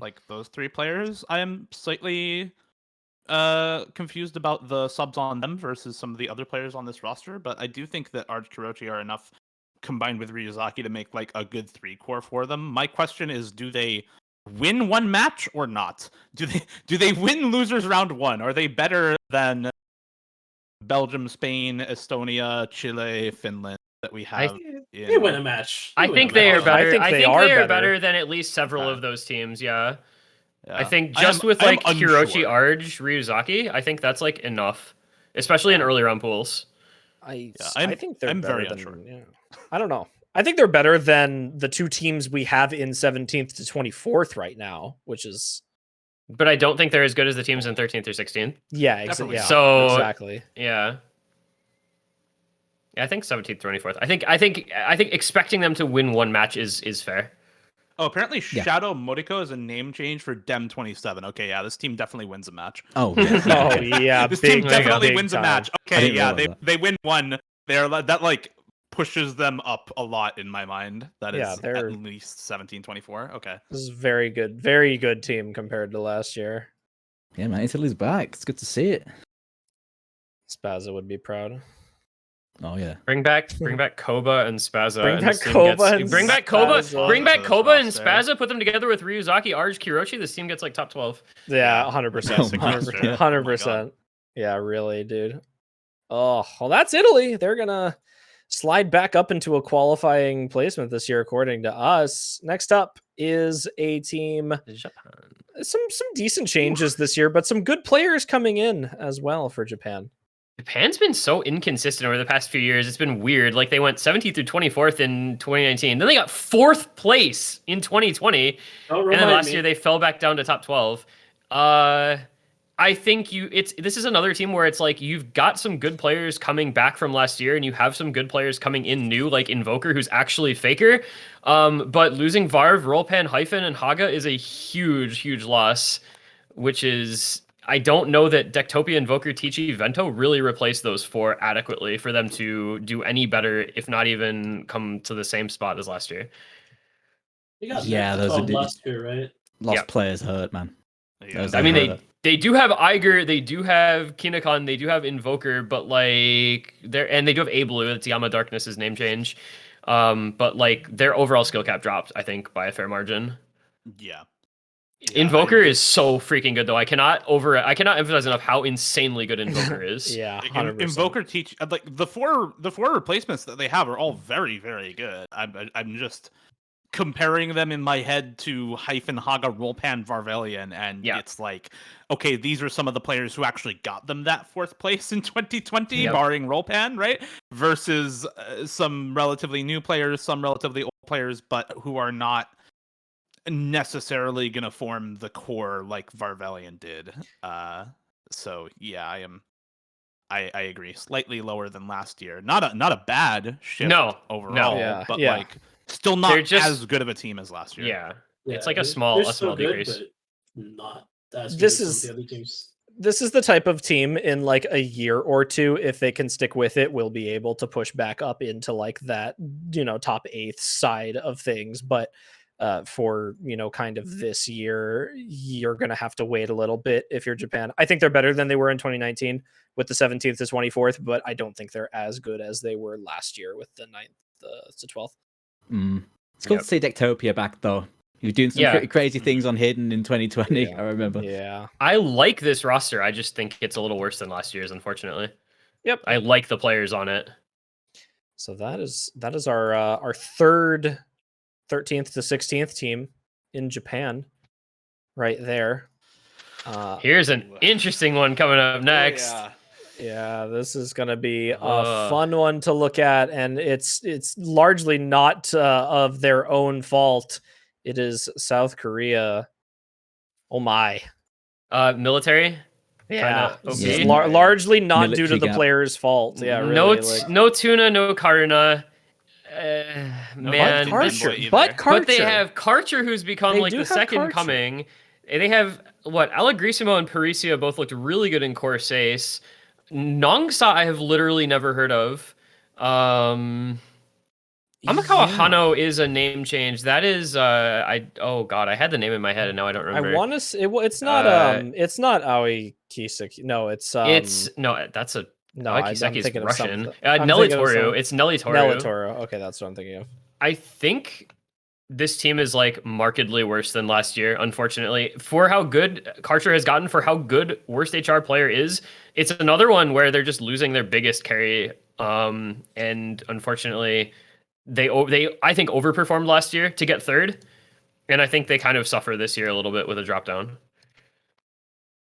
Like those three players, I am slightly confused about the subs on them versus some of the other players on this roster. But I do think that Arch Kirochi are enough combined with Ryuzaki to make like a good 3-core for them. My question is, do they win one match or not? Do they win losers round 1? Are they better than Belgium, Spain, Estonia, Chile, Finland that we have? They win a match. I think they are better. I think I they think are they are better. better than at least several Okay. of those teams. Yeah. I think just with like Hiroshi, Arj, Ryuzaki, I think that's like enough, especially in early round pools. I think I'm better very than, unsure. yeah. I don't know. I think they're better than the two teams we have in 17th to 24th right now, which is. But I don't think they're as good as the teams in 13th or 16th. Yeah, Definitely. So exactly. Yeah. I think 17th, 24th. I think expecting them to win one match is fair. Oh, apparently Shadow Modico is a name change for Dem 27. Okay, yeah, this team definitely wins a match. Oh, yeah. Oh yeah, This team definitely big wins a time. match. I Okay, didn't yeah, realize they win one. That like pushes them up a lot in my mind. That is Yeah, they're- at least 17-24. Okay. This is very good team compared to last year. Yeah, man, Italy's back. It's good to see it. Spazza would be proud. Oh yeah. Bring back Koba and Spazza. Bring and back this team Koba gets- and bring back Koba. Spazza. Bring back Spazza's Koba and roster. Spazza. Put them together with Ryuzaki, Arj, Kirochi. This team gets like top 12. Yeah, Yeah. 100%. Oh my 100%. God. 100%. Yeah, really, dude. Oh, well, that's Italy. They're gonna slide back up into a qualifying placement this year, according to us. Next up is a team. Japan. Some decent changes this year, but some good players coming in as well for Japan. Japan's been so inconsistent over the past few years. It's been weird. Like they went 17th through 24th in 2019. Then they got 4th place in 2020. Don't And then remind last me. year they fell back down to top 12. I think this is another team where it's like you've got some good players coming back from last year, and you have some good players coming in new, like Invoker, who's actually Faker. But losing Varv, Rollpan, Hyphen, and Haga is a huge loss, which is I don't know that Dectopia, Invoker, Tichi, Vento really replaced those four adequately for them to do any better, if not even come to the same spot as last year. You got Yeah, those are last year, right? Lost Yep. players hurt, man. Yeah. Those I mean, hurt. they do have Iger, they do have Kinokon, they do have Invoker, but like they do have Ablu. It's Yama Darkness's name change. But like their overall skill cap dropped, I think, by a fair margin. Yeah. Invoker is so freaking good, though. I cannot emphasize enough how insanely good Invoker is. Yeah, 100%. Invoker teach like the four replacements that they have are all very good. I'm just comparing them in my head to Hyphen, Haga, Rollpan, Varvelian, and Yeah. it's like, okay, these are some of the players who actually got them that 4th place in 2020, Yep. barring Rollpan, right? Versus some relatively new players, some relatively old players, but who are not necessarily gonna form the core like Varvelian did. So yeah, I agree. Slightly lower than last year. Not a bad shift overall, Yeah, but yeah. like still not They're just- as good of a team as last year. Yeah. Yeah, It's like a they're- small they're still good, decrease. but not as good This as is- some of the other teams. This is the type of team in like a year or two, if they can stick with it, will be able to push back up into like that, top 8th side of things. But for kind of this year, you're gonna have to wait a little bit if you're Japan. I think they're better than they were in 2019 with the 17th to 24th, but I don't think they're as good as they were last year with the 9th to 12th. It's cool Yep. to see Dectopia back though. He was doing some Yeah. pretty crazy things on Hidden in 2020. Yeah. I remember. Yeah. I like this roster. I just think it's a little worse than last year's, unfortunately. Yep. I like the players on it. So that is our third 13th to 16th team in Japan, right there. Here's an interesting one coming up next. Yeah, this is going to be a Uh. fun one to look at, and it's largely not of their own fault. It is South Korea. Oh my. Military. Yeah, Kinda this is OP. largely not due to Military the gap. players' fault. Yeah, really. No Tuna, no Karuna. Bud Man, Karcher, either. but Karcher. but they have Karcher, who's become They like do the have second Karcher. coming. They have Allegrisimo and Parisia both looked really good in Corsace. Nongsa I have literally never heard of. Amakawa Hano is a name change. That is oh god, I had the name in my head and now I don't remember. I want to say it's not it's not Aoi Kiseki. No, it's that's a no, Aoi I'm Kiseki's thinking of Russian. something. Nelly Toru. It's Nelly Toru. Nelitoro. Okay, that's what I'm thinking of. I think this team is like markedly worse than last year, unfortunately. For how good Karcher has gotten, for how good worst HR player is, it's another one where they're just losing their biggest carry. And unfortunately, they I think overperformed last year to get third. And I think they kind of suffer this year a little bit with a drop down.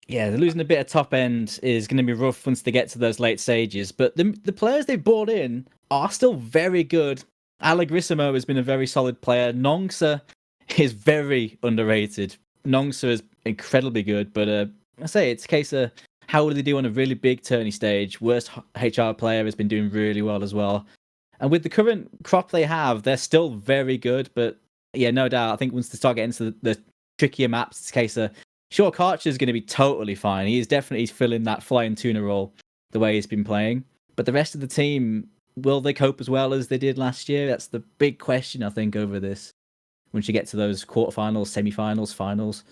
Yeah, they're losing a bit of top end is going to be rough once they get to those late stages. But the players they've brought in are still very good. Allegrissimo has been a very solid player. Nongsa is very underrated. Nongsa is incredibly good, but I say it's a case of how will they do on a really big tourney stage. Worst HR player has been doing really well as well. And with the current crop they have, they're still very good. But yeah, no doubt, I think once they start getting to the trickier maps, it's a case of sure, Karcher is going to be totally fine. He is definitely filling that flying tuna role the way he's been playing. But the rest of the team, will they cope as well as they did last year? That's the big question, I think, over this. Once you get to those quarterfinals, semifinals, finals.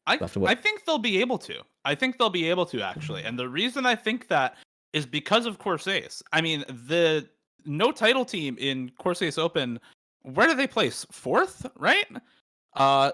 I think they'll be able to. I think they'll be able to, actually. And the reason I think that is because of Corsace. I mean, the no title team in Corsace Open, where did they place? 4th, right?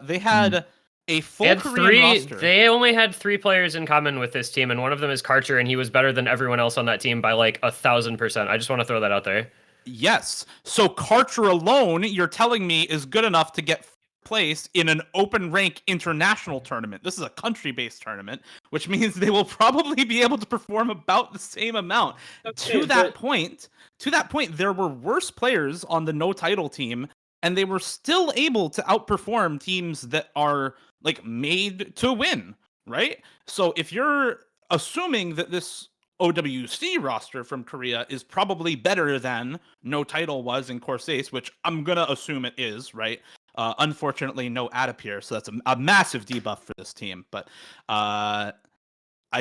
They had a full Korean roster. They only had 3 players in common with this team, and one of them is Karcher, and he was better than everyone else on that team by like 1,000%. I just want to throw that out there. Yes. So Karcher alone, you're telling me, is good enough to get place in an open rank international tournament. This is a country-based tournament, which means they will probably be able to perform about the same amount. Okay, to that point, there were worse players on the no title team, and they were still able to outperform teams that are like made to win, right? So if you're assuming that this OWC roster from Korea is probably better than no title was in Corsace, which I'm gonna assume it is, right? Unfortunately, no Adapir, so that's a massive debuff for this team. But I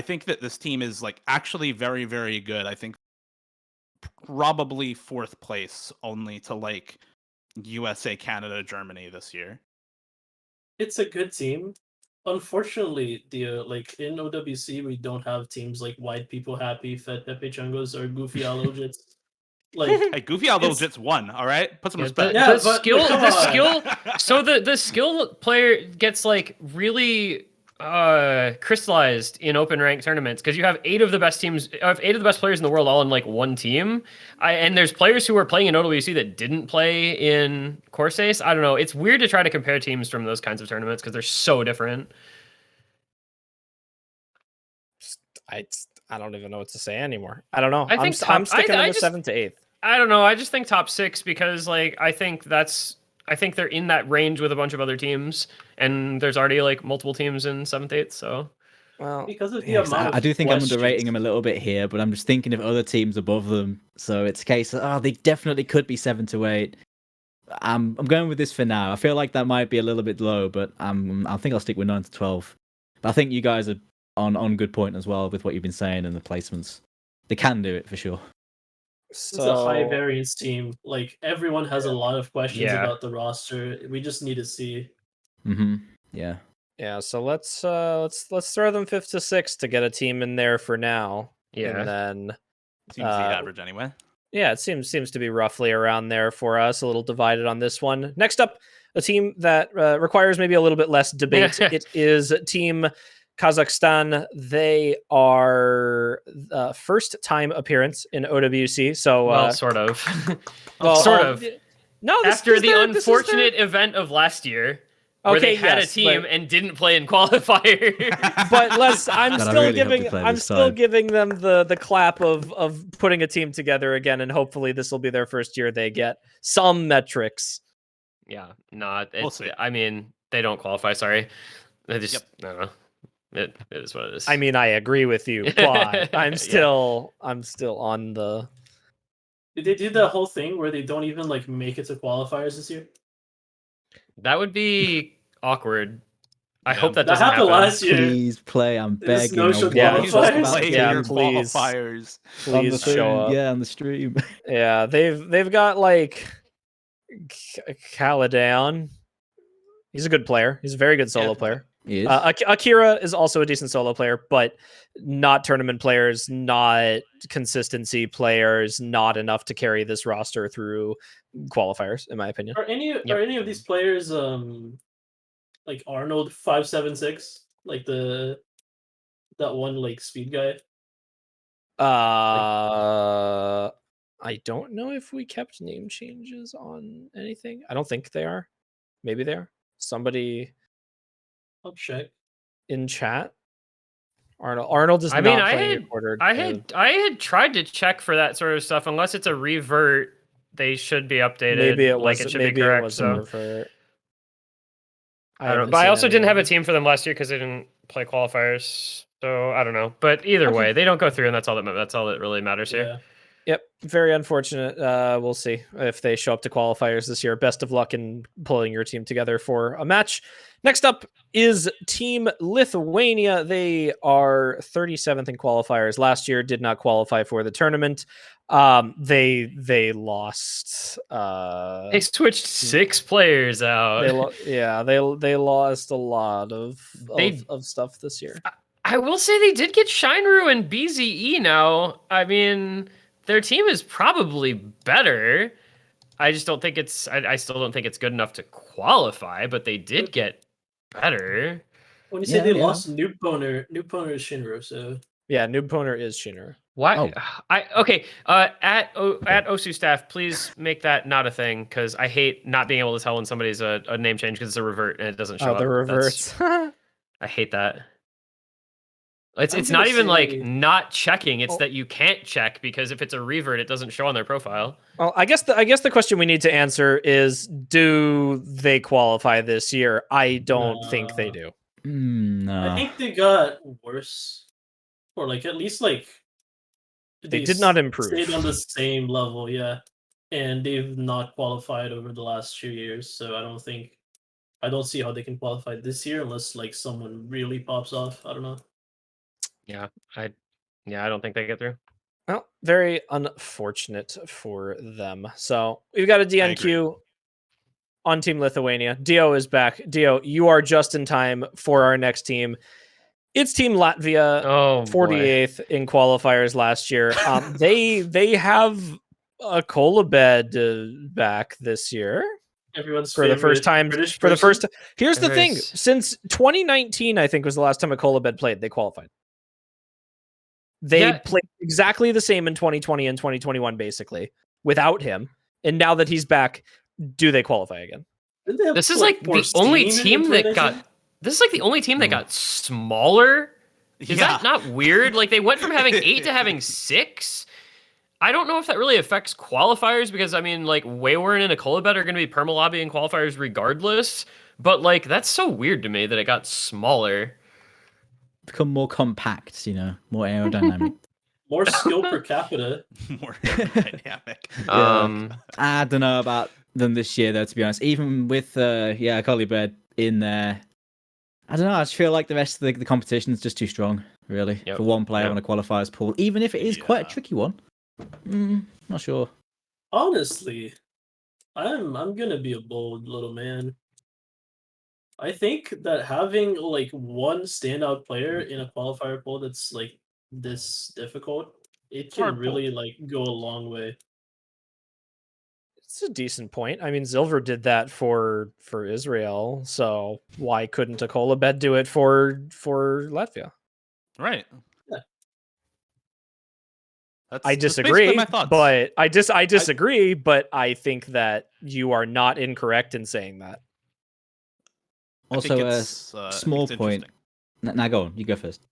think that this team is like actually very, very good. I think probably 4th place only to like USA, Canada, Germany this year. It's a good team. Unfortunately, like in OWC, we don't have teams like White People Happy, Fed Pepe Chungos, or Goofy Alojits. Like, hey, Goofy Alojits won. All right, put some respect. The skill. So the skill player gets like really crystallized in open rank tournaments because you have 8 of the best players in the world all in like one team. And there's players who are playing in OWC that didn't play in Corsace. I don't know. It's weird to try to compare teams from those kinds of tournaments because they're so different. I don't even know what to say anymore. I don't know. I'm sticking in the 7th to 8th. I don't know. I just think top 6 because like I think they're in that range with a bunch of other teams, and there's already like multiple teams in 7th, 8th. So, well, because of the amount I do think I'm questions. underrating them a little bit here, but I'm just thinking of other teams above them. So it's a case of they definitely could be 7 to 8. I'm going with this for now. I feel like that might be a little bit low, but I think I'll stick with 9 to 12. But I think you guys are on good point as well with what you've been saying and the placements. They can do it for sure. It's a high variance team. Like everyone has a lot of questions Yeah. about the roster. We just need to see. Yeah. Yeah, so let's throw them 5th to 6th to get a team in there for now. Yeah. And then Seems the average anyway. yeah, it seems to be roughly around there for us, a little divided on this one. Next up, a team that requires maybe a little bit less debate. It is Team Kazakhstan. They are first time appearance in OWC. So well, sort of. well, sort of. No, After the unfortunate event of last year, where they had a team and didn't play in qualifier. But I'm still time. giving them the clap of putting a team together again, and hopefully this will be their first year they get some metrics. Yeah, no, We'll see. I mean, they don't qualify. Sorry, they just I don't know. It is what it is. I mean, I agree with you, but I'm still on the. Did they do the whole thing where they don't even like make it to qualifiers this year? That would be awkward. I Yeah. hope that That doesn't happened happen. last year. Please play. I'm They just begging. no-showed Yeah, qualifiers. Play Yeah, your please. qualifiers. Please show up. Yeah, on the stream. Yeah, they've got like Kaladan. He's a good player. He's a very good solo player. He is. Akira is also a decent solo player, but not tournament players, not consistency players, not enough to carry this roster through qualifiers, in my opinion. Are any of these players like Arnold 576, like that one like speed guy? I don't know if we kept name changes on anything. I don't think they are. Maybe they are. Somebody I'll check. in chat. Arnold is I mean, not playing a quarter. I had tried to check for that sort of stuff. Unless it's a revert, they should be updated. Maybe it like was. it should Maybe be correct. it was so a revert. I don't know. haven't But I seen also didn't have a anyone. team for them last year because they didn't play qualifiers. So I don't know. But either way, they don't go through, and that's all that really matters here. Yeah. Yep, very unfortunate. We'll see if they show up to qualifiers this year. Best of luck in pulling your team together for a match. Next up is Team Lithuania. They are 37th in qualifiers. Last year did not qualify for the tournament. They lost. They switched 6 players out. They lost a lot of stuff this year. I will say they did get Shinru and BZE now. I mean, their team is probably better. I just don't think it's. I still don't think it's good enough to qualify, but they did get better. When you say they lost Noob Poner is Shinru, so yeah, Noob Poner is Shinru. Why? Oh. At OSU staff, please make that not a thing because I hate not being able to tell when somebody's a name change because it's a revert and it doesn't show up. The reverts. I hate that. It's gonna not even like say- not checking. It's that you can't check because if it's a revert, it doesn't show on their profile. Well, I guess the question we need to answer is: do they qualify this year? I don't think they do. No. I think they got worse, or like at least like They did not improve. Stayed on the same level, yeah, and they've not qualified over the last 2 years. So I don't see how they can qualify this year unless like someone really pops off. I don't know. I don't think they get through. Well, very unfortunate for them. So we've got a DNQ on Team Lithuania. Dio is back. Dio, you are just in time for our next team. It's Team Latvia, Oh, 48th in qualifiers last year. They have a Kolabed back this year. Everyone's For the first time. British For the first person? time. Here's the thing. Nice. Since 2019, I think was the last time a Kolabed played. They qualified. They played exactly the same in 2020 and 2021, basically, without him. And now that he's back, do they qualify again? Didn't they have, This is like the only team that got. This is like the only team that got smaller. Is that not weird? Like they went from having 8 to having 6. I don't know if that really affects qualifiers because I mean, like Wayward and Akolabet are going to be permalobby in qualifiers regardless. But like that's so weird to me that it got smaller. Become more compact, more aerodynamic. more skill per capita. More dynamic. I don't know about them this year, though, to be honest. Even with, Kolibed in there, I don't know. I just feel like the rest of the competition is just too strong, really, for one player on a qualifiers pool, even if it is quite a tricky one. Not sure. Honestly, I'm gonna be a bold little man. I think that having like one standout player in a qualifier pool that's like this difficult, it can really like go a long way. It's a decent point. I mean, Silver did that for Israel, so why couldn't a Kolabed do it for Latvia? Right. Yeah. I disagree, but I disagree, but I think that you are not incorrect in saying that. Also, a small point. Now go on. You go first.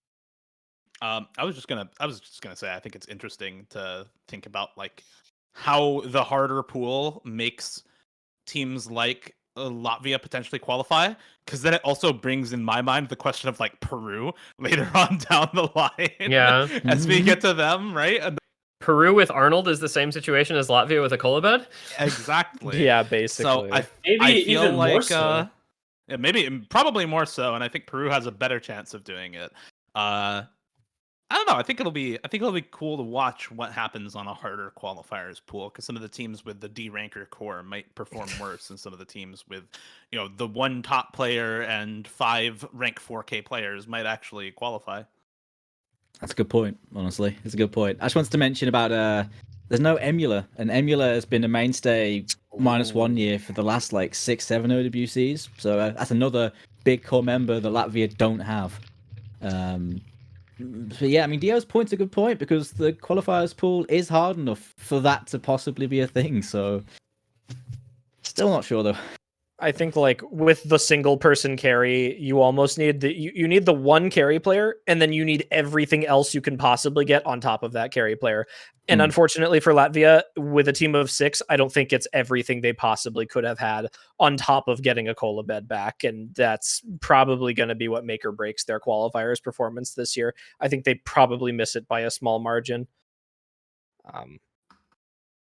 I was just gonna say I think it's interesting to think about like how the harder pool makes teams like Latvia potentially qualify, because then it also brings in my mind the question of like Peru later on down the line. Yeah, as we get to them, right? And Peru with Arnold is the same situation as Latvia with Akolabed. Exactly. Yeah, basically. So I feel even like more so. Probably more so, and I think Peru has a better chance of doing it. I don't know. I think it'll be cool to watch what happens on a harder qualifiers pool, because some of the teams with the D ranker core might perform worse than some of the teams with, the one top player and 5 rank 4K players might actually qualify. That's a good point. Honestly, it's a good point. I just wanted to mention about there's no Emula, and Emula has been a mainstay -1 year for the last like 6-7 OWCs. So that's another big core member that Latvia don't have. But yeah, I mean, Dio's point's a good point, because the qualifiers pool is hard enough for that to possibly be a thing. So still not sure though. I think like with the single person carry, you almost need you need the one carry player, and then you need everything else you can possibly get on top of that carry player. And unfortunately for Latvia, with a team of 6, I don't think it's everything they possibly could have had on top of getting a Kola bed back. And that's probably going to be what make or breaks their qualifiers performance this year. I think they probably miss it by a small margin.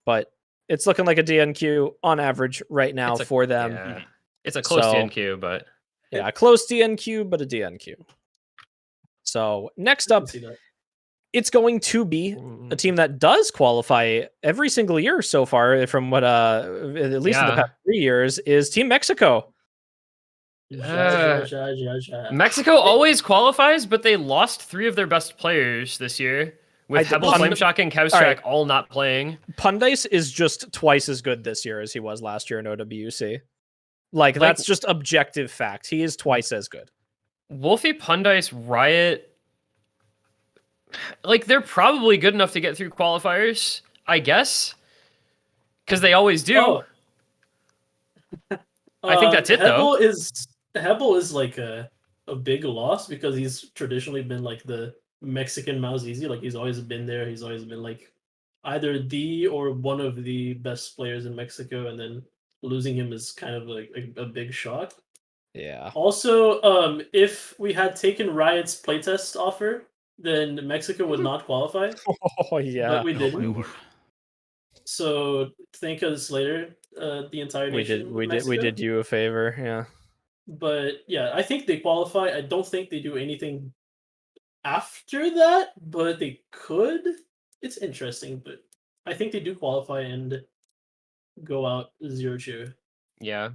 But it's looking like a DNQ on average right now for them. Yeah. It's a close DNQ, but yeah, a close DNQ, but a DNQ. So next up, it's going to be a team that does qualify every single year so far, from what at least in the past 3 years, is Team Mexico. Mexico always qualifies, but they lost 3 of their best players this year. With Hebel, Flameshock, and Kevstrak all not playing. Pundice is just twice as good this year as he was last year in OWC. Like that's just objective fact. He is twice as good. Wolfie, Pundice, Riot, like they're probably good enough to get through qualifiers, I guess, because they always do. Oh. I think that's it, though. Hebel is like a big loss because he's traditionally been like the Mexican Mouse Easy. Like he's always been there. He's always been like either the or one of the best players in Mexico, and then losing him is kind of like a big shock. Yeah. Also, if we had taken Riot's playtest offer, then Mexico would not qualify. Oh yeah, but we didn't. So thank us later, the entire nation. We did you a favor, yeah. But yeah, I think they qualify. I don't think they do anything after that, but they could. It's interesting, but I think they do qualify and go out 0-2. Yeah,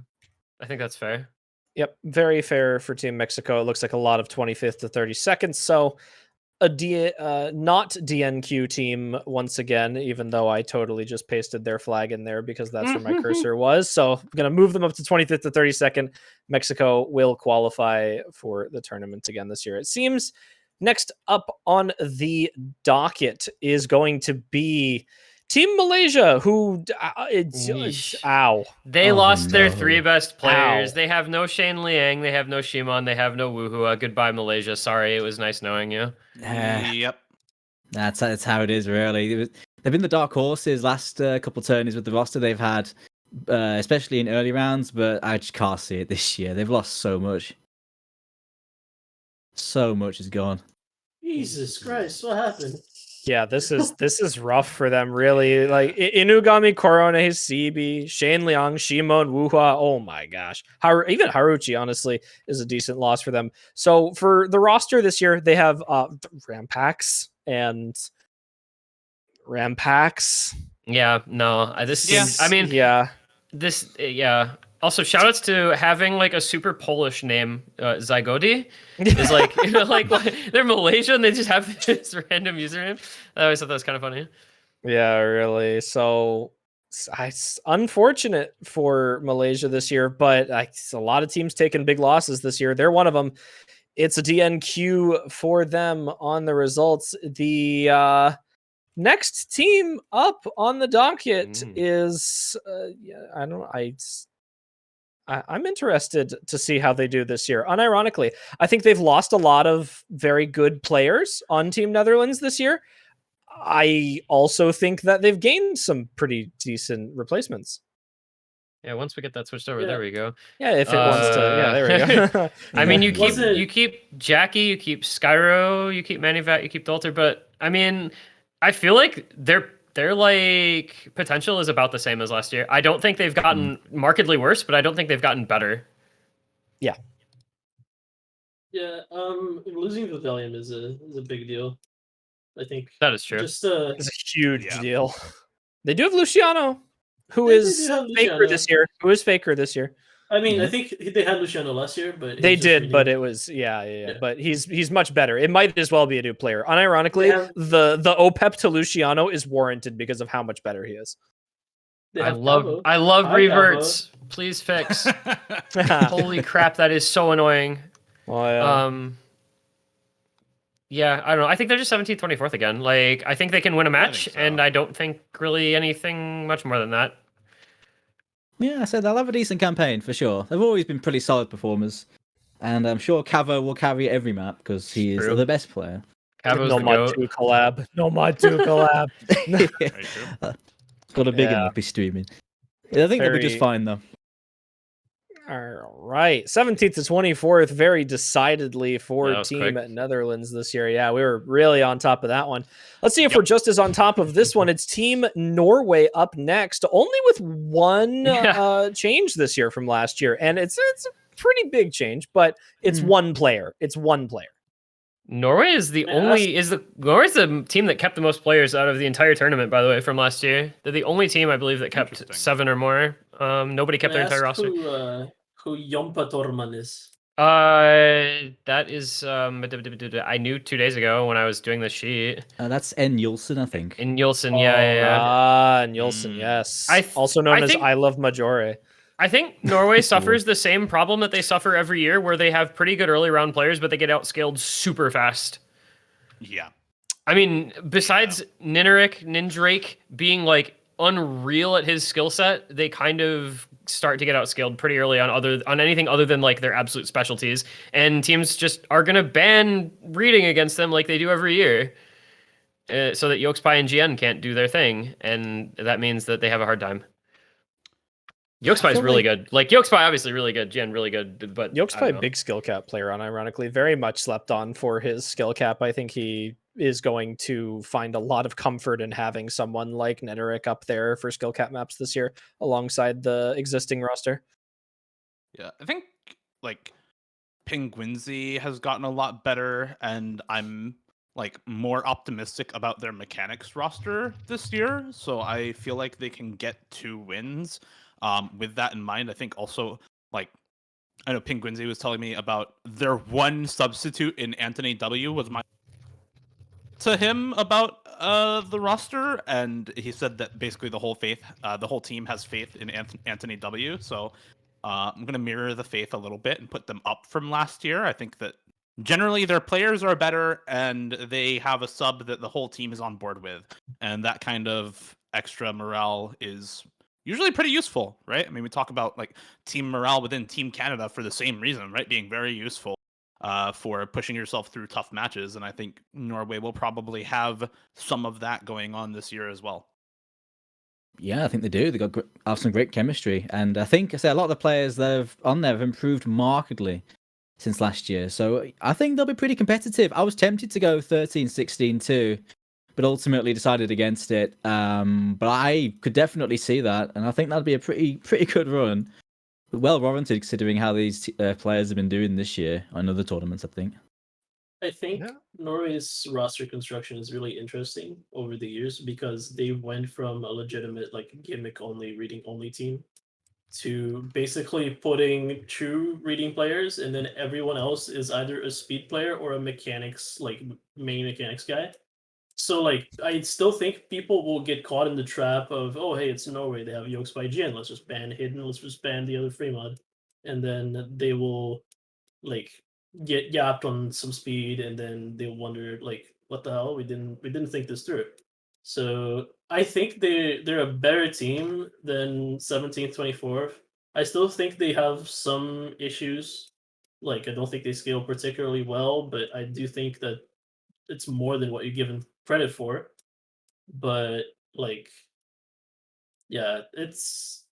I think that's fair. Yep, very fair for Team Mexico. It looks like a lot of 25th to 32nd. So a not DNQ team once again, even though I totally just pasted their flag in there because that's where my cursor was. So I'm going to move them up to 25th to 32nd. Mexico will qualify for the tournament again this year. It seems next up on the docket is going to be Team Malaysia, who they lost their 3 best players. They have no Shane Liang, they have no Shimon, they have no Wuhua. Goodbye, Malaysia. Sorry, it was nice knowing you. Yep, that's how it is. Really, they've been the dark horses last couple tourneys with the roster they've had, especially in early rounds. But I just can't see it this year. They've lost so much. So much is gone. Jesus Christ, what happened? Yeah, this is rough for them, really. Like Inugami, Korone, Sibi, Shane Liang, Shimon, Wuhua. Oh my gosh. Even Haruchi, honestly, is a decent loss for them. So for the roster this year, they have Rampax and Rampax. Yeah, no. Also, shoutouts to having like a super Polish name, Zygody. Is like, they're Malaysian, they just have this random username. I always thought that was kind of funny. Yeah, really. So it's unfortunate for Malaysia this year, but a lot of teams taking big losses this year. They're one of them. It's a DNQ for them on the results. The next team up on the docket is, I'm interested to see how they do this year. Unironically, I think they've lost a lot of very good players on Team Netherlands this year. I also think that they've gained some pretty decent replacements. Yeah, once we get that switched over, there we go. Yeah, if it wants to, there we go. I mean, you keep Jackie, you keep Skyro, you keep Manivat, you keep Dolter, but I mean, I feel like their like potential is about the same as last year. I don't think they've gotten markedly worse, but I don't think they've gotten better. Yeah. Yeah, losing Vivalium is a big deal. I think that is true. It's a huge deal. They do have Luciano, who is Faker this year. I mean, I think they had Luciano last year, but they did, but it was But he's much better. It might as well be a new player. Unironically, the OPEP to Luciano is warranted because of how much better he is. I love reverts. Please fix. Holy crap, that is so annoying. Yeah, I don't know. I think they're just 17th, 24th again. Like, I think they can win a match, and I don't think really anything much more than that. Yeah, I said they'll have a decent campaign for sure. They've always been pretty solid performers, and I'm sure Cavo will carry every map because he is True. the best player. Cavo's No the Mod goat. 2 collab. No Mod 2 collab. Very true. Got a big Yeah. enough he's streaming. Yeah, I think they'll be just Very- fine though. All right. 17th to 24th, very decidedly for That was Team quick. Netherlands this year. Yeah, we were really on top of that one. Let's see if Yep. we're just as on top of this one. It's Team Norway up next, only with one Yeah. change this year from last year. And it's a pretty big change, but it's one player. It's one player. Norway is the Norway's the team that kept the most players out of the entire tournament, by the way, from last year. They're the only team I believe that kept Interesting. 7 or more. Nobody kept their entire roster. Who Jompa Torman is? That is I knew 2 days ago when I was doing the sheet. That's N. Yulson, I think. In Yulson, yeah. Ah, Nielsen, yes. Also known as think- I Love Majore. I think Norway suffers the same problem that they suffer every year, where they have pretty good early round players, but they get outscaled super fast. Yeah. I mean, besides Nindrake being like unreal at his skill set, they kind of start to get outscaled pretty early on anything other than like their absolute specialties. And teams just are gonna ban reading against them like they do every year, so that Yokespy and GN can't do their thing, and that means that they have a hard time. Yokespy is really good. Like Yokespy, obviously really good. GN really good, but I don't Yokespy, know. big skill cap player unironically, very much slept on for his skill cap. I think he is going to find a lot of comfort in having someone like Neneric up there for skill cap maps this year alongside the existing roster. Yeah, I think like Penguinzy has gotten a lot better, and I'm like more optimistic about their mechanics roster this year. So I feel like they can get 2 wins. With that in mind, I think also like I know Penguinzy was telling me about their one substitute in Anthony W was my to him about the roster, and he said that basically the whole team has faith in Anthony W. So I'm gonna mirror the faith a little bit and put them up from last year. I think that generally their players are better, and they have a sub that the whole team is on board with, and that kind of extra morale is usually pretty useful, right? I mean, we talk about like team morale within Team Canada for the same reason, right? Being very useful for pushing yourself through tough matches. And I think Norway will probably have some of that going on this year as well. Yeah, I think they do. They've got have some great chemistry. And I think, a lot of the players that have on there have improved markedly since last year. So I think they'll be pretty competitive. I was tempted to go 13-16 too, but ultimately decided against it. But I could definitely see that, and I think that'd be a pretty good run. Well warranted considering how these players have been doing this year on other tournaments, I think. I think Norway's roster construction is really interesting over the years because they went from a legitimate like gimmick only, reading only team to basically putting 2 reading players, and then everyone else is either a speed player or a mechanics, like main mechanics guy. So like I still think people will get caught in the trap of, oh hey, it's Norway, they have Yokes by GN, let's just ban Hidden, let's just ban the other free mod. And then they will like get yapped on some speed, and then they'll wonder like, what the hell? We didn't think this through. So I think they're a better team than 17th, 24th. I still think they have some issues. Like I don't think they scale particularly well, but I do think that it's more than what you give them credit for. But like, yeah, it's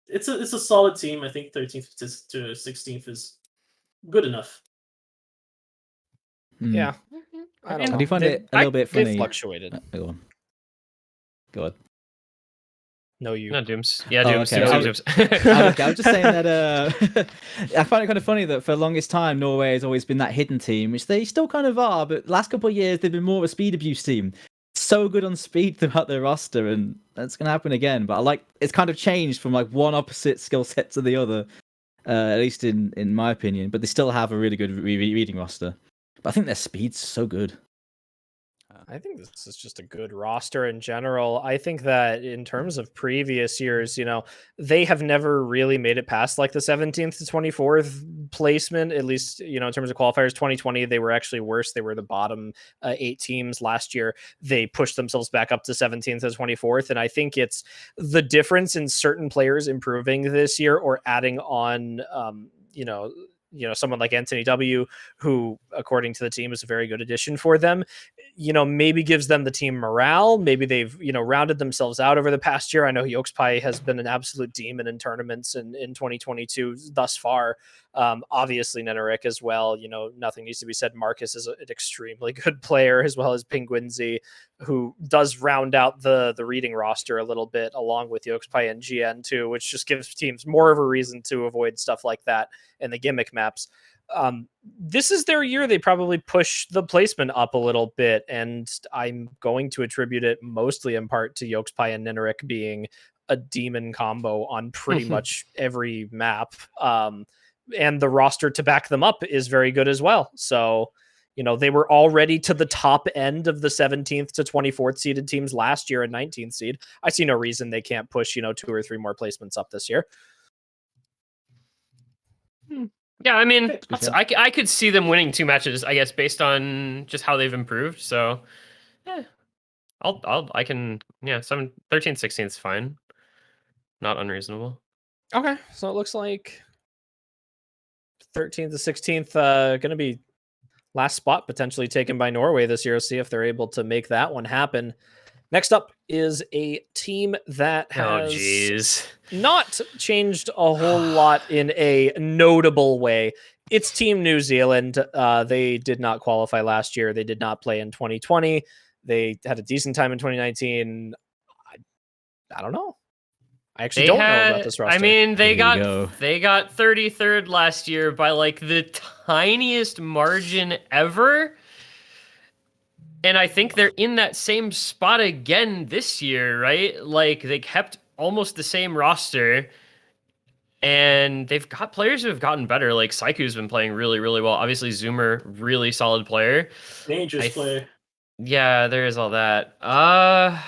a solid team. I think 13th to 16th is good enough. Yeah. I don't know. I do find it a little bit They funny. fluctuated. Go on. Go on. No, you. Not Dooms. Yeah, Oh, Dooms. okay. Dooms. I was just saying that I find it kind of funny that for the longest time Norway has always been that hidden team, which they still kind of are, but the last couple of years they've been more of a speed abuse team. So good on speed throughout their roster, and that's going to happen again. But I like it's kind of changed from like one opposite skill set to the other, at least in my opinion. But they still have a really good reading roster. But I think their speed's so good. I think this is just a good roster in general. I think that in terms of previous years, they have never really made it past like the 17th to 24th placement, at least, in terms of qualifiers. 2020, they were actually worse. They were the bottom 8 teams last year. They pushed themselves back up to 17th to 24th. And I think it's the difference in certain players improving this year or adding on, someone like Anthony W, who, according to the team, is a very good addition for them, maybe gives them the team morale. Maybe they've, rounded themselves out over the past year. I know Yokespai has been an absolute demon in tournaments in 2022 thus far. Obviously Neneric as well. Nothing needs to be said. Marcus is an extremely good player, as well as Penguinzy, who does round out the reading roster a little bit, along with Yokespai and GN too, which just gives teams more of a reason to avoid stuff like that in the gimmick maps. This is their year. They probably push the placement up a little bit, and I'm going to attribute it mostly in part to Yokespai and Neneric being a demon combo on pretty much every map. And the roster to back them up is very good as well. So, they were already to the top end of the 17th to 24th seeded teams last year and 19th seed. I see no reason they can't push, 2 or 3 more placements up this year. Yeah, I mean, I could see them winning 2 matches, I guess, based on just how they've improved. So, yeah, I can, 13th, 16th is fine. Not unreasonable. Okay, so it looks like 13th to 16th going to be last spot potentially taken by Norway this year. See if they're able to make that one happen. Next up is a team that has not changed a whole lot in a notable way. It's Team New Zealand. They did not qualify last year. They did not play in 2020. They had a decent time in 2019. I don't know. I actually don't know about this roster. I mean, they got 33rd last year by like the tiniest margin ever. And I think they're in that same spot again this year, right? Like, they kept almost the same roster, and they've got players who have gotten better. Like, Saiku's been playing really, really well. Obviously, Zoomer, really solid player. Dangerous player. Yeah, there is all that. I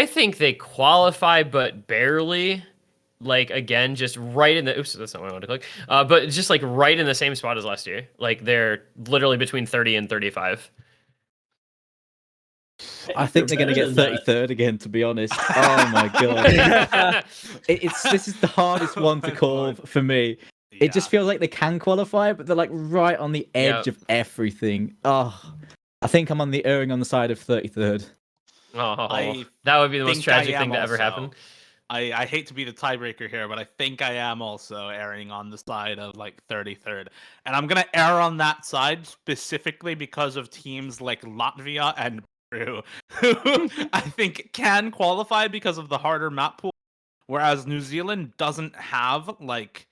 think they qualify, but barely. Like, again, just right in the... Oops, that's not what I wanted to click. But just, like, right in the same spot as last year. Like, they're literally between 30 and 35. I think they're going to get 33rd again, to be honest. Oh, my God. This is the hardest one to call for me. It just feels like they can qualify, but they're, like, right on the edge of everything. Oh, I think I'm erring on the side of 33rd. Oh, that would be the most tragic thing to ever happen. I hate to be the tiebreaker here, but I think I am also erring on the side of like 33rd. And I'm going to err on that side specifically because of teams like Latvia and Peru, who I think can qualify because of the harder map pool, whereas New Zealand doesn't have like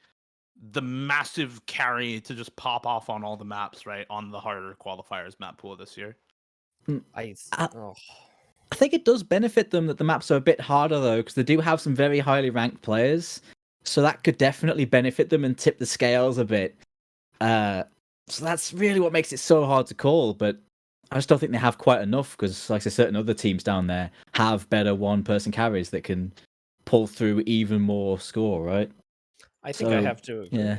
the massive carry to just pop off on all the maps, right, on the harder qualifiers map pool this year. I think it does benefit them that the maps are a bit harder, though, because they do have some very highly ranked players. So that could definitely benefit them and tip the scales a bit. So that's really what makes it so hard to call. But I just don't think they have quite enough, because, like I said, certain other teams down there have better one-person carries that can pull through even more score, right? I think I have to agree. Yeah.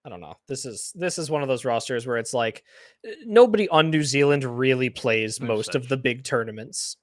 I don't know. This is one of those rosters where it's like nobody on New Zealand really plays most of the big tournaments.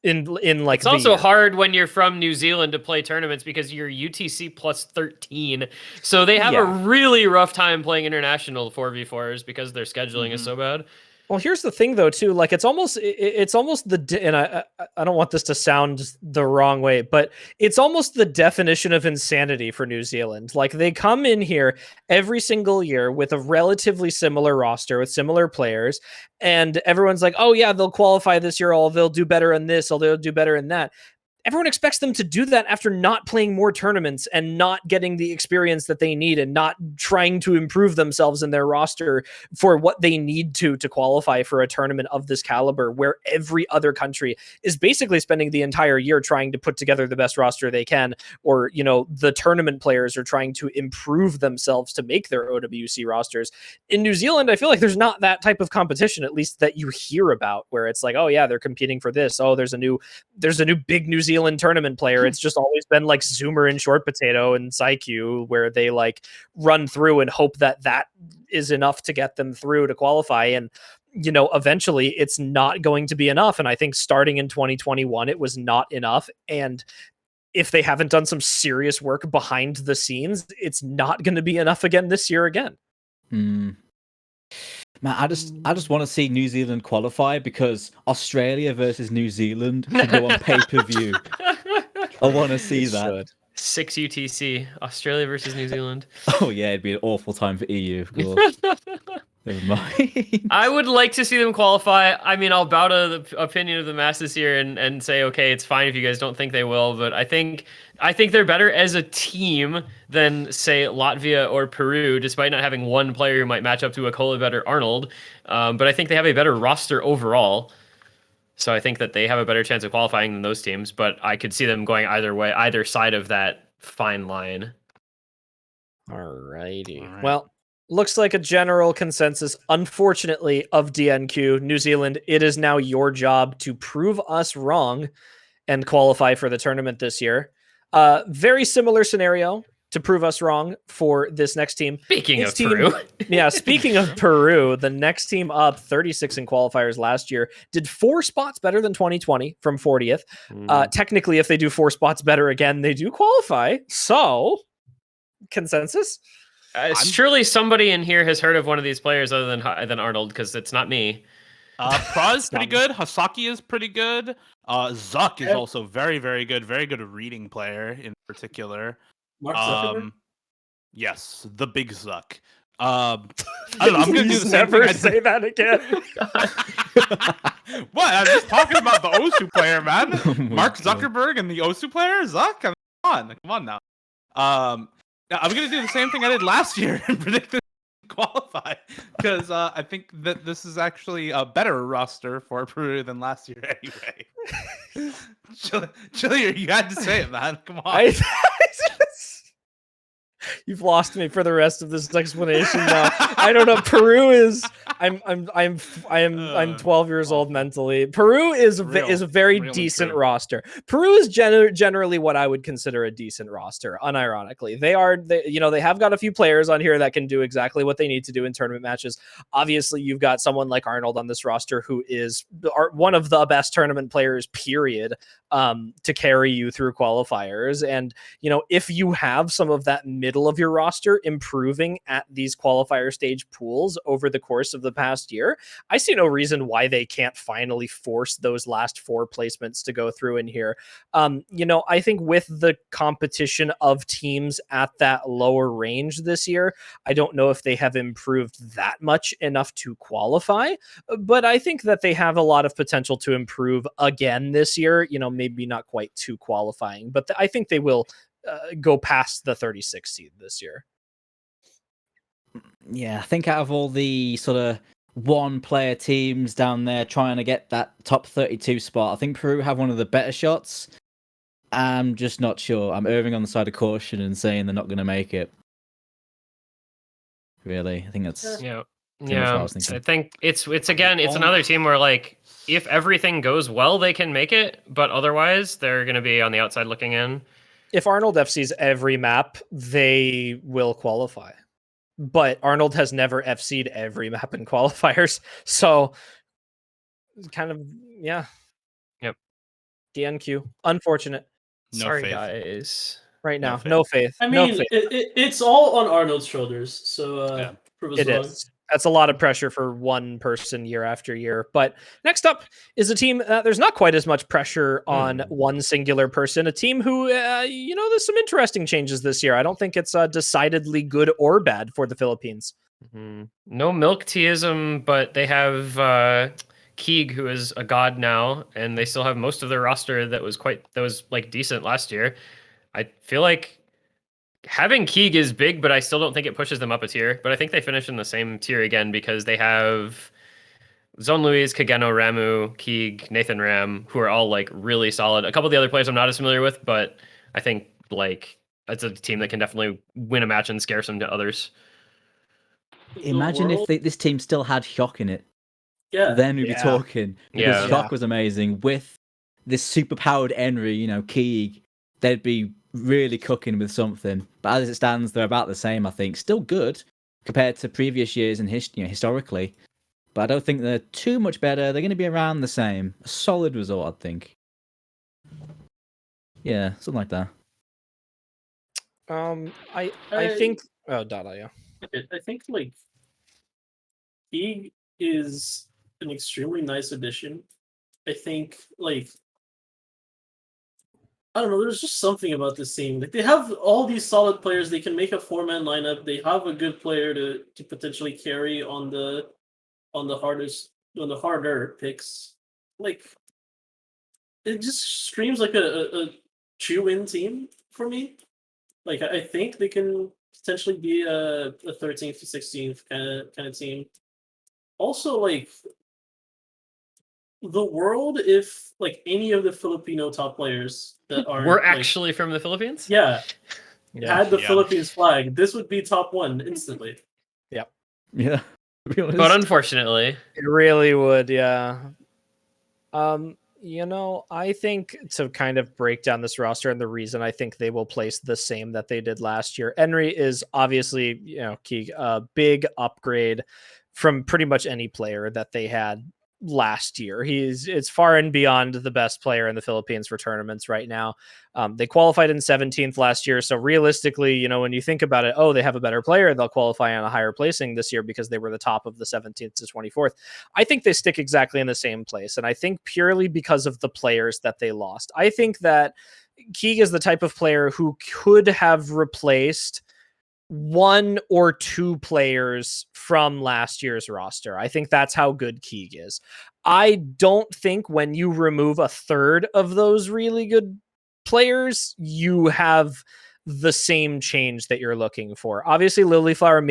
In like, it's also hard when you're from New Zealand to play tournaments because you're UTC plus 13, so they have a really rough time playing international 4v4s because their scheduling is so bad. Well, here's the thing, though, too. Like, it's almost the, and I don't want this to sound the wrong way, but it's almost the definition of insanity for New Zealand. Like, they come in here every single year with a relatively similar roster with similar players, and everyone's like, "Oh yeah, they'll qualify this year. Or they'll do better in this. Or they'll do better in that." everyone expects them to do that after not playing more tournaments and not getting the experience that they need and not trying to improve themselves in their roster for what they need to qualify for a tournament of this caliber, where every other country is basically spending the entire year trying to put together the best roster they can, or, you know, the tournament players are trying to improve themselves to make their OWC rosters. In New Zealand, I feel like there's not that type of competition, at least that you hear about, where it's like, oh yeah, they're competing for this. Oh, there's a new big New Zealand tournament player. It's just always been like Zoomer and Short Potato and Psyche, where they like run through and hope that is enough to get them through to qualify. And, you know, eventually it's not going to be enough. And I think starting in 2021, it was not enough. And if they haven't done some serious work behind the scenes, it's not going to be enough again this year again. Man, I just want to see New Zealand qualify, because Australia versus New Zealand should go on pay-per-view. I want to see that. 6 UTC, Australia versus New Zealand. Oh yeah, it'd be an awful time for EU, of course. Never mind. I would like to see them qualify. I mean, I'll bow to the opinion of the masses here and say, okay, it's fine if you guys don't think they will, but I think they're better as a team than, say, Latvia or Peru, despite not having one player who might match up to a Kolobet or Arnold. But I think they have a better roster overall. So I think that they have a better chance of qualifying than those teams, but I could see them going either way, either side of that fine line. Alrighty. Well, looks like a general consensus, unfortunately, of DNQ. New Zealand, it is now your job to prove us wrong and qualify for the tournament this year. Very similar scenario to prove us wrong for this next team. Speaking of Peru. Yeah, speaking of Peru, the next team up, 36 in qualifiers last year, did 4 spots better than 2020 from 40th. Technically, if they do 4 spots better again, they do qualify. So, consensus? Surely somebody in here has heard of one of these players other than Arnold, because it's not me. Pra's pretty good. Hasaki is pretty good. Zuck is also very, very good. Very good reading player in particular. Mark Zuckerberg? Yes, the big Zuck. I don't know. I'm gonna do the same never thing. Say that again. What? I'm just talking about the Osu player, man. Oh Mark God. Zuckerberg and the Osu player, Zuck. Come on now. I'm gonna do the same thing I did last year and predict this qualify, because I think that this is actually a better roster for Peru than last year anyway. Chillier, you had to say it, man. Come on. You've lost me for the rest of this explanation now. I don't know. Peru is. I'm 12 years old mentally. Peru is a very decent roster. Peru is generally what I would consider a decent roster. Unironically, they have got a few players on here that can do exactly what they need to do in tournament matches. Obviously, you've got someone like Arnold on this roster who is one of the best tournament players, period, to carry you through qualifiers. And if you have some of that middle of your roster improving at these qualifier stage pools over the course of the past year, I see no reason why they can't finally force those last 4 placements to go through in here. I think with the competition of teams at that lower range this year, I don't know if they have improved that much enough to qualify, but I think that they have a lot of potential to improve again this year. Maybe not quite to qualifying, but I think they will go past the 36 seed this year. Yeah, I think out of all the sort of one-player teams down there trying to get that top 32 spot, I think Peru have one of the better shots. I'm just not sure. I'm erring on the side of caution and saying they're not going to make it. Really, I think that's Yeah. much what I was thinking. I think it's another team where, like, if everything goes well, they can make it, but otherwise they're going to be on the outside looking in. If Arnold FC's every map, they will qualify. But Arnold has never FC'd every map in qualifiers. So, kind of, yeah. Yep. DNQ. Unfortunate. No Sorry, faith. guys. Right now. faith. No faith. I No mean, faith. it's all on Arnold's shoulders. So prove us It wrong. is. That's a lot of pressure for one person year after year. But next up is a team, there's not quite as much pressure on one singular person. A team who, there's some interesting changes this year. I don't think it's decidedly good or bad for the Philippines. No milk teaism, but they have Keeg, who is a god now, and they still have most of their roster that was like decent last year. I feel like having Keeg is big, but I still don't think it pushes them up a tier. But I think they finish in the same tier again because they have Zone Luis, Kageno, Ramu, Keeg, Nathan Ram, who are all like really solid. A couple of the other players I'm not as familiar with, but I think like it's a team that can definitely win a match and scare some to others. Imagine if this team still had Shock in it. Yeah. Then we'd be talking. Because Yeah. Shock was amazing. With this super-powered Henry, Keeg, they'd be really cooking with something. But as it stands, they're about the same, I think. Still good compared to previous years and historically. But I don't think they're too much better. They're going to be around the same. A solid result, I think. Yeah, something like that. I think... Oh, Dada, yeah. I think, like, Keeg is an extremely nice addition. I think, like, I don't know, there's just something about this team. Like, they have all these solid players. They can make a 4-man lineup. They have a good player to potentially carry on the harder picks. Like, it just screams like a chew-in team for me. Like, I think they can potentially be a 13th to 16th kind of team. Also, like, the world, if like any of the Filipino top players that are We're actually from the Philippines? had the Yeah. Philippines flag, this would be top 1 instantly. Yeah. To be honest. But unfortunately, It really would, yeah. I think to kind of break down this roster and the reason I think they will place the same that they did last year. Henry is obviously, Keeg, a big upgrade from pretty much any player that they had last year. It's far and beyond the best player in the Philippines for tournaments right now. They qualified in 17th last year. So realistically, when you think about it, they have a better player, they'll qualify on a higher placing this year because they were the top of the 17th to 24th. I think they stick exactly in the same place. And I think purely because of the players that they lost. I think that Keeg is the type of player who could have replaced 1 or 2 players from last year's roster. I think that's how good Keeg is. I don't think when you remove a third of those really good players, you have the same change that you're looking for. Obviously, Lilyflower,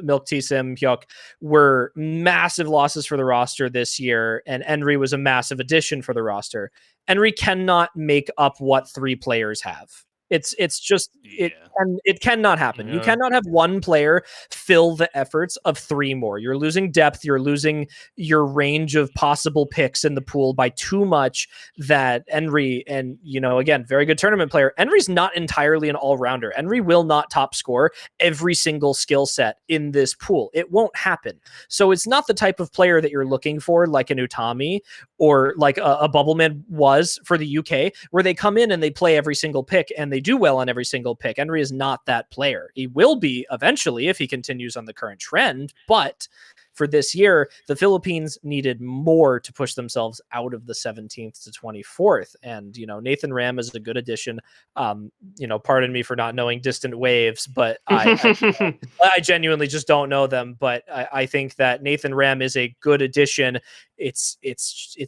Milk Tea Sim, Hyuk were massive losses for the roster this year, and Henry was a massive addition for the roster. Henry cannot make up what 3 players have. It's just it cannot happen. Yeah. You cannot have 1 player fill the efforts of 3 more. You're losing depth. You're losing your range of possible picks in the pool by too much. That Henry, and again, very good tournament player. Henry's not entirely an all-rounder. Henry will not top score every single skill set in this pool. It won't happen. So it's not the type of player that you're looking for, like an Utami or like a Bubbleman was for the UK, where they come in and they play every single pick and they do well on every single pick. Henry is not that player. He will be eventually if he continues on the current trend, but for this year, the Philippines needed more to push themselves out of the 17th to 24th. And, Nathan Ram is a good addition. Pardon me for not knowing Distant Waves, but I genuinely just don't know them. But I think that Nathan Ram is a good addition. It's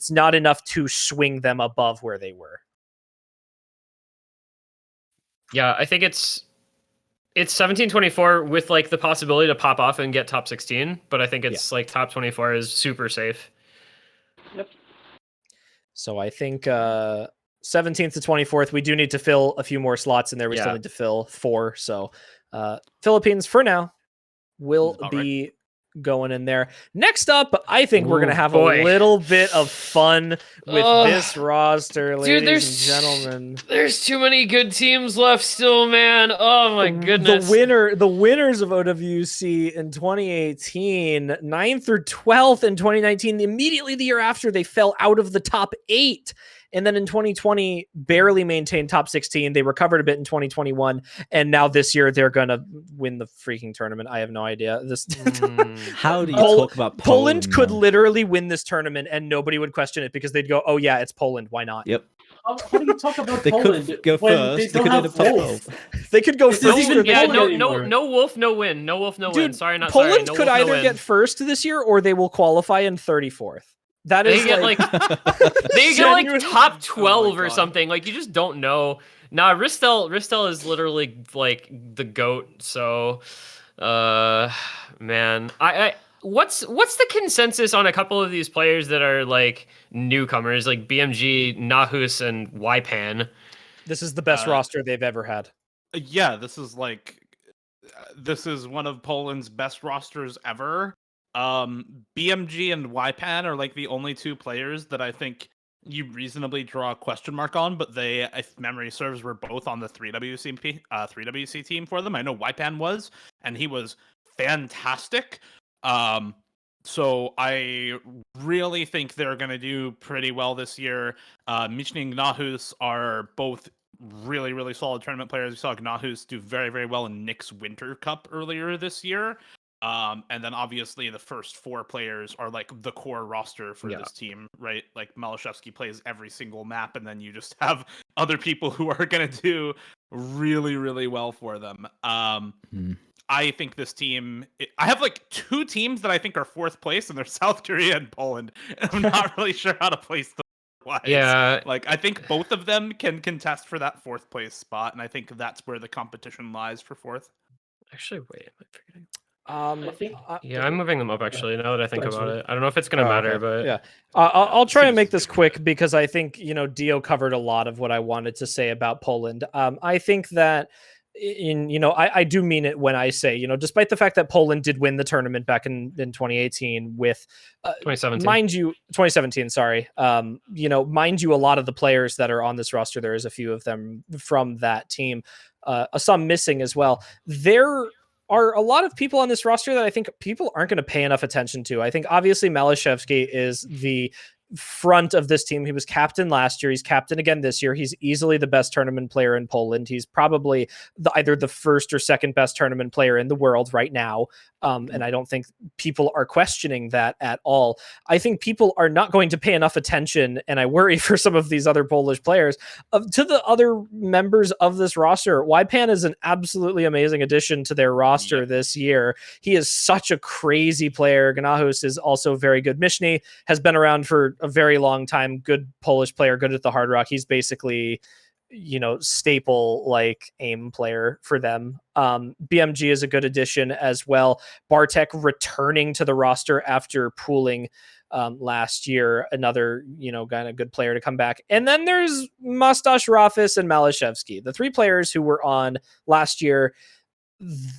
not enough to swing them above where they were. yeah, I think it's 17-24 with like the possibility to pop off and get top 16, but I think it's like top 24 is super safe. Yep. So I think 17th to 24th, we do need to fill a few more slots in there. We still need to fill 4. So Philippines for now will be going in there. Next up, I think we're going to have a little bit of fun with this roster, ladies and gentlemen. There's too many good teams left still, man. Oh my goodness. The winners of OWC in 2018, 9th through 12th in 2019. Immediately the year after, they fell out of the top 8. And then in 2020, barely maintained top 16. They recovered a bit in 2021. And now this year, they're going to win the freaking tournament. I have no idea. How do you talk about Poland? Could literally win this tournament and nobody would question it because they'd go, oh yeah, it's Poland. Why not? Yep. How do you talk about They Poland could go when first. they They don't could have end up Wolf? top 12. They could go It's first. not even Yeah, Poland no anymore. Wolf, no win. No Wolf, no Dude, win. Sorry, not Poland sorry. No could Wolf, no either win. get first this year or they will qualify in 34th. That They is get like, they get like Genuinely- top 12 or God. something. Like, you just don't know. Nah, Ristel is literally like the GOAT. So, man, I what's the consensus on a couple of these players that are like newcomers, like BMG, Nahus, and Ypan? this is the best roster they've ever had. Yeah, this is one of Poland's best rosters ever. BMG and Ypan are like the only two players that I think you reasonably draw a question mark on, but they, if memory serves, were both on the 3WC team for them. I know Ypan was, and he was fantastic. So I really think they're going to do pretty well this year. Michny and Gnahus are both really, really solid tournament players. We saw Gnahus do very, very well in Nick's Winter Cup earlier this year. And then obviously the first four players are like the core roster for this team, right? Like Malashevsky plays every single map, and then you just have other people who are going to do really, really well for them. I think this team, I have like two teams that I think are fourth place, and they're South Korea and Poland. And I'm not really sure how to place them. Yeah, Like, I think both of them can contest for that fourth place spot, and I think that's where the competition lies for fourth. actually, wait, am I forgetting? I think Yeah, I'm moving them up actually. Now that I think Thanks, about man. it, I don't know if it's gonna matter, but yeah, I'll try and seems make this good. quick because I think Dio covered a lot of what I wanted to say about Poland. I think that I do mean it when I say despite the fact that Poland did win the tournament back in 2018 with 2017. mind you 2017, sorry, mind you, a lot of the players that are on this roster, there is a few of them from that team, some missing as well. There are a lot of people on this roster that I think people aren't going to pay enough attention to. I think obviously Malashevsky is the front of this team. He was captain last year. He's captain again this year. He's easily the best tournament player in Poland. He's probably either the first or second best tournament player in the world right now. And I don't think people are questioning that at all. I think people are not going to pay enough attention, and I worry for some of these other Polish players, to the other members of this roster. Ypan is an absolutely amazing addition to their roster this year. He is such a crazy player. Gnahus is also very good. Michny has been around for a very long time. Good Polish player, good at the Hard Rock. He's basically staple like aim player for them. BMG is a good addition as well. Bartek returning to the roster after pooling last year, another kind of good player to come back. And then there's Mustache, Rafis, and Malashevsky, the three players who were on last year.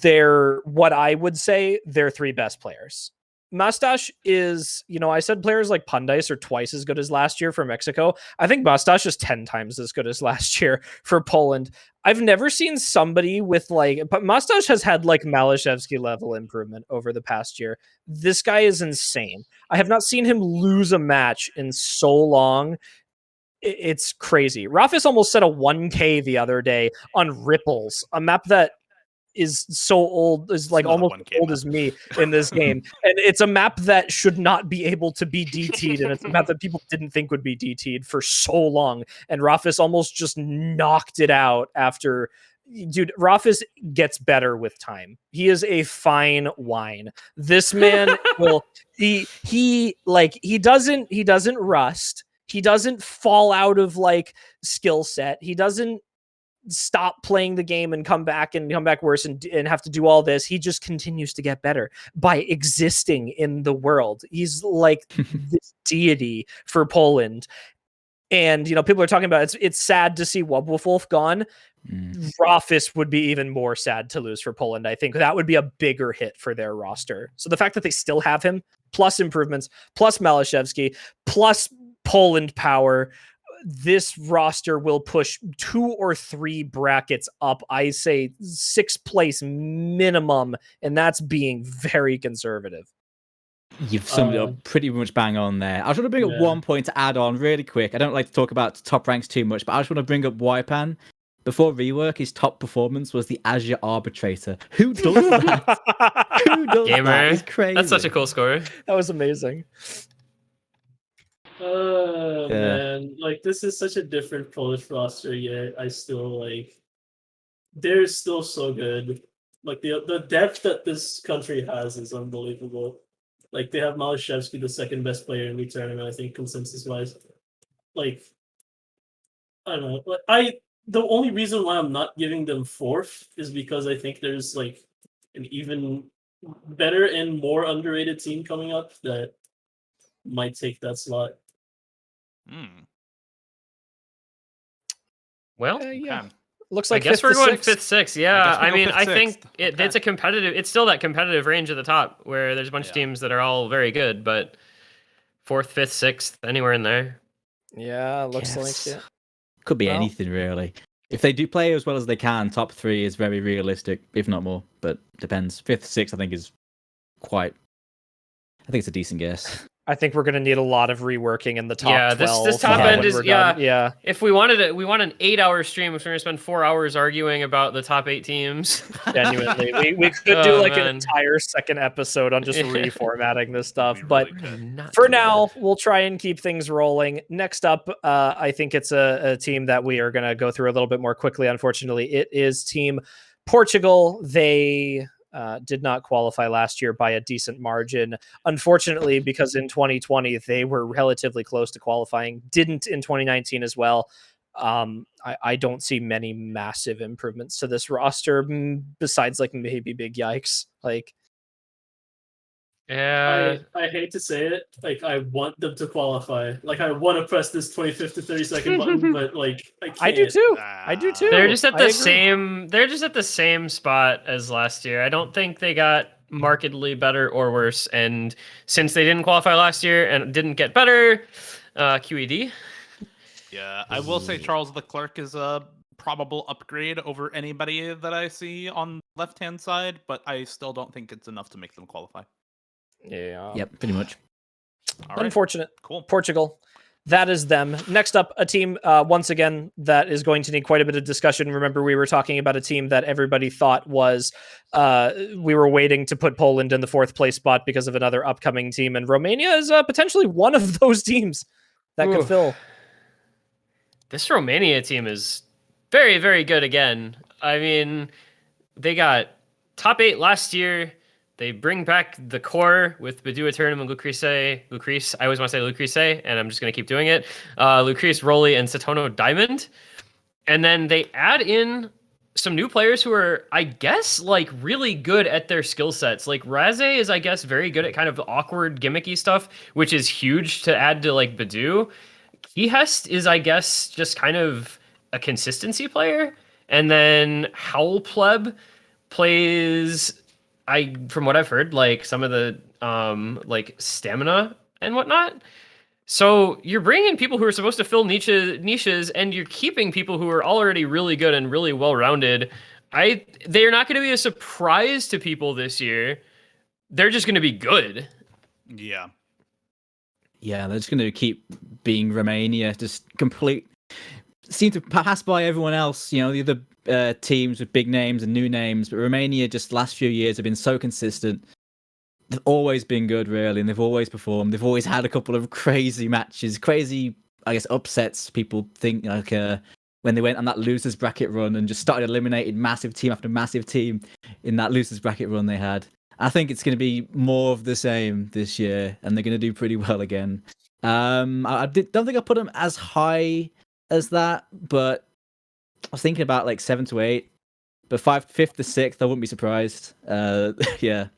They're what I would say they're three best players. Mustache is, I said players like Pundice are twice as good as last year for Mexico. I think Mustache is 10 times as good as last year for Poland. I've never seen somebody with but Mustache has had like Malashevsky level improvement over the past year. This guy is insane. I have not seen him lose a match in so long. It's crazy. Rafis almost set a 1K the other day on Ripples, a map that is so old, is like almost as old as me in this game. And it's a map that should not be able to be DT'd, and it's a map that people didn't think would be DT'd for so long. And Rafis almost just knocked it out after. Dude, Rafis gets better with time. He is a fine wine. This man will he doesn't rust. He doesn't fall out of skill set. He doesn't stop playing the game and come back worse and have to do all this. He just continues to get better by existing in the world. He's like this deity for Poland. And people are talking about it's sad to see Wubwolf gone. Rafis would be even more sad to lose for Poland. I think that would be a bigger hit for their roster. So the fact that they still have him, plus improvements, plus Malashevsky, plus Poland power, this roster will push 2 or 3 brackets up. I say 6th place minimum, and that's being very conservative. You've summed it up pretty much bang on there. I just want to bring up one point to add on really quick. I don't like to talk about top ranks too much, but I just want to bring up Ypan. Before rework, his top performance was the Azure Arbitrator. Who does that? Who does Gamer. that? It's crazy. That's such a cool score. That was amazing. Oh man, this is such a different Polish roster, yet I still they're still so good. The depth that this country has is unbelievable. Like they have Malashevsky, the second best player in the tournament, I think, consensus wise. Like, I don't know. The only reason why I'm not giving them fourth is because I think there's like an even better and more underrated team coming up that might take that slot. Well, Yeah. Okay. Looks I like guess fifth we're to going sixth. fifth, sixth. I Yeah, guess we I go mean, fifth, I think sixth. it's a competitive. It's still that competitive range at the top where there's a bunch of Yeah. teams that are all very good, but fourth, fifth, sixth, anywhere in there. Yeah, looks like Yes. it. Could be Well- anything really. If they do play as well as they can, top 3 is very realistic, if not more. But depends. 5th, 6th, I think is quite. I think it's a decent guess. I think we're going to need a lot of reworking in the top Yeah, 12. this top end when is- we're done. Yeah. If we wanted it, we want an 8-hour stream. If we're gonna spend 4 hours arguing about the top 8 teams. Genuinely, we could do Oh, like man. an entire second episode on just Yeah. reformatting this stuff. We But really could. Not for doing now, that. we'll try and keep things rolling. Next up, I think it's a team that we are going to go through a little bit more quickly. Unfortunately, it is Team Portugal. They did not qualify last year by a decent margin. Unfortunately, because in 2020 they were relatively close to qualifying. Didn't in 2019 as well. I don't see many massive improvements to this roster besides like maybe big yikes. Like, Yeah. I hate to say it, like I want them to qualify. Like I want to press this 25th to 32nd button, but like I can't. I do too. I do too. They're just at I the agree. same. They're just at the same spot as last year. I don't think they got markedly better or worse. And since they didn't qualify last year and didn't get better, QED. Yeah, I will say Charles Leclerc is a probable upgrade over anybody that I see on left-hand side, but I still don't think it's enough to make them qualify. Yeah. Yep, pretty much. All right, Unfortunate. cool. Portugal. That is them. Next up, a team, once again, that is going to need quite a bit of discussion. Remember, we were talking about a team that everybody thought was, we were waiting to put Poland in the 4th place spot because of another upcoming team, and Romania is potentially one of those teams that could Ooh. fill. This Romania team is very, very good again. I mean, they got top 8 last year. They bring back the core with Badu Eternum and Lucrece. I always want to say Lucrece, and I'm just going to keep doing it. Lucrece, Rolly, and Satono Diamond. And then they add in some new players who are, I guess, like really good at their skill sets. Like Raze is, I guess, very good at kind of awkward, gimmicky stuff, which is huge to add to like Badu. Keyhest is, I guess, just kind of a consistency player. And then Howl Pleb plays, from what I've heard, like some of the like stamina and whatnot. So you're bringing in people who are supposed to fill niches, and you're keeping people who are already really good and really well-rounded. They are not going to be a surprise to people this year. They're just going to be good. Yeah. Yeah, they're just going to keep being Romania, just complete. Seem to pass by everyone else, you know, the other teams with big names and new names, but Romania just last few years have been so consistent. They've always been good, really, and they've always performed. They've always had a couple of crazy matches, crazy, I guess, upsets. People think like when they went on that losers bracket run and just started eliminating massive team after massive team in that losers bracket run they had. I think it's going to be more of the same this year, and they're going to do pretty well again. I don't think I put them as high as that, but I was thinking about like 7 to 8, but 5th to 6th, I wouldn't be surprised. Yeah,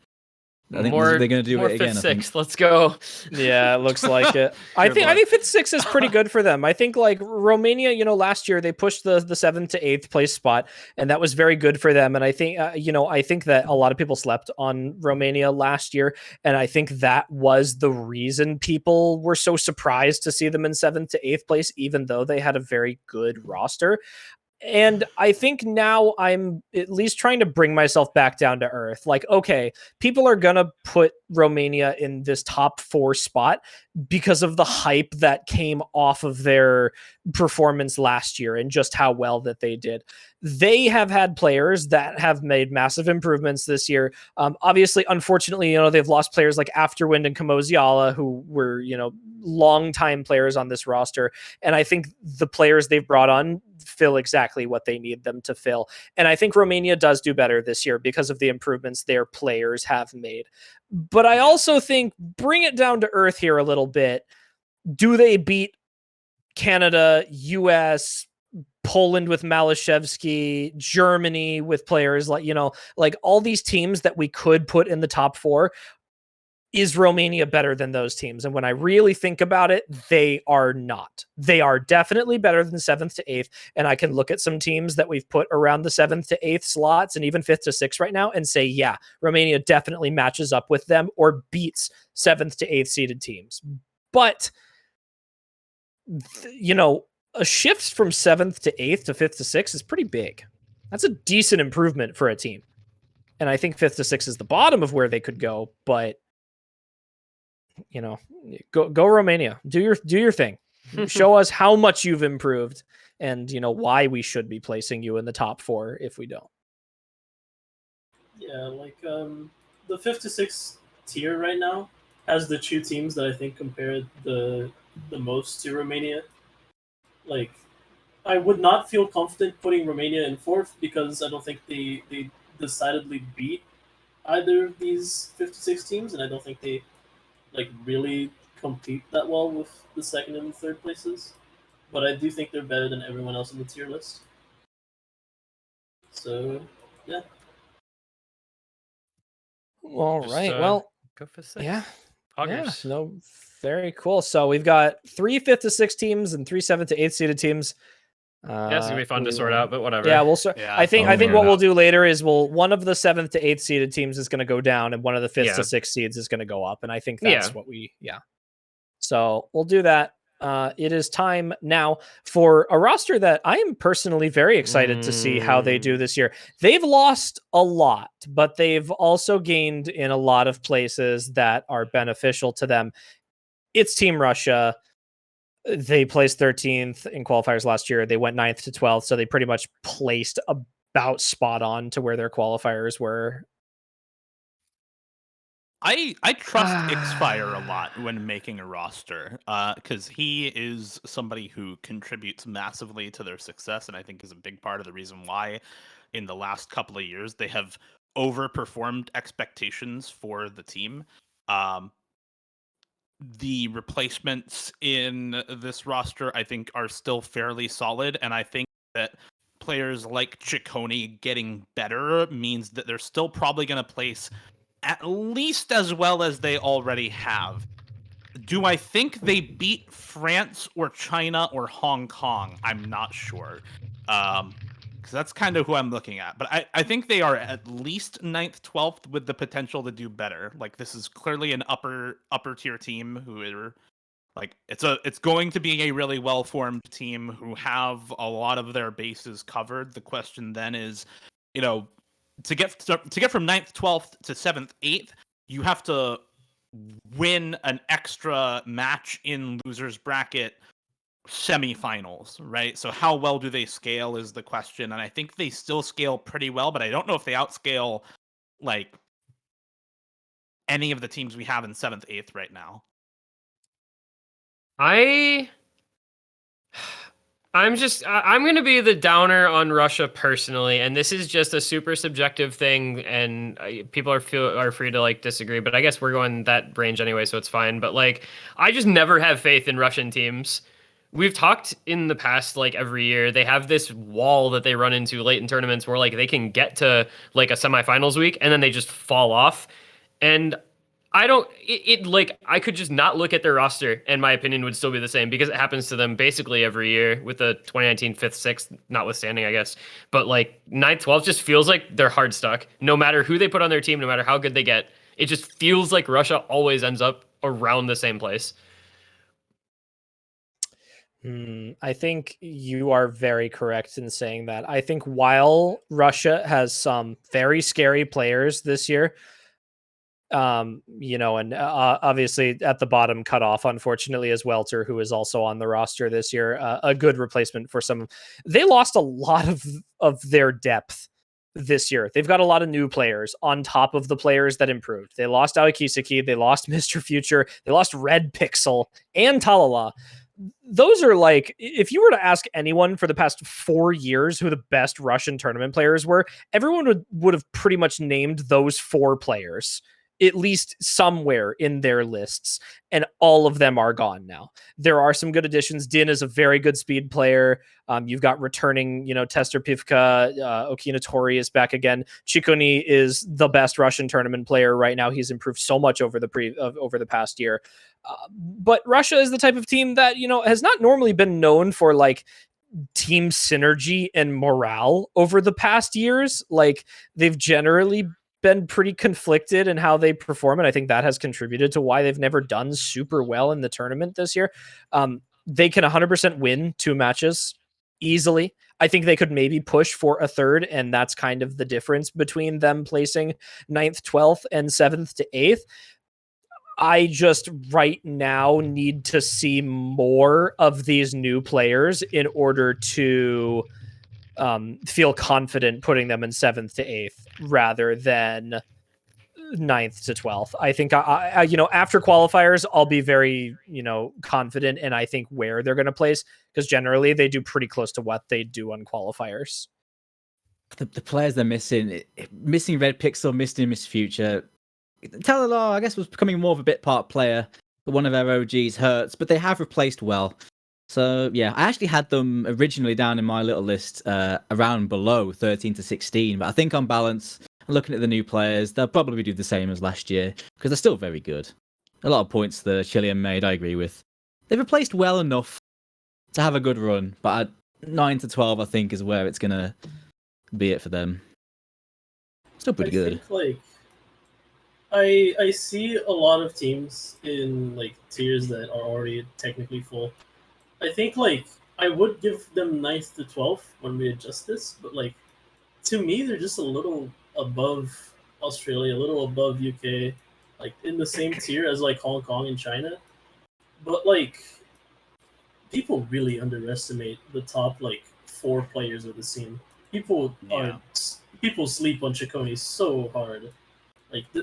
I think they're going to do it again. 5th, 6th. Let's go. Yeah, it looks like it. I think 5th, 6th is pretty good for them. I think like Romania, you know, last year they pushed the 7th to 8th place spot, and that was very good for them. And I think I think that a lot of people slept on Romania last year, and I think that was the reason people were so surprised to see them in 7th to 8th place, even though they had a very good roster. And I think now I'm at least trying to bring myself back down to earth. Like, okay, people are going to put Romania in this top 4 spot because of the hype that came off of their performance last year and just how well that they did. they have had players that have made massive improvements this year. Obviously, unfortunately, they've lost players like Afterwind and Kamoziala, who were, long-time players on this roster. And I think the players they've brought on fill exactly what they need them to fill. And I think Romania does do better this year because of the improvements their players have made. But I also think, bring it down to earth here a little bit, do they beat Canada, US, Poland with Malashevsky, Germany with players like all these teams that we could put in the top 4? Is Romania better than those teams? And when I really think about it, they are not. They are definitely better than 7th to 8th. And I can look at some teams that we've put around the 7th to 8th slots and even 5th to 6th right now and say, yeah, Romania definitely matches up with them or beats 7th to 8th seeded teams. But, a shift from 7th to 8th to 5th to 6th is pretty big. That's a decent improvement for a team. And I think 5th to 6th is the bottom of where they could go, but go Romania. Do your thing. Show us how much you've improved and why we should be placing you in the top 4 if we don't. Yeah, the 5th to 6th tier right now has the 2 teams that I think compare the most to Romania. I would not feel confident putting Romania in 4th because I don't think they decidedly beat either of these 5th to 6 teams, and I don't think they really compete that well with the 2nd and 3rd places. But I do think they're better than everyone else on the tier list. So, yeah. All right. Well, go for 6. Yeah. Poggers. Yeah. No, very cool. So we've got 3 5th to 6th teams and 3 7th to 8th seeded teams. Yeah, it's gonna be fun to sort out, but whatever. Yeah, we'll sort. Yeah, I think what we'll do later is one of the 7th to 8th seeded teams is going to go down, and one of the 5th to 6th seeds is going to go up, and I think that's what we. Yeah. So we'll do that. It is time now for a roster that I am personally very excited to see how they do this year. They've lost a lot, but they've also gained in a lot of places that are beneficial to them. It's Team Russia. They placed 13th in qualifiers last year. They went 9th to 12th, so they pretty much placed about spot on to where their qualifiers were. I trust Xfire a lot when making a roster because he is somebody who contributes massively to their success, and I think is a big part of the reason why in the last couple of years they have overperformed expectations for the team. The replacements in this roster, I think, are still fairly solid, and I think that players like Ciccone getting better means that they're still probably going to place at least as well as they already have. Do I think they beat France or China or Hong Kong? I'm not sure. Because that's kind of who I'm looking at. But I think they are at least 9th, 12th with the potential to do better. This is clearly an upper tier team who are it's going to be a really well-formed team who have a lot of their bases covered. The question then is, to get from 9th, 12th to 7th, 8th, you have to win an extra match in losers bracket semifinals, right? So how well do they scale is the question, and I think they still scale pretty well, but I don't know if they outscale any of the teams we have in 7th, 8th right now. I'm going to be the downer on Russia personally, and this is just a super subjective thing, and people are free to disagree, but I guess we're going that range anyway, so it's fine. But I just never have faith in Russian teams. We've talked in the past, every year, they have this wall that they run into late in tournaments where they can get to a semifinals week and then they just fall off. And I could just not look at their roster and my opinion would still be the same because it happens to them basically every year with the 2019 5th, 6th, notwithstanding, I guess. But 9th, 12th just feels like they're hard stuck. No matter who they put on their team, no matter how good they get, it just feels like Russia always ends up around the same place. I think you are very correct in saying that. I think while Russia has some very scary players this year, And obviously at the bottom cut off, unfortunately, is Welter, who is also on the roster this year. A good replacement for some. They lost a lot of their depth this year. They've got a lot of new players on top of the players that improved. They lost Aokisaki, they lost Mr. Future, they lost Red Pixel and Talala. Those are like, if you were to ask anyone for the past 4 years who the best Russian tournament players were, everyone would have pretty much named those 4 players, at least somewhere in their lists, and all of them are gone now. There are some good additions. Din is a very good speed player. You've got returning, Tester Pivka, Okina Tori is back again. Chikoni is the best Russian tournament player right now. He's improved so much over the past year. But Russia is the type of team that, has not normally been known for like team synergy and morale over the past years. Like, they've generally been pretty conflicted in how they perform, and I think that has contributed to why they've never done super well in the tournament this year. They can 100% win 2 matches easily. I think they could maybe push for a third, and that's kind of the difference between them placing 9th, 12th, and 7th to 8th. I just right now need to see more of these new players in order to feel confident putting them in 7th to 8th rather than 9th to 12th. I think I after qualifiers, I'll be very, confident, and I think where they're going to place, because generally they do pretty close to what they do on qualifiers. The players they're missing Red Pixel, missing Miss Future. Talala, I guess, was becoming more of a bit part player, but one of their OGs hurts, but they have replaced well. So, yeah, I actually had them originally down in my little list around below 13 to 16, but I think on balance, looking at the new players, they'll probably do the same as last year, because they're still very good. A lot of points the Chillier made, I agree with. They've replaced well enough to have a good run, but at 9 to 12, I think, is where it's going to be it for them. Still pretty good. Think, I see a lot of teams in tiers that are already technically full. I think I would give them 9th to 12th when we adjust this, but to me they're just a little above Australia, a little above UK, in the same tier as Hong Kong and China. But people really underestimate the top 4 players of the scene. People sleep on Chikoni so hard.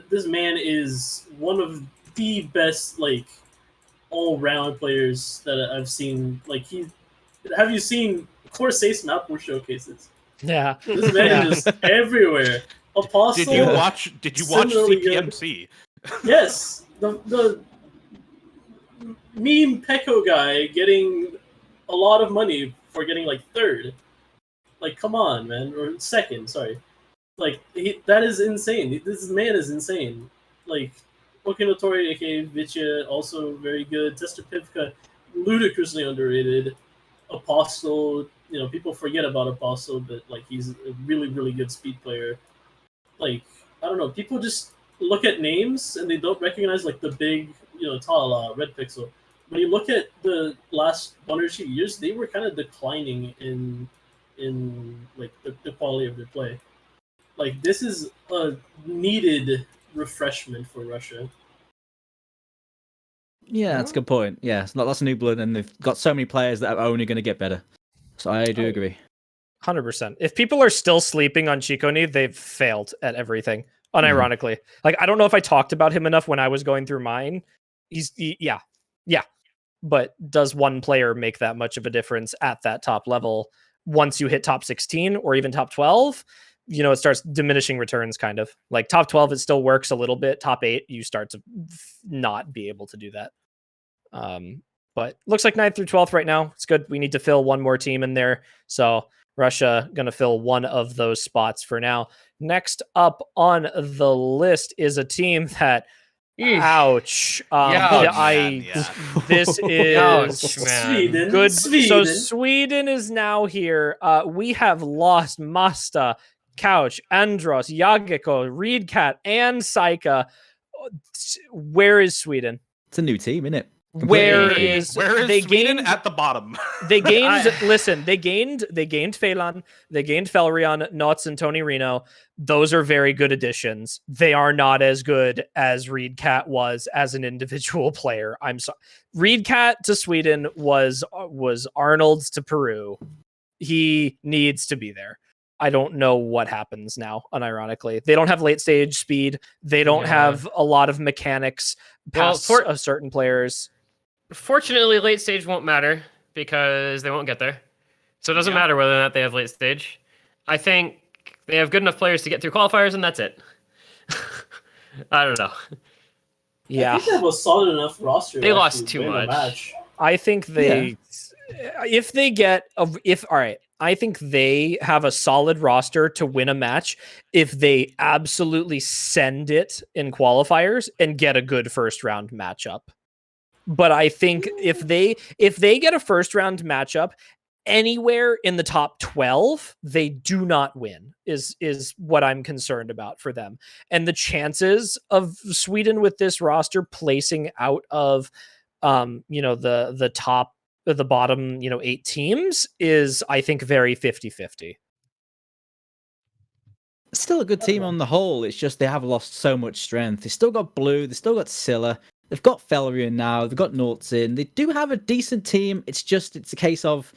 This man is one of the best all-round players that I've seen. Have you seen Corsace Mapper showcases? Yeah, this man is just everywhere. Apostle. Did you watch CPMC? Yes, the meme Peko guy getting a lot of money for getting 3rd. Come on, man, or 2nd. Sorry. That is insane. This man is insane. Okinotori, aka Vichya, also very good. Tester Pivka, ludicrously underrated. Apostle, people forget about Apostle, but he's a really, really good speed player. I don't know, people just look at names and they don't recognize the big, Talala, Red Pixel. When you look at the last 1 or 2 years, they were kind of declining in the quality of their play. This is a needed refreshment for Russia. Yeah, that's a good point. Yeah, it's not lots of new blood, and they've got so many players that are only going to get better. So I do agree. 100%. If people are still sleeping on Chikoni, they've failed at everything, unironically. I don't know if I talked about him enough when I was going through mine. Yeah. But does one player make that much of a difference at that top level once you hit top 16 or even top 12? It starts diminishing returns, kind of. Top 12, it still works a little bit. Top 8, you start to not be able to do that. But looks like 9th through 12th right now. It's good. We need to fill one more team in there. So Russia going to fill one of those spots for now. Next up on the list is a team that... Ouch. This is ouch, man. Good. Sweden. So Sweden is now here. We have lost Masta, Couch, Andros, Yagiko, Reedcat, and Saika. Where is Sweden? It's a new team, isn't it? Where Completely. is Where is Sweden at the bottom? They gained. Listen, they gained Phelan, they gained Felrion, Nots, and Tony Reno. Those are very good additions. They are not as good as Reed Cat was as an individual player. I'm sorry. Reed Cat to Sweden was Arnold's to Peru. He needs to be there. I don't know what happens now, unironically. They don't have late stage speed. They don't have a lot of mechanics past certain players. Fortunately, late stage won't matter because they won't get there. So it doesn't matter whether or not they have late stage. I think they have good enough players to get through qualifiers, and that's it. I don't know. Yeah. I think they have a solid enough roster. They to lost actually too win a much. match. I think they, I think they have a solid roster to win a match if they absolutely send it in qualifiers and get a good first round matchup. But I think if they get a first round matchup anywhere in the top 12, they do not win is what I'm concerned about for them. And the chances of Sweden with this roster placing out of the top, the bottom 8 teams is, I think, very 50-50. Still a good team on the whole. It's just they have lost so much strength. They still got Blue. They still got Scylla. They've got Felrian now. They've got Nortzin. They do have a decent team. It's a case of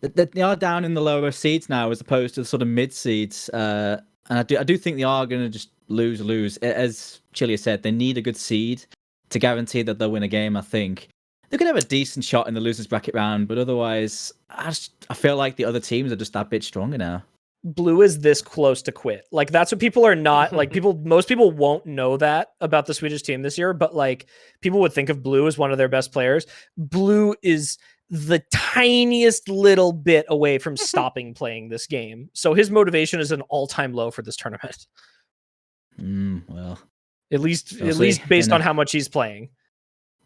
that they are down in the lower seeds now as opposed to the sort of mid seeds. And I do think they are going to just lose. As Chillier said, they need a good seed to guarantee that they'll win a game. I think they're going to have a decent shot in the losers bracket round, but otherwise, I feel like the other teams are just that bit stronger now. Blue is this close to quit. Like, that's what people are not like. Most people won't know that about the Swedish team this year, but like, people would think of Blue as one of their best players. Blue is the tiniest little bit away from stopping playing this game, so his motivation is an all-time low for this tournament. Well, at least based on how much he's playing.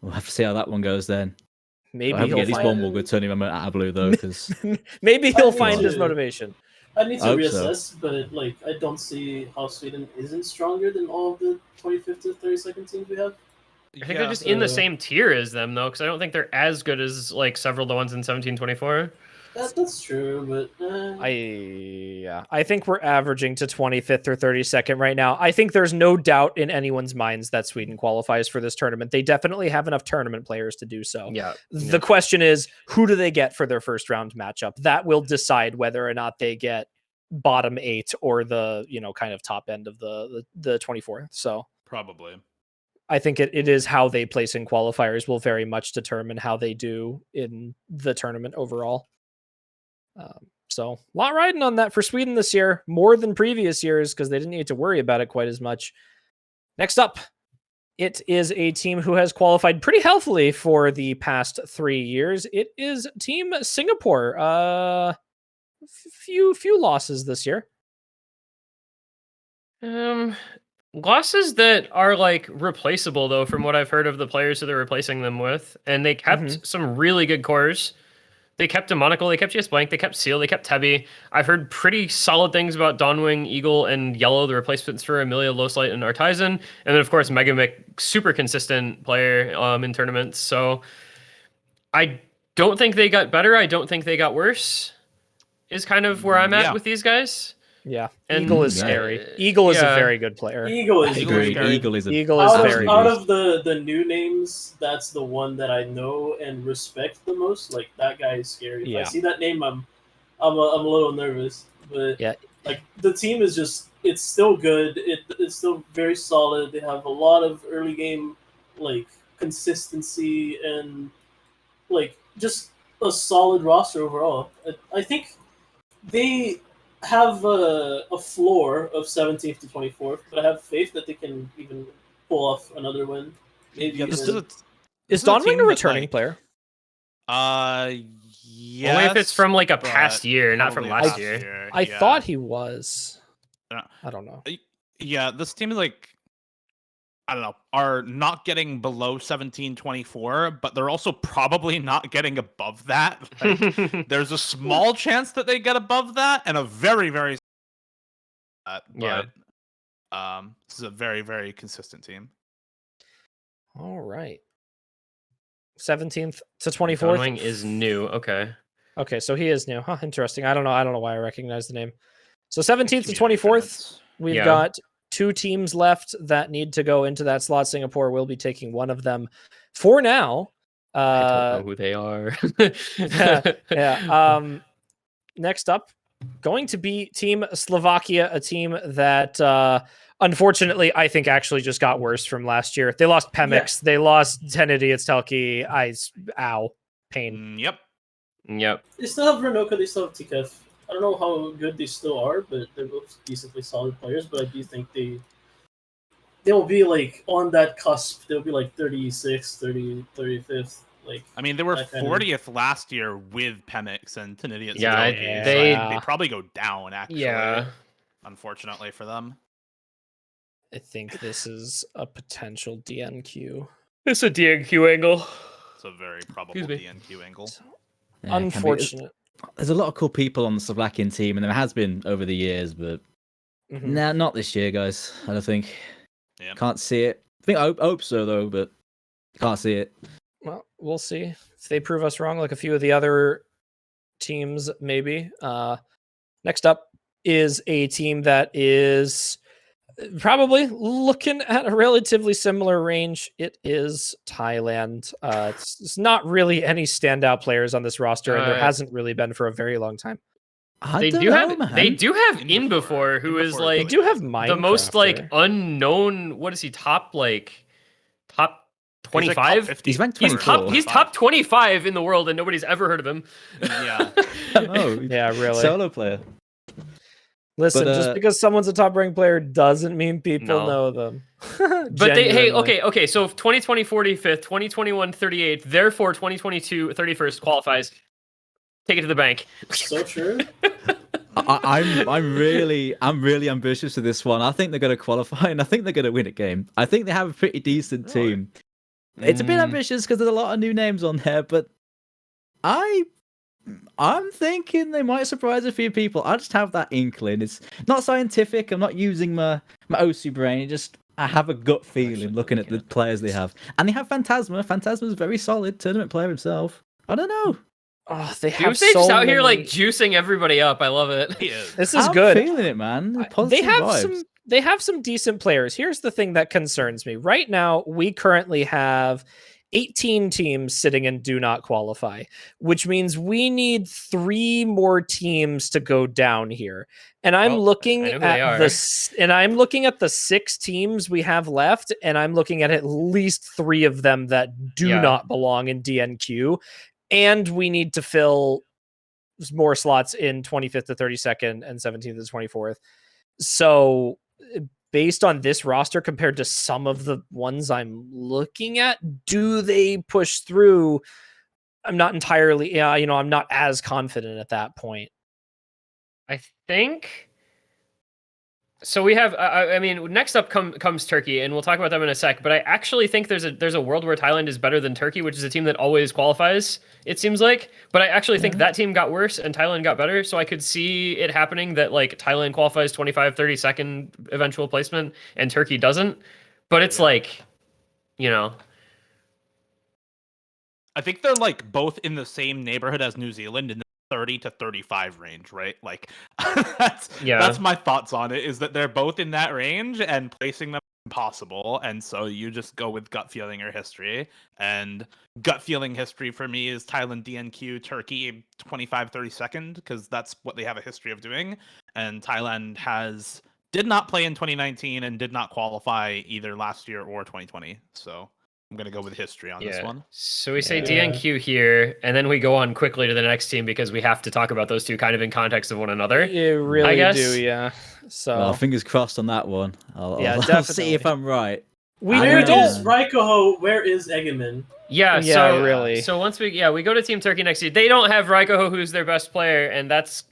We'll have to see how that one goes then. Maybe he'll get at least one more good tournament out of Blue though, because maybe he'll find his motivation. I need to I hope reassess, but like, I don't see how Sweden isn't stronger than all of the 25th to 32nd teams we have. I think they're just in the same tier as them, though, because I don't think they're as good as like several of the ones in 1724. That's true, but I think we're averaging to 25th or 32nd right now. I think there's no doubt in anyone's minds that Sweden qualifies for this tournament. They definitely have enough tournament players to do so. Yeah. The question is, who do they get for their first round matchup? That will decide whether or not they get bottom 8 or the kind of top end of the 24th. So probably. I think it is how they place in qualifiers will very much determine how they do in the tournament overall. So a lot riding on that for Sweden this year, more than previous years, because they didn't need to worry about it quite as much. Next up, it is a team who has qualified pretty healthily for the past 3 years. It is Team Singapore. Few losses this year. Losses that are like replaceable though, from what I've heard of the players that they're replacing them with, and they kept some really good cores. They kept Demonical, they kept GS Blank, they kept Seal, they kept Tebby. I've heard pretty solid things about Dawnwing, Eagle, and Yellow, the replacements for Amelia, Lowslight, and Artisan. And then, of course, Megamick, super consistent player in tournaments. So I don't think they got better. I don't think they got worse, is kind of where I'm at with these guys. Yeah, and Eagle is scary. Eagle is a very good player. Eagle is very out of the new names, that's the one that I know and respect the most. Like, that guy is scary. If I see that name, I'm a little nervous. But like, the team is just, it's still good. It's still very solid. They have a lot of early game like consistency and like just a solid roster overall. I think they have a floor of 17th to 24th, but I have faith that they can even pull off another win. Maybe is Dawnwing a returning player? Yes. Only if it's from like a past year, not from last year. I thought he was. I don't know. Yeah, this team is like, I don't know, are not getting below 1724, but they're also probably not getting above that. Like, there's a small chance that they get above that, and a very, very this is a very, very consistent team. All right. 17th to 24th. Donwing is new. Okay. Okay, so he is new. Huh, interesting. I don't know why I recognize the name. So 17th to Community 24th, tournaments. we've Yeah. got 2 teams left that need to go into that slot. Singapore will be taking one of them for now. I don't know who they are. Yeah. Next up, going to be Team Slovakia, a team that unfortunately I think actually just got worse from last year. They lost Pemix, they lost 10 Idiots Telki. Ow, pain. Yep. Yep. They still have Renoka, they still have TKF. I don't know how good they still are, but they're both decently solid players. But I do think they'll be like on that cusp. They'll be like 36th, 35th. Like, I mean, they were that kind of- 40th last year with Pemix and Tenidians. Yeah, they probably go down, actually. Yeah. Unfortunately for them. I think this is a potential DNQ. It's a DNQ angle. It's a very probable Excuse me. DNQ angle. Yeah, it can be. Unfortunate. There's a lot of cool people on the Slovakian team, and there has been over the years, but Mhm. nah, not this year, guys. I don't think. Yeah. Can't see it. I think I hope so though, but can't see it. Well, we'll see if they prove us wrong, like a few of the other teams, maybe. Next up is a team that is probably looking at a relatively similar range. It is Thailand. It's not really any standout players on this roster, and there hasn't really been for a very long time. They do have in before, who is Inbefore. They like do have the most like Minecrafter. unknown. What is he? Top 25? He's ranked He's 24. He's top 25 in the world, and nobody's ever heard of him. Yeah. Oh, Yeah, really. solo player. Listen, But, just because someone's a top ranked player doesn't mean people No. know them. But they, hey, Genuinely. okay. So 2020 45th, 2021 38th, therefore 2022 31st qualifies. Take it to the bank. So true. I'm really ambitious for this one. I think they're going to qualify, and I think they're going to win a game. I think they have a pretty decent team. It's a bit ambitious because there's a lot of new names on there, but I'm thinking they might surprise a few people. I just have that inkling. It's not scientific. I'm not using my OC brain. I have a gut feeling looking at the players they have, and they have Phantasma. Phantasma's very solid tournament player himself. I don't know. Oh, they have Doomsday just so out here like many- juicing everybody up. I love it. He is. This is I'm good. feeling it, man. They Positive have vibes. they have some decent players. Here's the thing that concerns me. Right now, we currently have 18 teams sitting in do not qualify, which means we need 3 more teams to go down here. And I'm Well, looking I know who they at the 6 teams we have left, and I'm looking at least 3 of them that do Yeah. not belong in DNQ. And we need to fill more slots in 25th to 32nd and 17th to 24th. So based on this roster compared to some of the ones I'm looking at, do they push through? I'm not entirely, I'm not as confident at that point. I think. So we have, I mean, next up comes Turkey, and we'll talk about them in a sec. But I actually think there's a world where Thailand is better than Turkey, which is a team that always qualifies. It seems like, but I actually think that team got worse and Thailand got better. So I could see it happening that like Thailand qualifies 25, 32nd eventual placement, and Turkey doesn't. But it's like, I think they're like both in the same neighborhood as New Zealand in the 30 to 35 range, right? Like that's my thoughts on it, is that they're both in that range and placing them impossible. And so you just go with gut feeling or history. And gut feeling history for me is Thailand DNQ, Turkey 25, 32nd, because that's what they have a history of doing. And Thailand did not play in 2019 and did not qualify either last year or 2020. So I'm going to go with history on this one. So we say DNQ here, and then we go on quickly to the next team because we have to talk about those two kind of in context of one another. You really I guess. do, yeah. So Well, fingers crossed on that one. I'll definitely. see if I'm right. Where don't- is Raikoho? Where is Egeman? Yeah, Yeah, so really. So once we go to Team Turkey next year. They don't have Raikoho, who's their best player, and that's,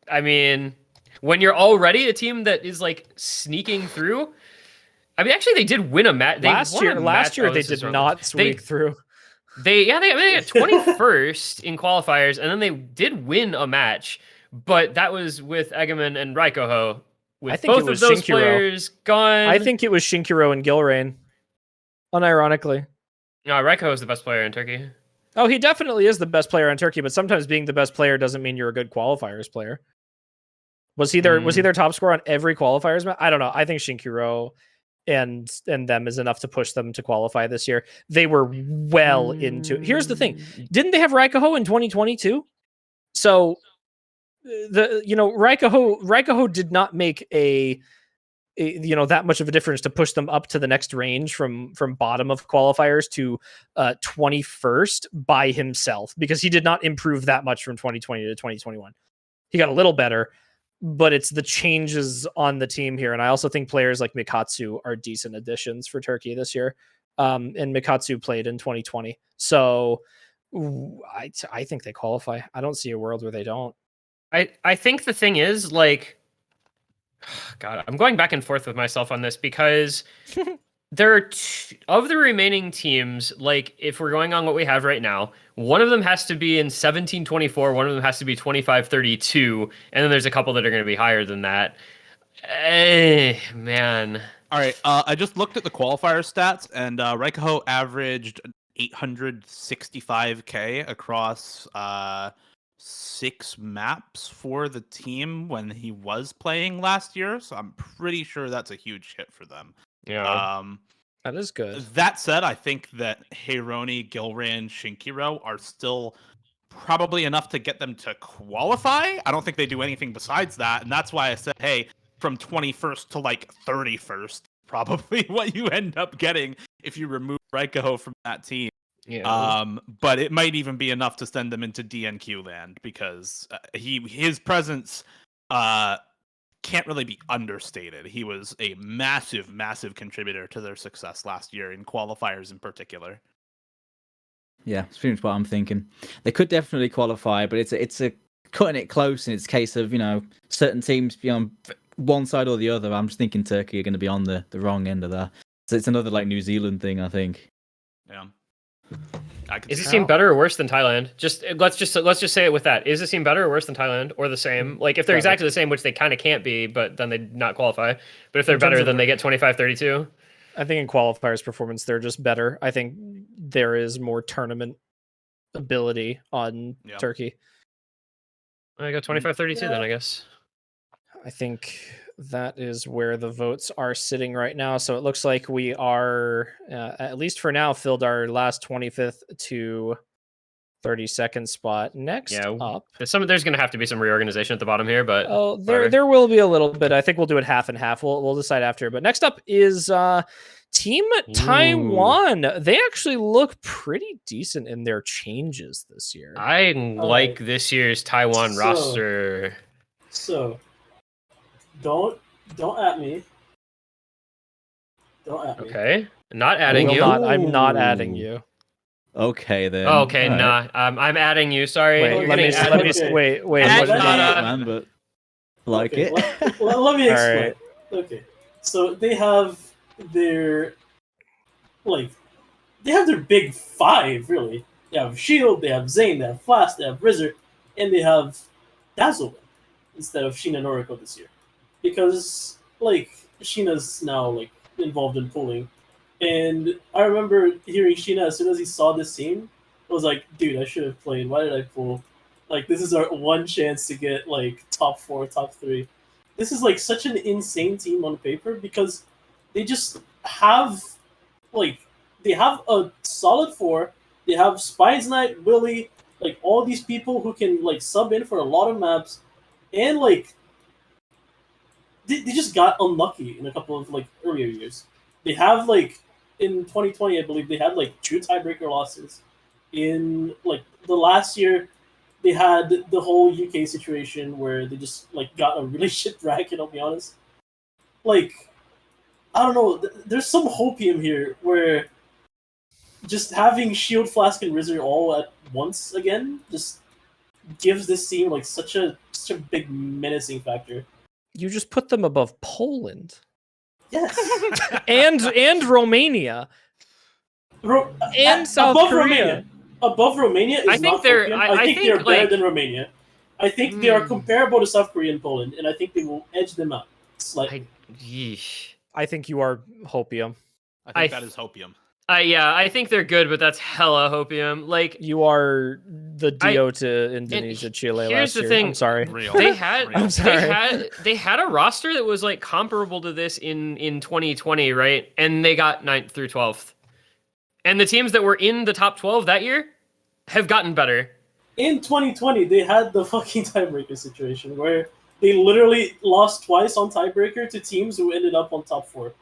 I mean, when you're already a team that is like sneaking through. I mean, actually, they did win a match. last year they did not squeak through. They got 21st in qualifiers, and then they did win a match, but that was with Egeman and Raikoho. With I think both it was of those Shinkiro. players gone. I think it was Shinkiro and Gilrain. Unironically. No, Raiko is the best player in Turkey. Oh, he definitely is the best player in Turkey, but sometimes being the best player doesn't mean you're a good qualifiers player. Was he their top scorer on every qualifiers match? I don't know. I think Shinkiro and them is enough to push them to qualify this year. They were well into. Here's the thing: didn't they have Raikoho in 2022? So Raikoho did not make a that much of a difference to push them up to the next range from bottom of qualifiers to 21st by himself, because he did not improve that much from 2020 to 2021. He got a little better, but it's the changes on the team here. And I also think players like Mikatsu are decent additions for Turkey this year. And Mikatsu played in 2020. So I think they qualify. I don't see a world where they don't. I think the thing is, like, God, I'm going back and forth with myself on this, because there are of the remaining teams, like, if we're going on what we have right now, one of them has to be in 1724, one of them has to be 2532, and then there's a couple that are going to be higher than that. Man. All right, I just looked at the qualifier stats, and Raikoho averaged 865k across 6 maps for the team when he was playing last year, so I'm pretty sure that's a huge hit for them. Yeah. That is good. That said, I think that Heironi, Gilran, Shinkiro are still probably enough to get them to qualify. I don't think they do anything besides that, and that's why I said, hey, from 21st to like 31st, probably what you end up getting if you remove Raikoho from that team. Yeah. But it might even be enough to send them into DNQ land, because his presence can't really be understated. He was a massive, massive contributor to their success last year in qualifiers in particular. Yeah, it's pretty much what I'm thinking. They could definitely qualify, but it's a cutting it close, and it's a case of, certain teams be on one side or the other. I'm just thinking Turkey are going to be on the wrong end of that. So it's another like New Zealand thing, I think. Yeah. Is this team better or worse than Thailand? Let's just say it with that. Is this team better or worse than Thailand, or the same? Like, if they're exactly the same, which they kind of can't be, but then they not qualify. But if they're better, then they get 25-32. I think in qualifiers performance, they're just better. I think there is more tournament ability on Turkey. I go 25-32 then, I guess. I think that is where the votes are sitting right now. So it looks like we are, at least for now, filled our last 25th to 32nd spot. Next up, there's going to have to be some reorganization at the bottom here, but there will be a little bit. I think we'll do it half and half. We'll decide after. But next up is Team Taiwan. They actually look pretty decent in their changes this year. I like this year's Taiwan roster. So don't at me. Don't at me. Okay, not adding you. I'm not adding you. Okay then. Okay, nah. I'm adding you. Sorry. Wait. Let me. Add man, but like it. Let me explain. Right. Okay, so they have their big five, really. They have Shield, they have Zane, they have Flash, they have Rizzer, and they have Dazzle instead of Sheena and Noriko this year. Because, Sheena's now, involved in pulling. And I remember hearing Sheena as soon as he saw this team, I was like, dude, I should have played. Why did I pull? This is our one chance to get, top 4, top 3. This is, such an insane team on paper, because they just have, they have a solid 4. They have Spies Knight, Willie, all these people who can, sub in for a lot of maps. And, they just got unlucky in a couple of, earlier years. They have, in 2020, I believe, they had, 2 tiebreaker losses. In, the last year, they had the whole UK situation where they just, got a really shit bracket, I'll be honest. I don't know, there's some hopium here where just having Shield, Flask, and Rizzer all at once again just gives this team, such a big menacing factor. You just put them above Poland. Yes. and Romania. And South Korea. Romania. Above Romania is I think they're better than Romania. I think they are comparable to South Korea and Poland, and I think they will edge them out slightly. I think you are hopium. I think that is hopium. Yeah, I think they're good, but that's hella hopium. Like, You are the DO to Indonesia, Chile here's last the year. thing. I'm sorry. Real. they had Real. I'm sorry. they had a roster that was like comparable to this in 2020, right? And they got 9th through 12th. And the teams that were in the top 12 that year have gotten better. In 2020, they had the fucking tiebreaker situation where they literally lost twice on tiebreaker to teams who ended up on top 4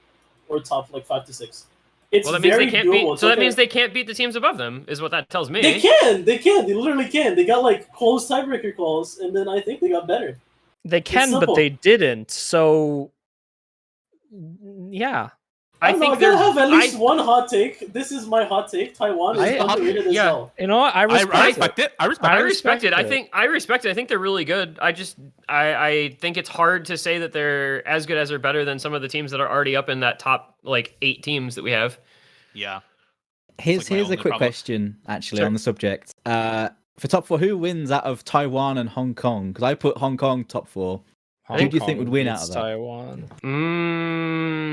or top like 5 to 6. It's Well, that means very they can't doable. beat. So that means they can't beat the teams above them, is what that tells me. They can. They literally can. They got like close tiebreaker calls, and then I think they got better. They can, but simple. they didn't. So, yeah. I think gotta they're- have at least one hot take. This is my hot take. Taiwan is underrated as yeah. hell. You know what? I I respect, respect it. I respect I it. respect it. I respect respect it. I think they're really good. I think it's hard to say that they're as good as or better than some of the teams that are already up in that top like 8 teams that we have. Yeah. Here's my a only quick problem. question, actually, Sure. on the subject. For top 4, who wins out of Taiwan and Hong Kong? Because I put Hong Kong top 4. Who do you think would win out of that? Taiwan.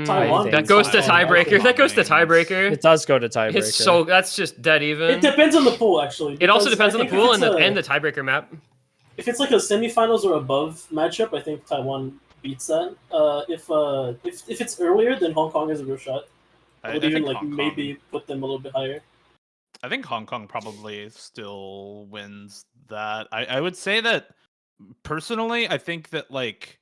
Taiwan That goes to beats Taiwan. tiebreaker. That goes to It tiebreaker. It does go to tiebreaker. It's so that's just dead even. It depends on the pool, actually. It also because depends I on the think pool if and it's the tiebreaker map. if it's like a semifinals or above matchup, I think Taiwan beats that. If it's earlier, then Hong Kong has a real shot. I would even think like Hong Kong- maybe put them a little bit higher. I think Hong Kong probably still wins that. I would say that personally, I think that like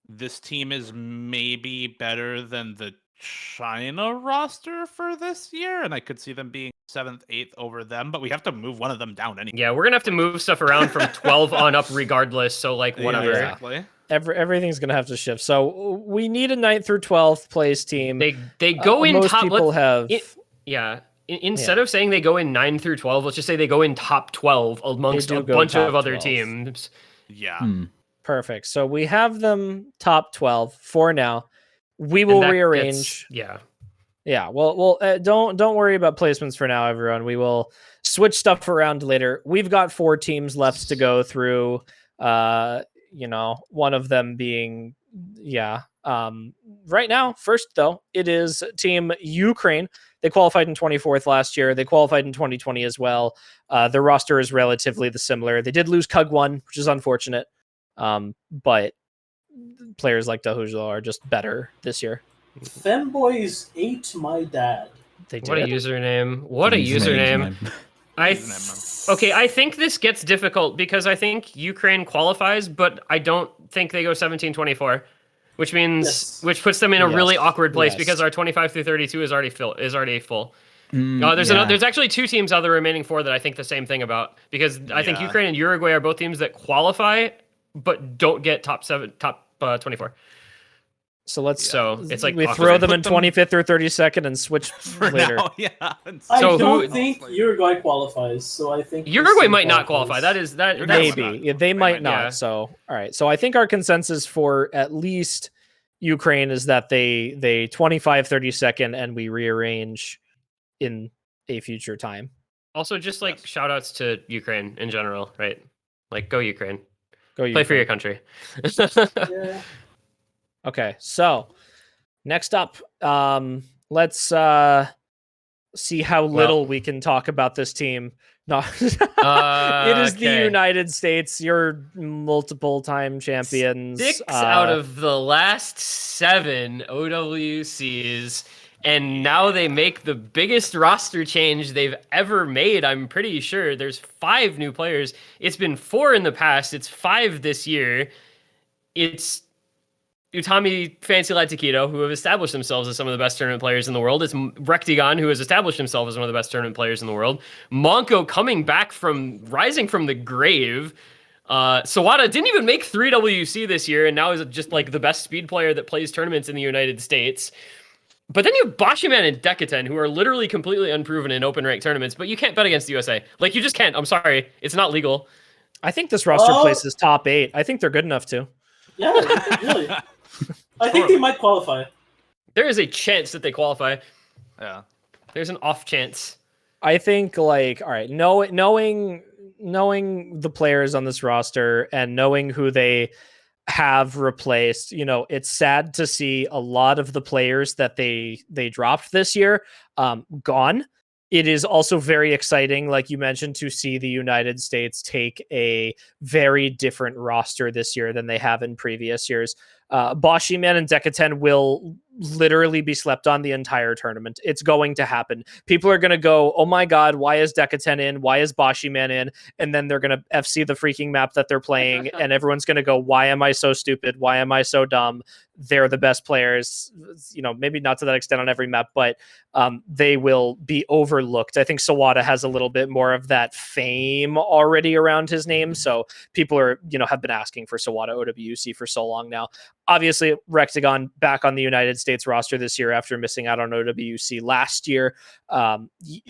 this team is maybe better than the China roster for this year, and I could see them being 7th, 8th over them, but we have to move one of them down anyway. Yeah, we're gonna have to move stuff around from 12 on up regardless. So like whatever. Yeah. Exactly. Everything's gonna have to shift. So we need a 9th through 12th place team. They go in most top. people have. Yeah. Instead of saying they go in 9 through 12, let's just say they go in top 12 amongst do a go bunch of top other 12. teams. Yeah. Perfect. So we have them top 12 for now. We will And that rearrange. yeah. Yeah. Well, don't worry about placements for now, everyone. We will switch stuff around later. We've got 4 teams left to go through. One of them being right now. First though, it is Team Ukraine. They qualified in 24th last year. They qualified in 2020 as well. Their roster is relatively similar. They did lose Kug1, which is unfortunate. But players like Dahujo are just better this year. Femboys ate my dad. They What a did. username. What a username. I think this gets difficult because I think Ukraine qualifies, but I don't think they go 17-24, which means which puts them in a really awkward place because our 25 through 32 is already full. There's actually 2 teams out of the remaining 4 that I think the same thing about, because I think Ukraine and Uruguay are both teams that qualify but don't get top 24. So it's like we awkward. throw them in Put them- 25th or 32nd and switch For later. now, yeah. I So don't think Uruguay qualifies, so I think Uruguay this might not qualifies. qualify. That's Maybe. Yeah, they might not. Yeah. So, all right. So I think our consensus for at least Ukraine is that they 25 32nd and we rearrange in a future time. Also, just like shout outs to Ukraine in general, right? Like, go Ukraine. Go Play for your Ukraine. country. Yeah. Okay. So next up, let's see how little we can talk about this team. No, it is the Okay. United States. You're multiple time champions. 6 out of the last 7 OWCs, and now they make the biggest roster change they've ever made. I'm pretty sure there's 5 new players. It's been 4 in the past. It's 5 this year. It's Utami, Fancy Light Taquito, who have established themselves as some of the best tournament players in the world. It's Rectigon, who has established himself as one of the best tournament players in the world. Monko coming back rising from the grave. Sawada didn't even make 3 WC this year, and now is just like the best speed player that plays tournaments in the United States. But then you have Bashiman and Decatan, who are literally completely unproven in open rank tournaments, but you can't bet against the USA. Like, you just can't. I'm sorry. It's not legal. I think this roster places top 8. I think they're good enough to. Yeah, really. I think they might qualify. There is a chance that they qualify. Yeah. There's an off chance. I think, like, all right, knowing the players on this roster and knowing who they have replaced, it's sad to see a lot of the players that they dropped this year gone. It is also very exciting, like you mentioned, to see the United States take a very different roster this year than they have in previous years. Boshiman and Decatan will literally be slept on the entire tournament. It's going to happen. People are going to go, oh my God, why is Decatan in? Why is Boshiman in? And then they're going to FC the freaking map that they're playing. And everyone's going to go, why am I so stupid? Why am I so dumb? They're the best players, maybe not to that extent on every map, but they will be overlooked. I think Sawada has a little bit more of that fame already around his name. So people are, have been asking for Sawada OWC for so long now. Obviously, Rectagon back on the United States roster this year after missing out on OWC last year.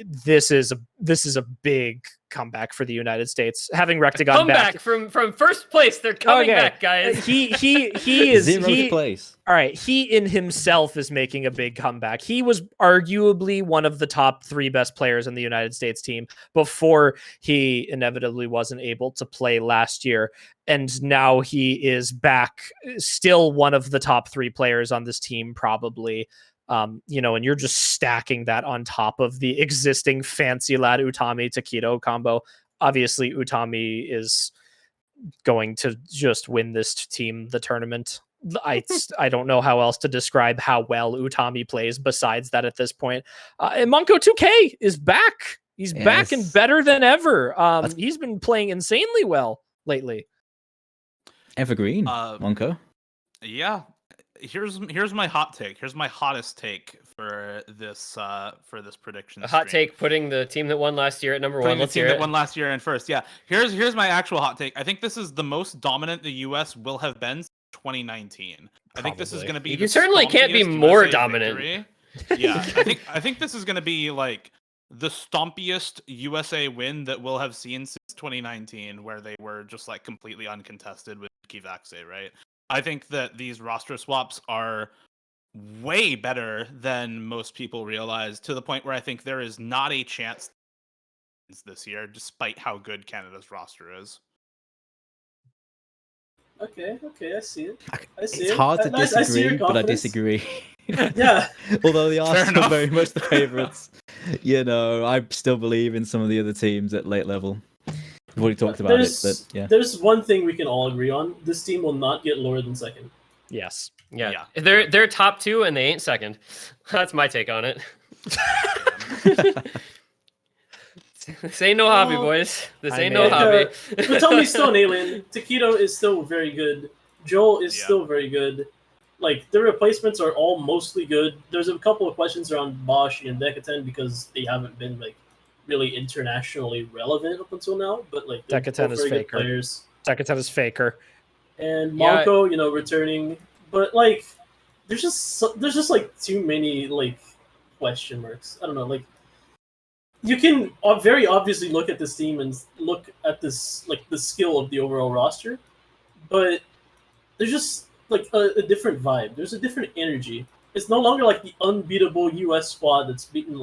This is a big comeback for the United States. Having Rectagon back from first place, they're coming back, guys. He is zeroth place. All right, he in himself is making a big comeback. He was arguably one of the top 3 best players in the United States team before he inevitably wasn't able to play last year. And now he is back, still one of the top 3 players on this team, probably. And you're just stacking that on top of the existing fancy lad Utami Takedo combo. Obviously, Utami is going to just win this team the tournament. I don't know how else to describe how well Utami plays besides that at this point. And Monko 2K is back. He's back and better than ever. He's been playing insanely well lately. Evergreen, Monko. Yeah. Here's my hot take. Here's my hottest take for this prediction. A hot take, putting the team that won last year at number one. Let's hear it. That won last year and first. Yeah. Here's my actual hot take. I think this is the most dominant the US will have been since 2019. I think this is going to be. You certainly can't be more dominant. Yeah. I think this is going to be like the stompiest USA win that we'll have seen since 2019, where they were just like completely uncontested with Kivaxe, right? I think that these roster swaps are way better than most people realize, to the point where I think there is not a chance this year, despite how good Canada's roster is. Okay, I see it. It's hard to disagree, but I disagree. Yeah. Although the Arsenal are very much the favourites, I still believe in some of the other teams at late level. We've already talked about it, but yeah. There's one thing we can all agree on: this team will not get lower than second. Yes. Yeah. They're top 2 and they ain't second. That's my take on it. This ain't no hobby, boys. This ain't no hobby. Utami's still an alien. Takedo is still very good. Joel is still very good. Like, the replacements are all mostly good. There's a couple of questions around Bosch and Decatan because they haven't been really internationally relevant up until now, but Decatan is faker. Decatan is faker. And Monko, returning, but there's just too many question marks. I don't know. You can very obviously look at this team and look at this the skill of the overall roster, but there's just a different vibe. There's a different energy. It's no longer the unbeatable US squad that's beaten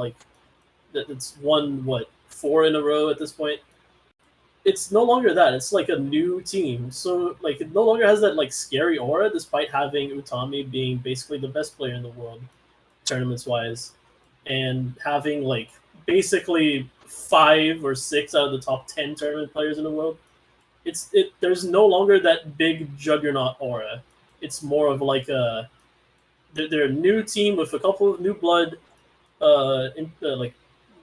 that's won 4 in a row at this point. It's no longer that. It's a new team. So it no longer has that scary aura, despite having Utami being basically the best player in the world, tournaments wise, and having basically 5 or 6 out of the top 10 tournament players in the world. There's no longer that big juggernaut aura. It's more of they're a new team with a couple of new blood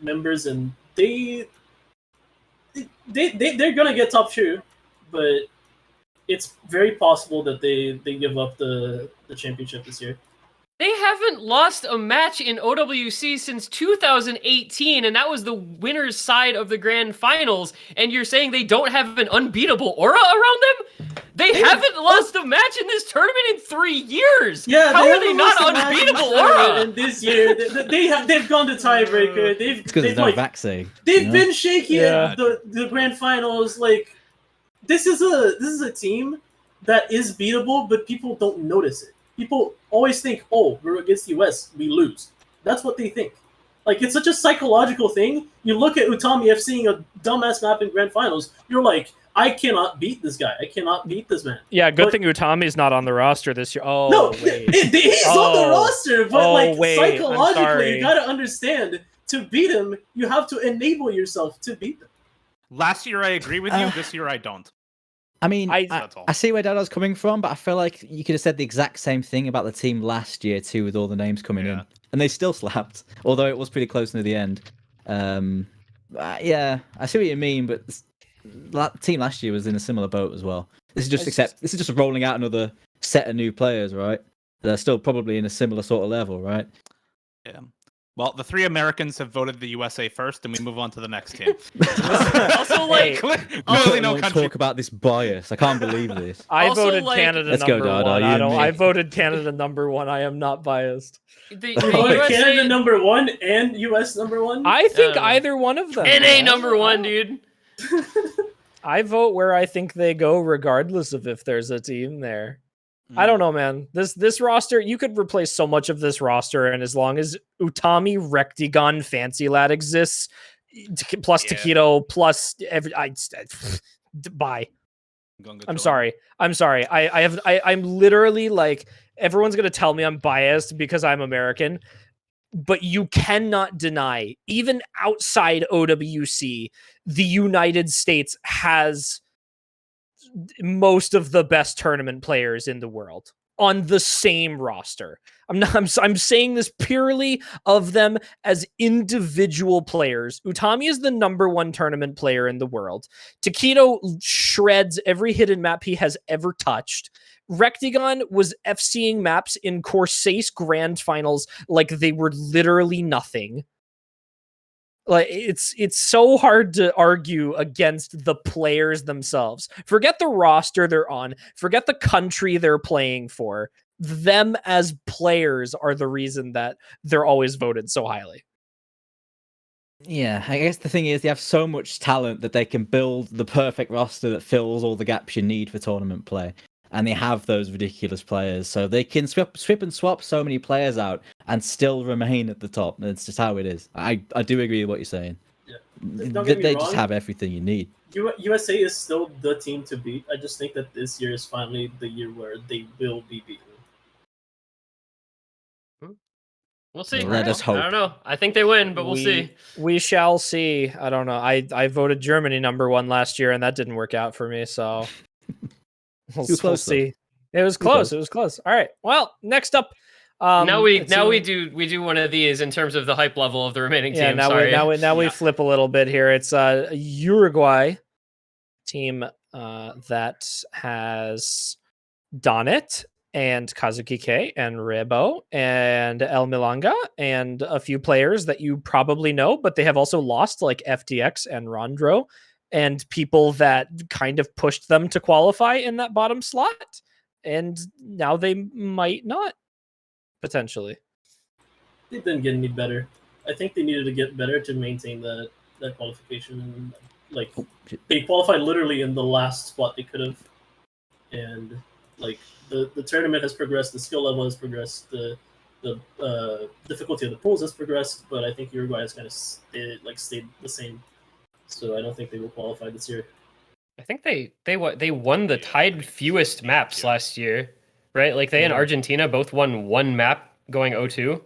members, and they're gonna get top 2, but it's very possible that they give up the championship this year. They haven't lost a match in OWC since 2018, and that was the winner's side of the grand finals. And you're saying they don't have an unbeatable aura around them? They haven't lost a match in this tournament in 3 years. Yeah, how are they not unbeatable aura? And this year, they've gone to tiebreaker. It's because there's no vaccine. They've been shaky at the grand finals. This is a team that is beatable, but people don't notice it. People always think, oh, we're against the US, we lose. That's what they think. It's such a psychological thing. You look at Utami FCing a dumbass map in grand finals, you're like, I cannot beat this guy. I cannot beat this man. Yeah, good But- thing Utami's not on the roster this year. Oh, No, wait. he's on the roster, but Oh, like wait, I'm psychologically, sorry. you gotta understand, to beat him, you have to enable yourself to beat him. Last year I agree with you. This year I don't. I mean, That's all. I see where Dada's coming from, but I feel like you could have said the exact same thing about the team last year too, with all the names coming in, and they still slapped. Although it was pretty close near the end. Yeah, I see what you mean, but that team last year was in a similar boat as well. This is just rolling out another set of new players, right? They're still probably in a similar sort of level, right? Yeah. Well, the 3 Americans have voted the USA first, and we move on to the next team. Also, like, Clearly no Don't country. talk about this bias. I can't believe this. I Also, voted like- Canada Let's go, number Dada, one. you and me. I voted Canada number one. I am not biased. the But USA Canada number 1 and US number 1? I think Yeah. either one of them. NA number 1, dude. I vote where I think they go, regardless of if there's a team there. I don't know, man. This roster, you could replace so much of this roster, and as long as Utami, Rectigon, Fancy Lad exists, plus Yeah. Taquito, plus bye. I'm sorry. I'm literally like, everyone's gonna tell me I'm biased because I'm American, but you cannot deny, even outside OWC, the United States has most of the best tournament players in the world on the same roster. I'm saying this purely of them as individual players. Utami is the number 1 tournament player in the world. Taquito shreds every hidden map he has ever touched. Rectigon was FCing maps in Corsace Grand Finals like they were literally nothing. Like, it's so hard to argue against the players themselves. Forget the roster they're on. Forget the country they're playing for. Them as players are the reason that they're always voted so highly. Yeah, I guess the thing is they have so much talent that they can build the perfect roster that fills all the gaps you need for tournament play. And they have those ridiculous players, so they can swip and swap so many players out and still remain at the top. That's just how it is. I do agree with what you're saying. Yeah. Don't get me They wrong. just have everything you need. USA is still the team to beat. I just think that this year is finally the year where they will be beaten. We'll see. Let us hope. I don't know. I think they win, but we'll see. We shall see. I don't know. I voted Germany number 1 last year, and that didn't work out for me. So we'll close, though. see. It was close. It was close. All right. Well, next up. Now we it's do one of these in terms of the hype level of the remaining teams. Now we flip a little bit here. It's a Uruguay team that has Donnet and Kazuki K and Rebo and El Milanga and a few players that you probably know, but they have also lost like FTX and Rondro and people that kind of pushed them to qualify in that bottom slot. And now they might not, potentially. They didn't get any better. I think they needed to get better to maintain that qualification. Like, they qualified literally in the last spot they could have. And like the tournament has progressed, the skill level has progressed, the difficulty of the pools has progressed, but I think Uruguay has kind of stayed the same. So I don't think they will qualify this year. I think they won the tied fewest maps last year, right? Like they and Argentina both won 1 map going 0-2.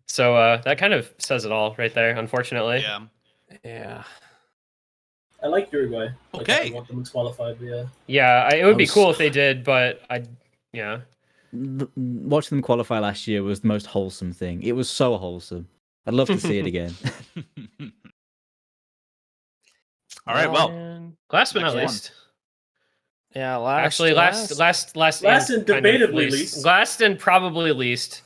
So that kind of says it all right there, unfortunately. Yeah. I like Uruguay. Like, Okay. I want them to qualify, but yeah. Yeah, it would be cool if they did, but Watching them qualify last year was the most wholesome thing. It was so wholesome. I'd love to see it again. All right, well, last but not Next one. least. Yeah, Last and debatably least. Last and probably least.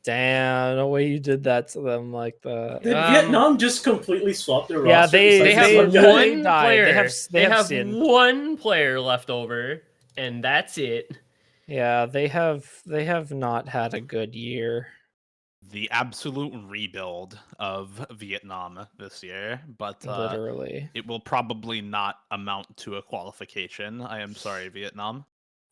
Damn, no way you did that to them like that. Did Vietnam just completely swap their Yeah, roster? they They besides have this they one died. player. They have They have Sin. one player left over, and that's it. Yeah, they have not had a good year. the absolute rebuild of Vietnam this year, but Literally. it will probably not amount to a qualification. I am sorry, Vietnam.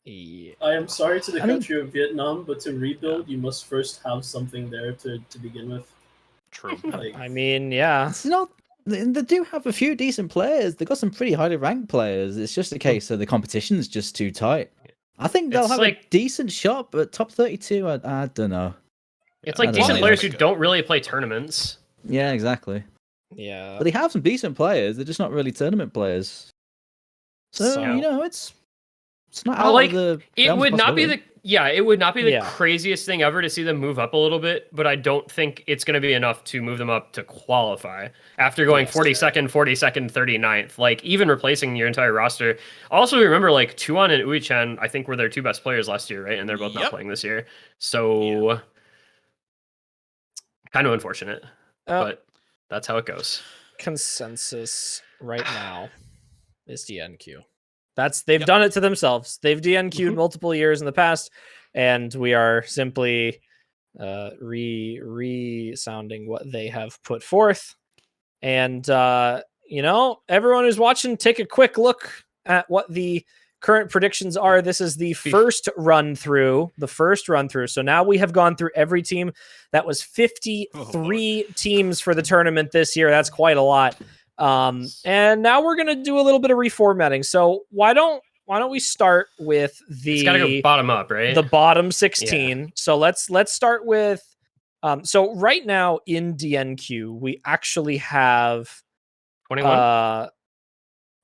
Yeah. I am sorry to the country of Vietnam, but to rebuild, you must first have something there to begin with. True. Like, I mean, yeah. It's not They do have a few decent players. They've got some pretty highly ranked players. It's just a case of the competition's just too tight. I think they'll It's have like- a decent shot, but top 32, I don't know. It's like I don't decent know. players who don't really play tournaments. Yeah, exactly. Yeah. But they have some decent players. They're just not really tournament players. So, So- it's not I out like- of the. It realms of would not be possibility. it would not be the Yeah. craziest thing ever to see them move up a little bit, but I don't think it's going to be enough to move them up to qualify after going Yes. 42nd, 42nd, 39th. Like even replacing your entire roster. Also remember like Tuan and Uichan, I think were their two best players last year, right? And they're both not Yep. playing this year. So kind of unfortunate, but that's how it goes. Consensus right now is DNQ. They've done it to themselves. They've DNQ'd multiple years in the past, and we are simply re-sounding what they have put forth. And everyone who's watching, take a quick look at what the current predictions are. This is the first run through. So now we have gone through every team. That was 53 teams for the tournament this year. That's quite a lot. And now we're gonna do a little bit of reformatting. So why don't we start with It's got to go bottom up, right? the bottom 16? So let's start with so right now in DNQ we actually have 21.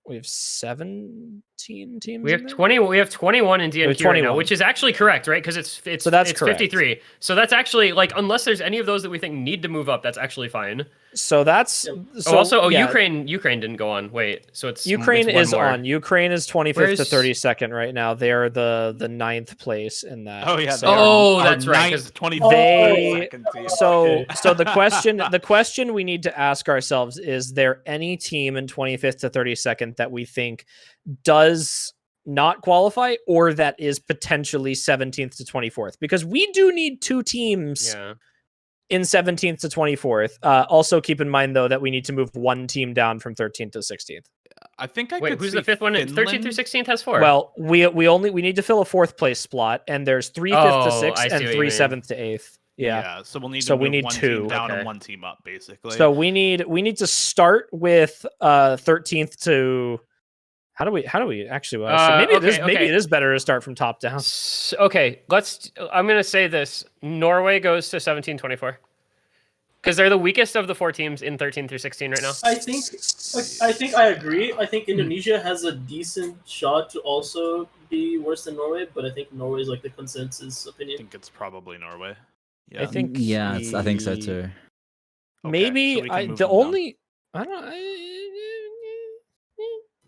we have 17 teams. We in have there? 20. We have 21 in DNQ right now, 21. which is actually correct, right? Because it's So that's correct. 53. So that's actually like unless there's any of those that we think need to move up, that's actually fine. So that's yeah, Ukraine didn't go on. Wait, so it's Ukraine it's one is more. on. Ukraine is 25th to Where's- 32nd right now. They're the 9th place in that. Oh yeah. So, they are Oh, our that's right, 'cause- ninth, 20 They- second team. so the question we need to ask ourselves is there any team in 25th to 32nd that we think does not qualify or that is potentially 17th to 24th? Because we do need two teams Yeah. in 17th to 24th. Also keep in mind though that we need to move one team down from 13th to 16th. I think I Wait, could who's see the fifth one? 13th through Finland. 16th has 4. Well, we need to fill a 4th place slot, and there's 3 5th to Oh, 6th I see and what you 3 mean. 7th to 8th. Yeah. So we'll need So to we move need one 2. team down Okay. and one team up, basically. So we need to start with 13th to how do we actually maybe it is better to start from top down. Okay, I'm going to say this. Norway goes to 17-24. Because they're the weakest of the 4 teams in 13 through 16 right now. I think I agree. I think Indonesia has a decent shot to also be worse than Norway, but I think Norway is like the consensus I opinion. think it's probably Norway. I think Yeah, I think so too. Okay, Maybe so we can move the them down. only I don't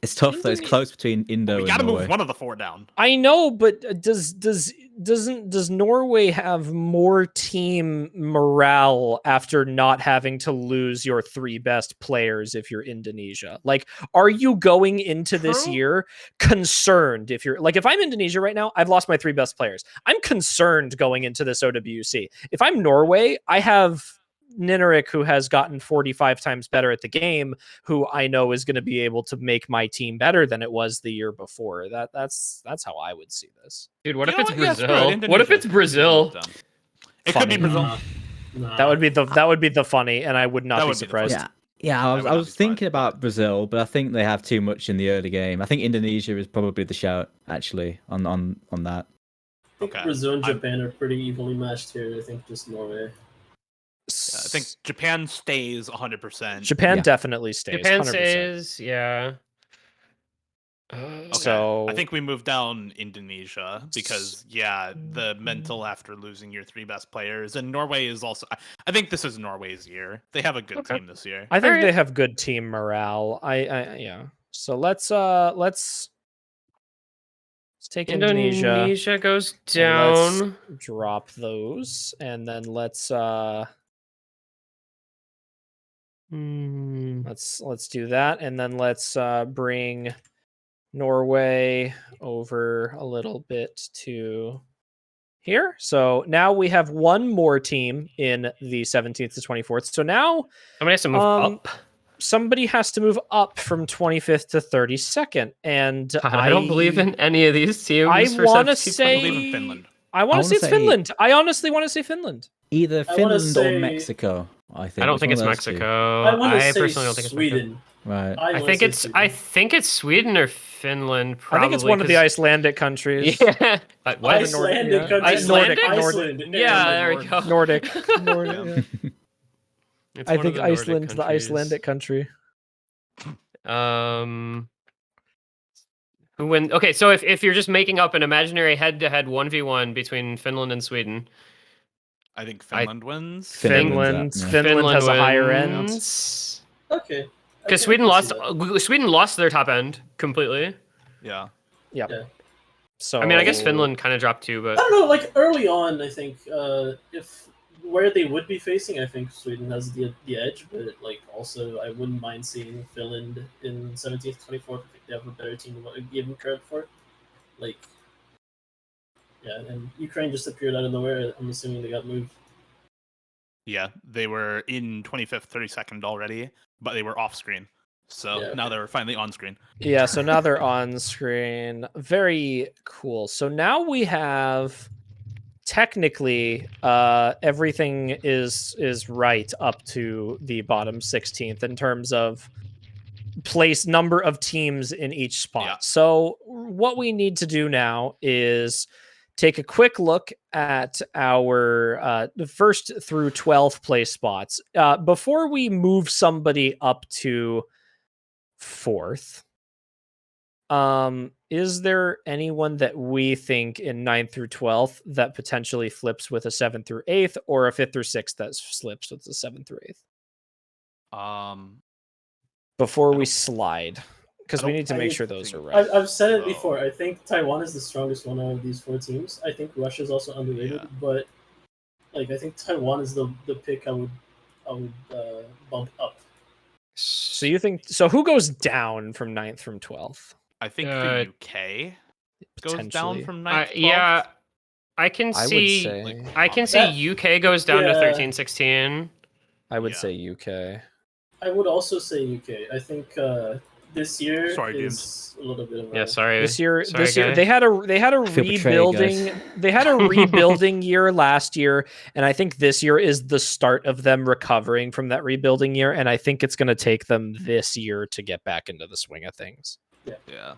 It's tough though. It's close between Indo We and gotta Norway. move one of the 4 down. I know, but does Norway have more team morale after not having to lose your 3 best players if you're Indonesia? Like, are you going into this True. year concerned if I'm Indonesia right now, I've lost my 3 best players. I'm concerned going into this OWC. If I'm Norway, I have Nineric, who has gotten 45 times better at the game, who I know is going to be able to make my team better than it was the year before. That's how I would see this. Dude, what You if know it's what? Yeah, Brazil? screw it, What if Indonesia. it's Brazil? It could be Funny. Brazil. Nah. That would be the funny, and I would not That be would be the surprised. Yeah, I I would was not be thinking surprised, about Brazil, but I think they have too much in the early game. I think Indonesia is probably the shout actually on that. I think Okay. Brazil and Japan are pretty evenly matched here. I think just Norway. I think Japan stays 100%. Japan Yeah. definitely stays. Japan 100%. says, yeah. Okay. So I think we move down Indonesia because the mental after losing your 3 best players, and Norway is also. I think this is Norway's year. They have a good Okay. team this year. I think Alright. they have good team morale. Yeah. So let's take Indonesia. Indonesia goes and let's down. drop those, and then let's do that, and then let's bring Norway over a little bit to here. So now we have one more team in the 17th to 24th. So now Somebody has to move up. somebody has to move up from 25th to 32nd, and I don't believe in any of these teams. I for wanna 17. I say- believe in Finland. I want I to say wanna it's say- Finland. I honestly want to say Finland. Either I wanna Finland or say- Mexico. I think I don't Which think one it's of those two? Mexico. I want to say personally don't think it's Mexico. Sweden. Right. I think it's Sweden or Finland. I Probably, think it's one of the 'cause- Icelandic countries. Yeah. What? Icelandic yeah. countries. Icelandic? Iceland. Yeah, and there we go. Nordic. Yeah. Yeah. It's I one of think the Nordic Iceland's the countries. Icelandic country. Who win? Okay, so if you're just making up an imaginary head-to-head 1v1 between Finland and Sweden, I think Finland wins. Finland wins that, yeah. Finland has a higher end. wins. Okay. Because I Sweden can lost. see that. Sweden lost their top end completely. Yeah. Yep. Yeah. So I mean, I guess Finland kind of dropped too, I but don't know. Like early on, I think if where they would be facing, I think Sweden has the edge. But like also, I wouldn't mind seeing Finland in 17th, 24th. I think they have a better team than what I give them credit for. Like, yeah, and Ukraine just appeared out of nowhere. I'm assuming they got moved. Yeah, they were in 25th, 32nd already, but they were off screen. So Yeah, now okay. they're finally on screen. Yeah, so now they're on screen. Very cool. So now we have technically everything is right up to the bottom 16th in terms of place number of teams in each spot. Yeah. So what we need to do now is take a quick look at our first through 12th place spots. Before we move somebody up to 4th, is there anyone that we think in 9th through 12th that potentially flips with a 7th through 8th, or a 5th through 6th that slips with a 7th through 8th? Before we slide, because we need to make sure those are right. I've said it before. I think Taiwan is the strongest one out of these 4 teams. I think Russia is also underrated, but like I think Taiwan is the pick I would bump up. So you think who goes down from 9th from 12th? I think the UK goes down Potentially. from 9th to 12th. yeah, I can I would see. say I can see UK goes down to 13, 16. I would Yeah. say UK. I would also say UK. I think this year Sorry, is a little bit of a... Yeah, sorry. This year guy. they had a feel betrayed, rebuilding. guys. They had a rebuilding year last year, and I think this year is the start of them recovering from that rebuilding year. And I think it's going to take them this year to get back into the swing of things. Yeah.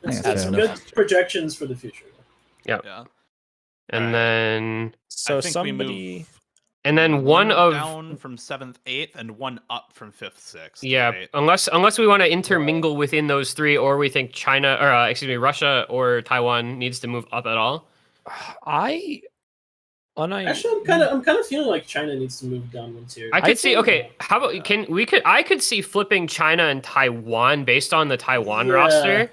It's That's fair good enough. projections for the future. Yeah. And then So I think we somebody. move one of down from 7th, 8th, and one up from 5th, 6th. yeah, right? unless we want to intermingle within those 3, or we think China or Russia or Taiwan needs to move up at all. Actually, Actually, I'm kind of feeling like China needs to move down one tier. I could see. think- Okay, how about I could see flipping China and Taiwan based on the Taiwan Yeah. roster.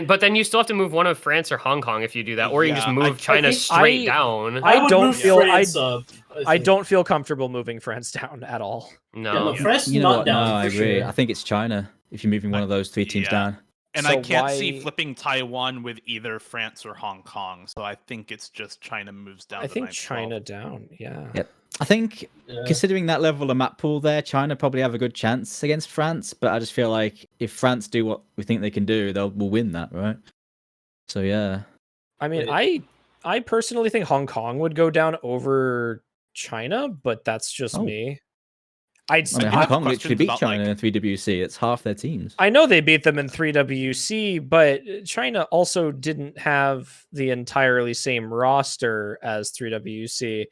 But then you still have to move one of France or Hong Kong if you do that, or you Yeah, just move China think straight down. I would don't move feel- France up, I think. don't feel comfortable moving France down at all. No. Yeah, no, France You know not what? down. No, I for agree. Sure. I think it's China if you're moving one of those 3 teams Yeah. down. And So I can't see why- flipping Taiwan with either France or Hong Kong. So I think it's just China moves down. I to think 9th, China 12th. down. Yeah. Yep. I think Yeah. considering that level of map pool there, China probably have a good chance against France. But I just feel like if France do what we think they can do, we'll win that, right? So yeah. I mean, I personally think Hong Kong would go down over China, but that's just Oh. me. I mean, do Hong have Kong literally questions beat about, China like- in 3WC. It's half their teams. I know they beat them in 3WC, but China also didn't have the entirely same roster as 3WC.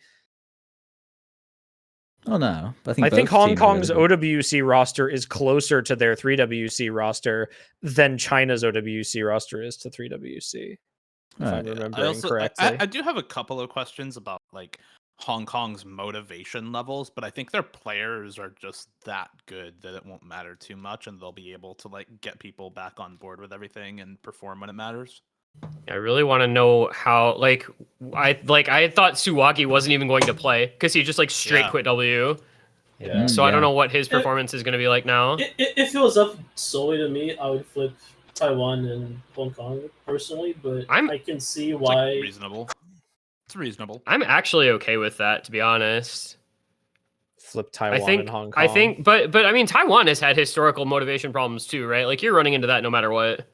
Oh no, I I think both Hong teams are Kong's really good. OWC roster is closer to their 3WC roster than China's OWC roster is to 3WC. If I'm Right. remembering correctly. I do have a couple of questions about like Hong Kong's motivation levels, but I think their players are just that good that it won't matter too much, and they'll be able to like get people back on board with everything and perform when it matters. I really want to know how. I thought Suwagi wasn't even going to play because he just straight Yeah. quit W. Yeah. So I don't Yeah. know what his performance is going to be like now. If it was up solely to me, I would flip Taiwan and Hong Kong personally, but I can see It's like why. reasonable. It's reasonable. I'm actually okay with that, to be honest. Flip Taiwan and Hong Kong. I think, but I mean, Taiwan has had historical motivation problems too, right? Like you're running into that no matter what.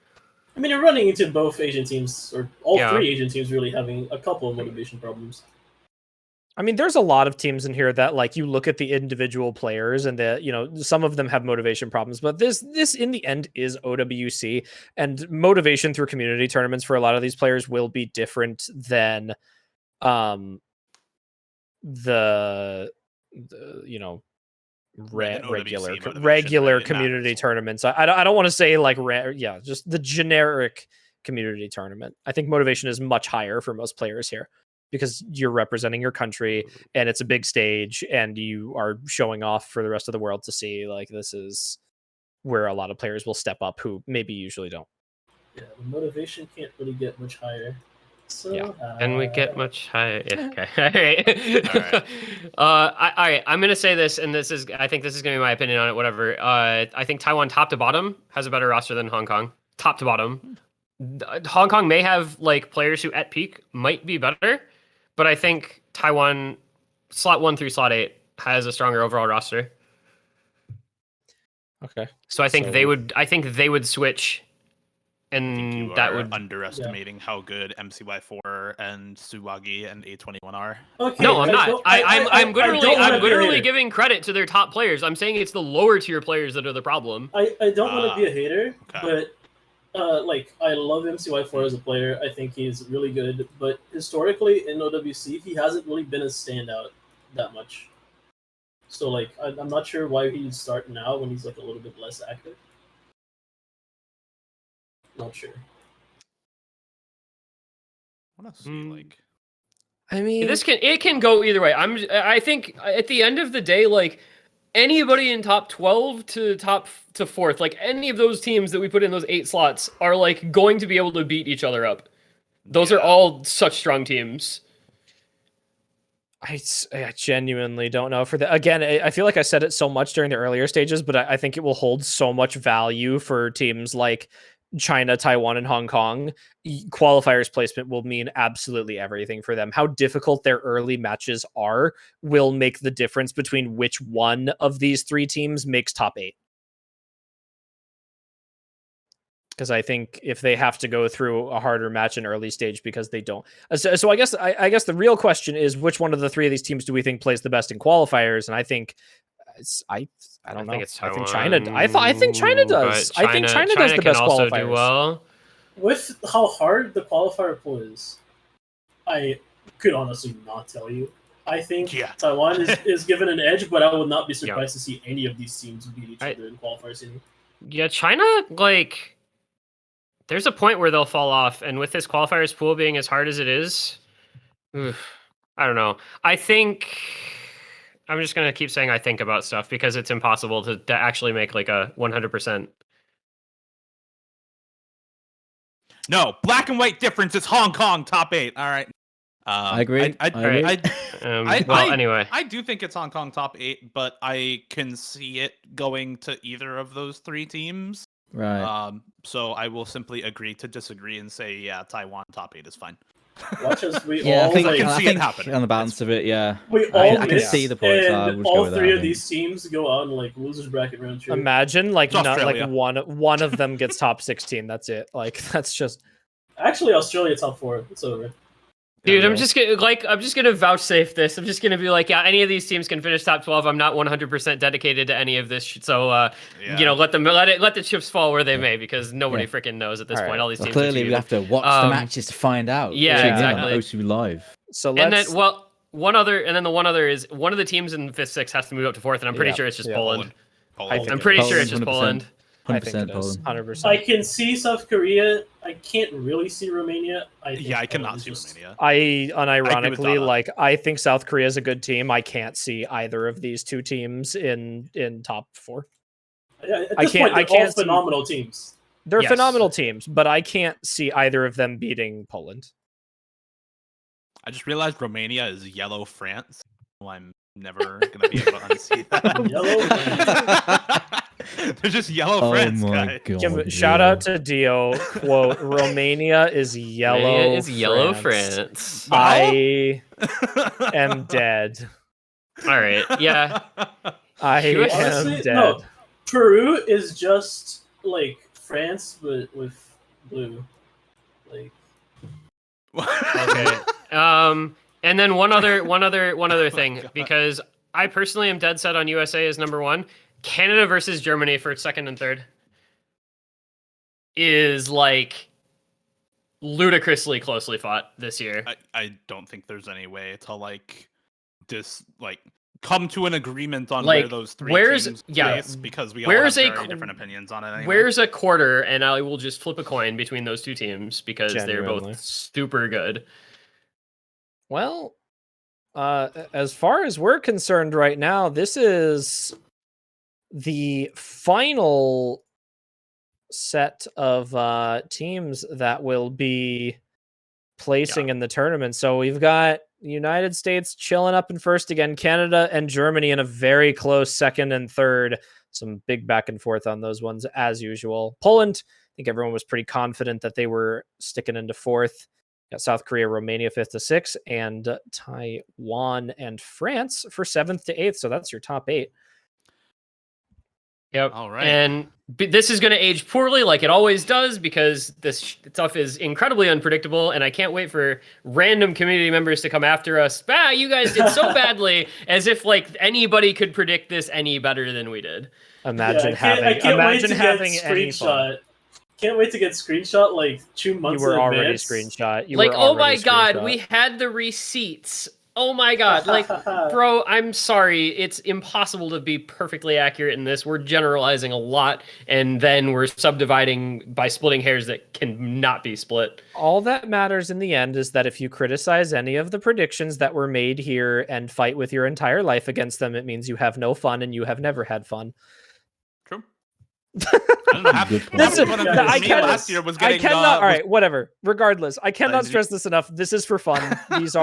I mean, you're running into both Asian teams, or all Yeah. 3 Asian teams, really having a couple of motivation problems. I mean, there's a lot of teams in here that like you look at the individual players and some of them have motivation problems, but this in the end is OWC, and motivation through community tournaments for a lot of these players will be different than the regular community tournaments. I don't want to say like just the generic community tournament. I think motivation is much higher for most players here because you're representing your country and it's a big stage and you are showing off for the rest of the world to see. Like, this is where a lot of players will step up who maybe usually don't. Yeah, the motivation can't really get much higher. So, Can we get much higher? Yeah, okay. All right. I'm gonna say this, and I think this is gonna be my opinion on it. Whatever. I think Taiwan, top to bottom, has a better roster than Hong Kong. Top to bottom. Hong Kong may have like players who at peak might be better, but I think Taiwan, slot 1 through slot 8, has a stronger overall roster. Okay. So I think they would switch. And that would underestimating how good MCY4 and Suwagi and A21 are. Okay, no, I'm not. I'm literally I giving credit to their top players. I'm saying it's the lower tier players that are the problem. I don't want to be a hater, but like I love MCY4 as a player. I think he's really good, but historically in OWC he hasn't really been a standout that much. So like I'm not sure why he'd start now when he's like a little bit less active. Not sure. What else do you like? I mean, it can go either way. I think at the end of the day, like anybody in top 12 to top to fourth, like any of those teams that we put in those 8 slots are like going to be able to beat each other up. Those are all such strong teams. I genuinely don't know. Again, I feel like I said it so much during the earlier stages, but I think it will hold so much value for teams like China, Taiwan, and Hong Kong. Qualifiers placement will mean absolutely everything for them. How difficult their early matches are will make the difference between which one of these 3 teams makes top 8. Because I think if they have to go through a harder match in early stage because they don't, so I guess the real question is which one of the 3 of these teams do we think plays the best in qualifiers? And I think I don't know. I think China. I think China does. I think China does the best qualifiers. Do well. With how hard the qualifier pool is, I could honestly not tell you. I think Taiwan is given an edge, but I would not be surprised to see any of these teams beat each other in qualifiers. Yeah, China, like, there's a point where they'll fall off, and with this qualifiers pool being as hard as it is, I don't know. I think I'm just gonna keep saying I think about stuff because it's impossible to actually make like a 100%. No, black and white difference. It's Hong Kong top 8. All right. I agree. Anyway, I do think it's Hong Kong top 8, but I can see it going to either of those 3 teams. Right. So I will simply agree to disagree and say, yeah, Taiwan top 8 is fine. Watch as we I all think it happen. On the balance of it, yeah. We all I can see the points. and all 3 of these teams go out in like losers bracket round 2. Imagine like not like one of them gets top 16. That's it. Like that's just actually Australia top 4. It's over. Dude, I'm just gonna vouchsafe this. I'm just gonna be like, yeah, any of these teams can finish top 12. I'm not 100% dedicated to any of this, so let the chips fall where they may, because nobody freaking knows at this point. All these teams. Clearly, we have to watch the matches to find out. Yeah, exactly. On OWC Live. So and then the one other is one of the teams in 5th, 6th has to move up to 4th, and I'm pretty sure it's just Poland. I'm pretty sure it's just Poland. 100% Poland. 100%. I can see South Korea. I can't really see Romania. I cannot see Romania. I unironically I think South Korea is a good team. I can't see either of these 2 teams in top 4. I can't. Phenomenal teams. They're phenomenal teams, but I can't see either of them beating Poland. I just realized Romania is yellow France. Well, I'm never gonna be able to unsee that. Yellow. They're just yellow France, guys. Shout out to Dio. Quote: Romania is yellow. France. I am dead. All right. Yeah. I am dead. No, Peru is just like France, but with blue. Like. Okay. And then one other thing, because I personally am dead set on USA as number 1. Canada versus Germany for second and third is like ludicrously closely fought this year. I don't think there's any way to come to an agreement on where those three teams place, because we all have very different opinions on it anyway. Where's a quarter, and I will just flip a coin between those two teams because they're both super good. Well, as far as we're concerned right now, this is the final set of teams that will be placing in the tournament. So we've got United States chilling up in first again, Canada and Germany in a very close second and third. Some big back and forth on those ones as usual. Poland, I think everyone was pretty confident that they were sticking into fourth. Got South Korea, Romania 5th to 6th, and Taiwan and France for 7th to 8th. So that's your top 8. Yep. All right. And this is going to age poorly like it always does because this stuff is incredibly unpredictable, and I can't wait for random community members to come after us. You guys did so badly, as if like anybody could predict this any better than we did. Imagine having any fun. Can't wait to get screenshot like 2 months. You were already advance. screenshot. Oh my god, we had the receipts. Oh my god, like, bro, I'm sorry. It's impossible to be perfectly accurate in this. We're generalizing a lot, and then we're subdividing by splitting hairs that cannot be split. All that matters in the end is that if you criticize any of the predictions that were made here and fight with your entire life against them, it means you have no fun and you have never had fun. True. Last year was getting. All right, whatever. Regardless, I cannot stress this enough. This is for fun. These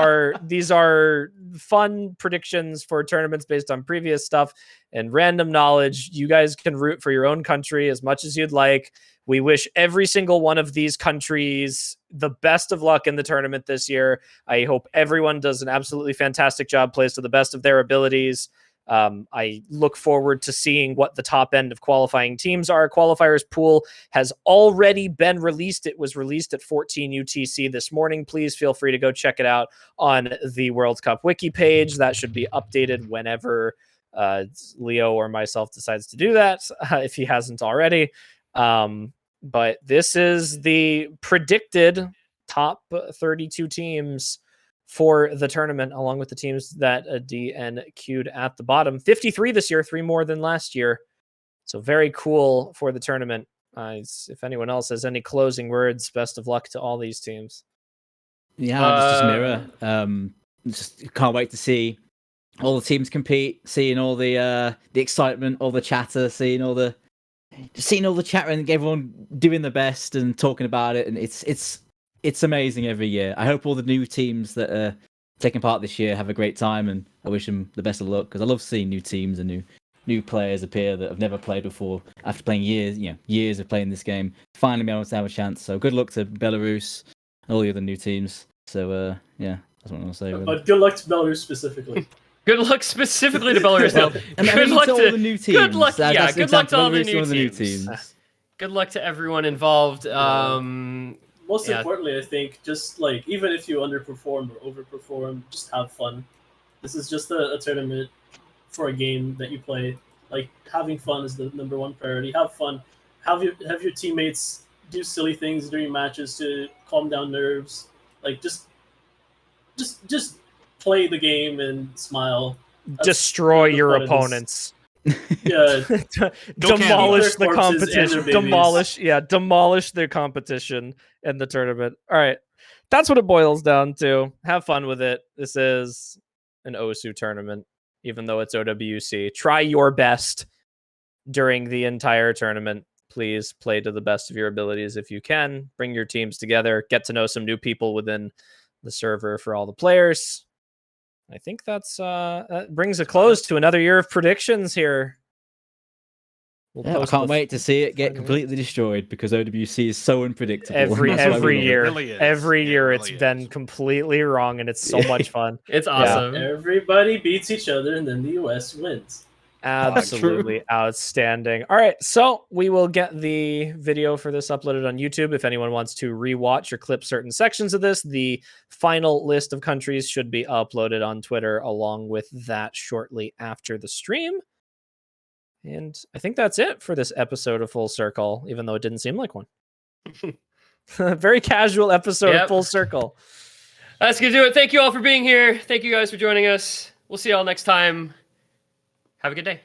are fun predictions for tournaments based on previous stuff and random knowledge. You guys can root for your own country as much as you'd like. We wish every single one of these countries the best of luck in the tournament this year. I hope everyone does an absolutely fantastic job, plays to the best of their abilities. I look forward to seeing what the top end of qualifying teams are. Qualifiers pool has already been released. It was released at 14 UTC this morning. Please feel free to go check it out on the World Cup wiki page. That should be updated whenever Leo or myself decides to do that, if he hasn't already. But this is the predicted top 32 teams for the tournament, along with the teams that DN queued at the bottom. 53 this year, 3 more than last year. So very cool for the tournament. If anyone else has any closing words, best of luck to all these teams. Yeah, just mirror. Just can't wait to see all the teams compete, seeing all the excitement, all the chatter, seeing all the chat and everyone doing the best and talking about it, and it's amazing every year. I hope all the new teams that are taking part this year have a great time, and I wish them the best of luck because I love seeing new teams and new players appear that have never played before after playing years of playing this game. Finally, be able to have a chance. So good luck to Belarus and all the other new teams. So yeah, that's what I want to say. Really. But good luck to Belarus specifically. Good luck specifically to Belarus. Good luck to all the new teams. Good luck. Yeah, good luck to all the new teams. Good luck to everyone involved. Most importantly, I think just like even if you underperform or overperform, just have fun. This is just a tournament for a game that you play. Like having fun is the number one priority. Have fun. Have your teammates do silly things during matches to calm down nerves. Like just play the game and smile. Destroy your opponents. Yeah, demolish the competition. Demolish their competition in the tournament. All right, that's what it boils down to. Have fun with it. This is an OSU tournament, even though it's OWC. Try your best during the entire tournament. Please play to the best of your abilities if you can. Bring your teams together. Get to know some new people within the server for all the players. I think that brings a close to another year of predictions here. I can't wait to see it get completely destroyed because OWC is so unpredictable. Every year it's been completely wrong, and it's so much fun. It's awesome. Yeah. Everybody beats each other, and then the US wins. Absolutely outstanding. All right, so we will get the video for this uploaded on YouTube. If anyone wants to rewatch or clip certain sections of this, the final list of countries should be uploaded on Twitter along with that shortly after the stream. And I think that's it for this episode of Full Circle, even though it didn't seem like one. Very casual episode of Full Circle. That's going to do it. Thank you all for being here. Thank you guys for joining us. We'll see you all next time. Have a good day.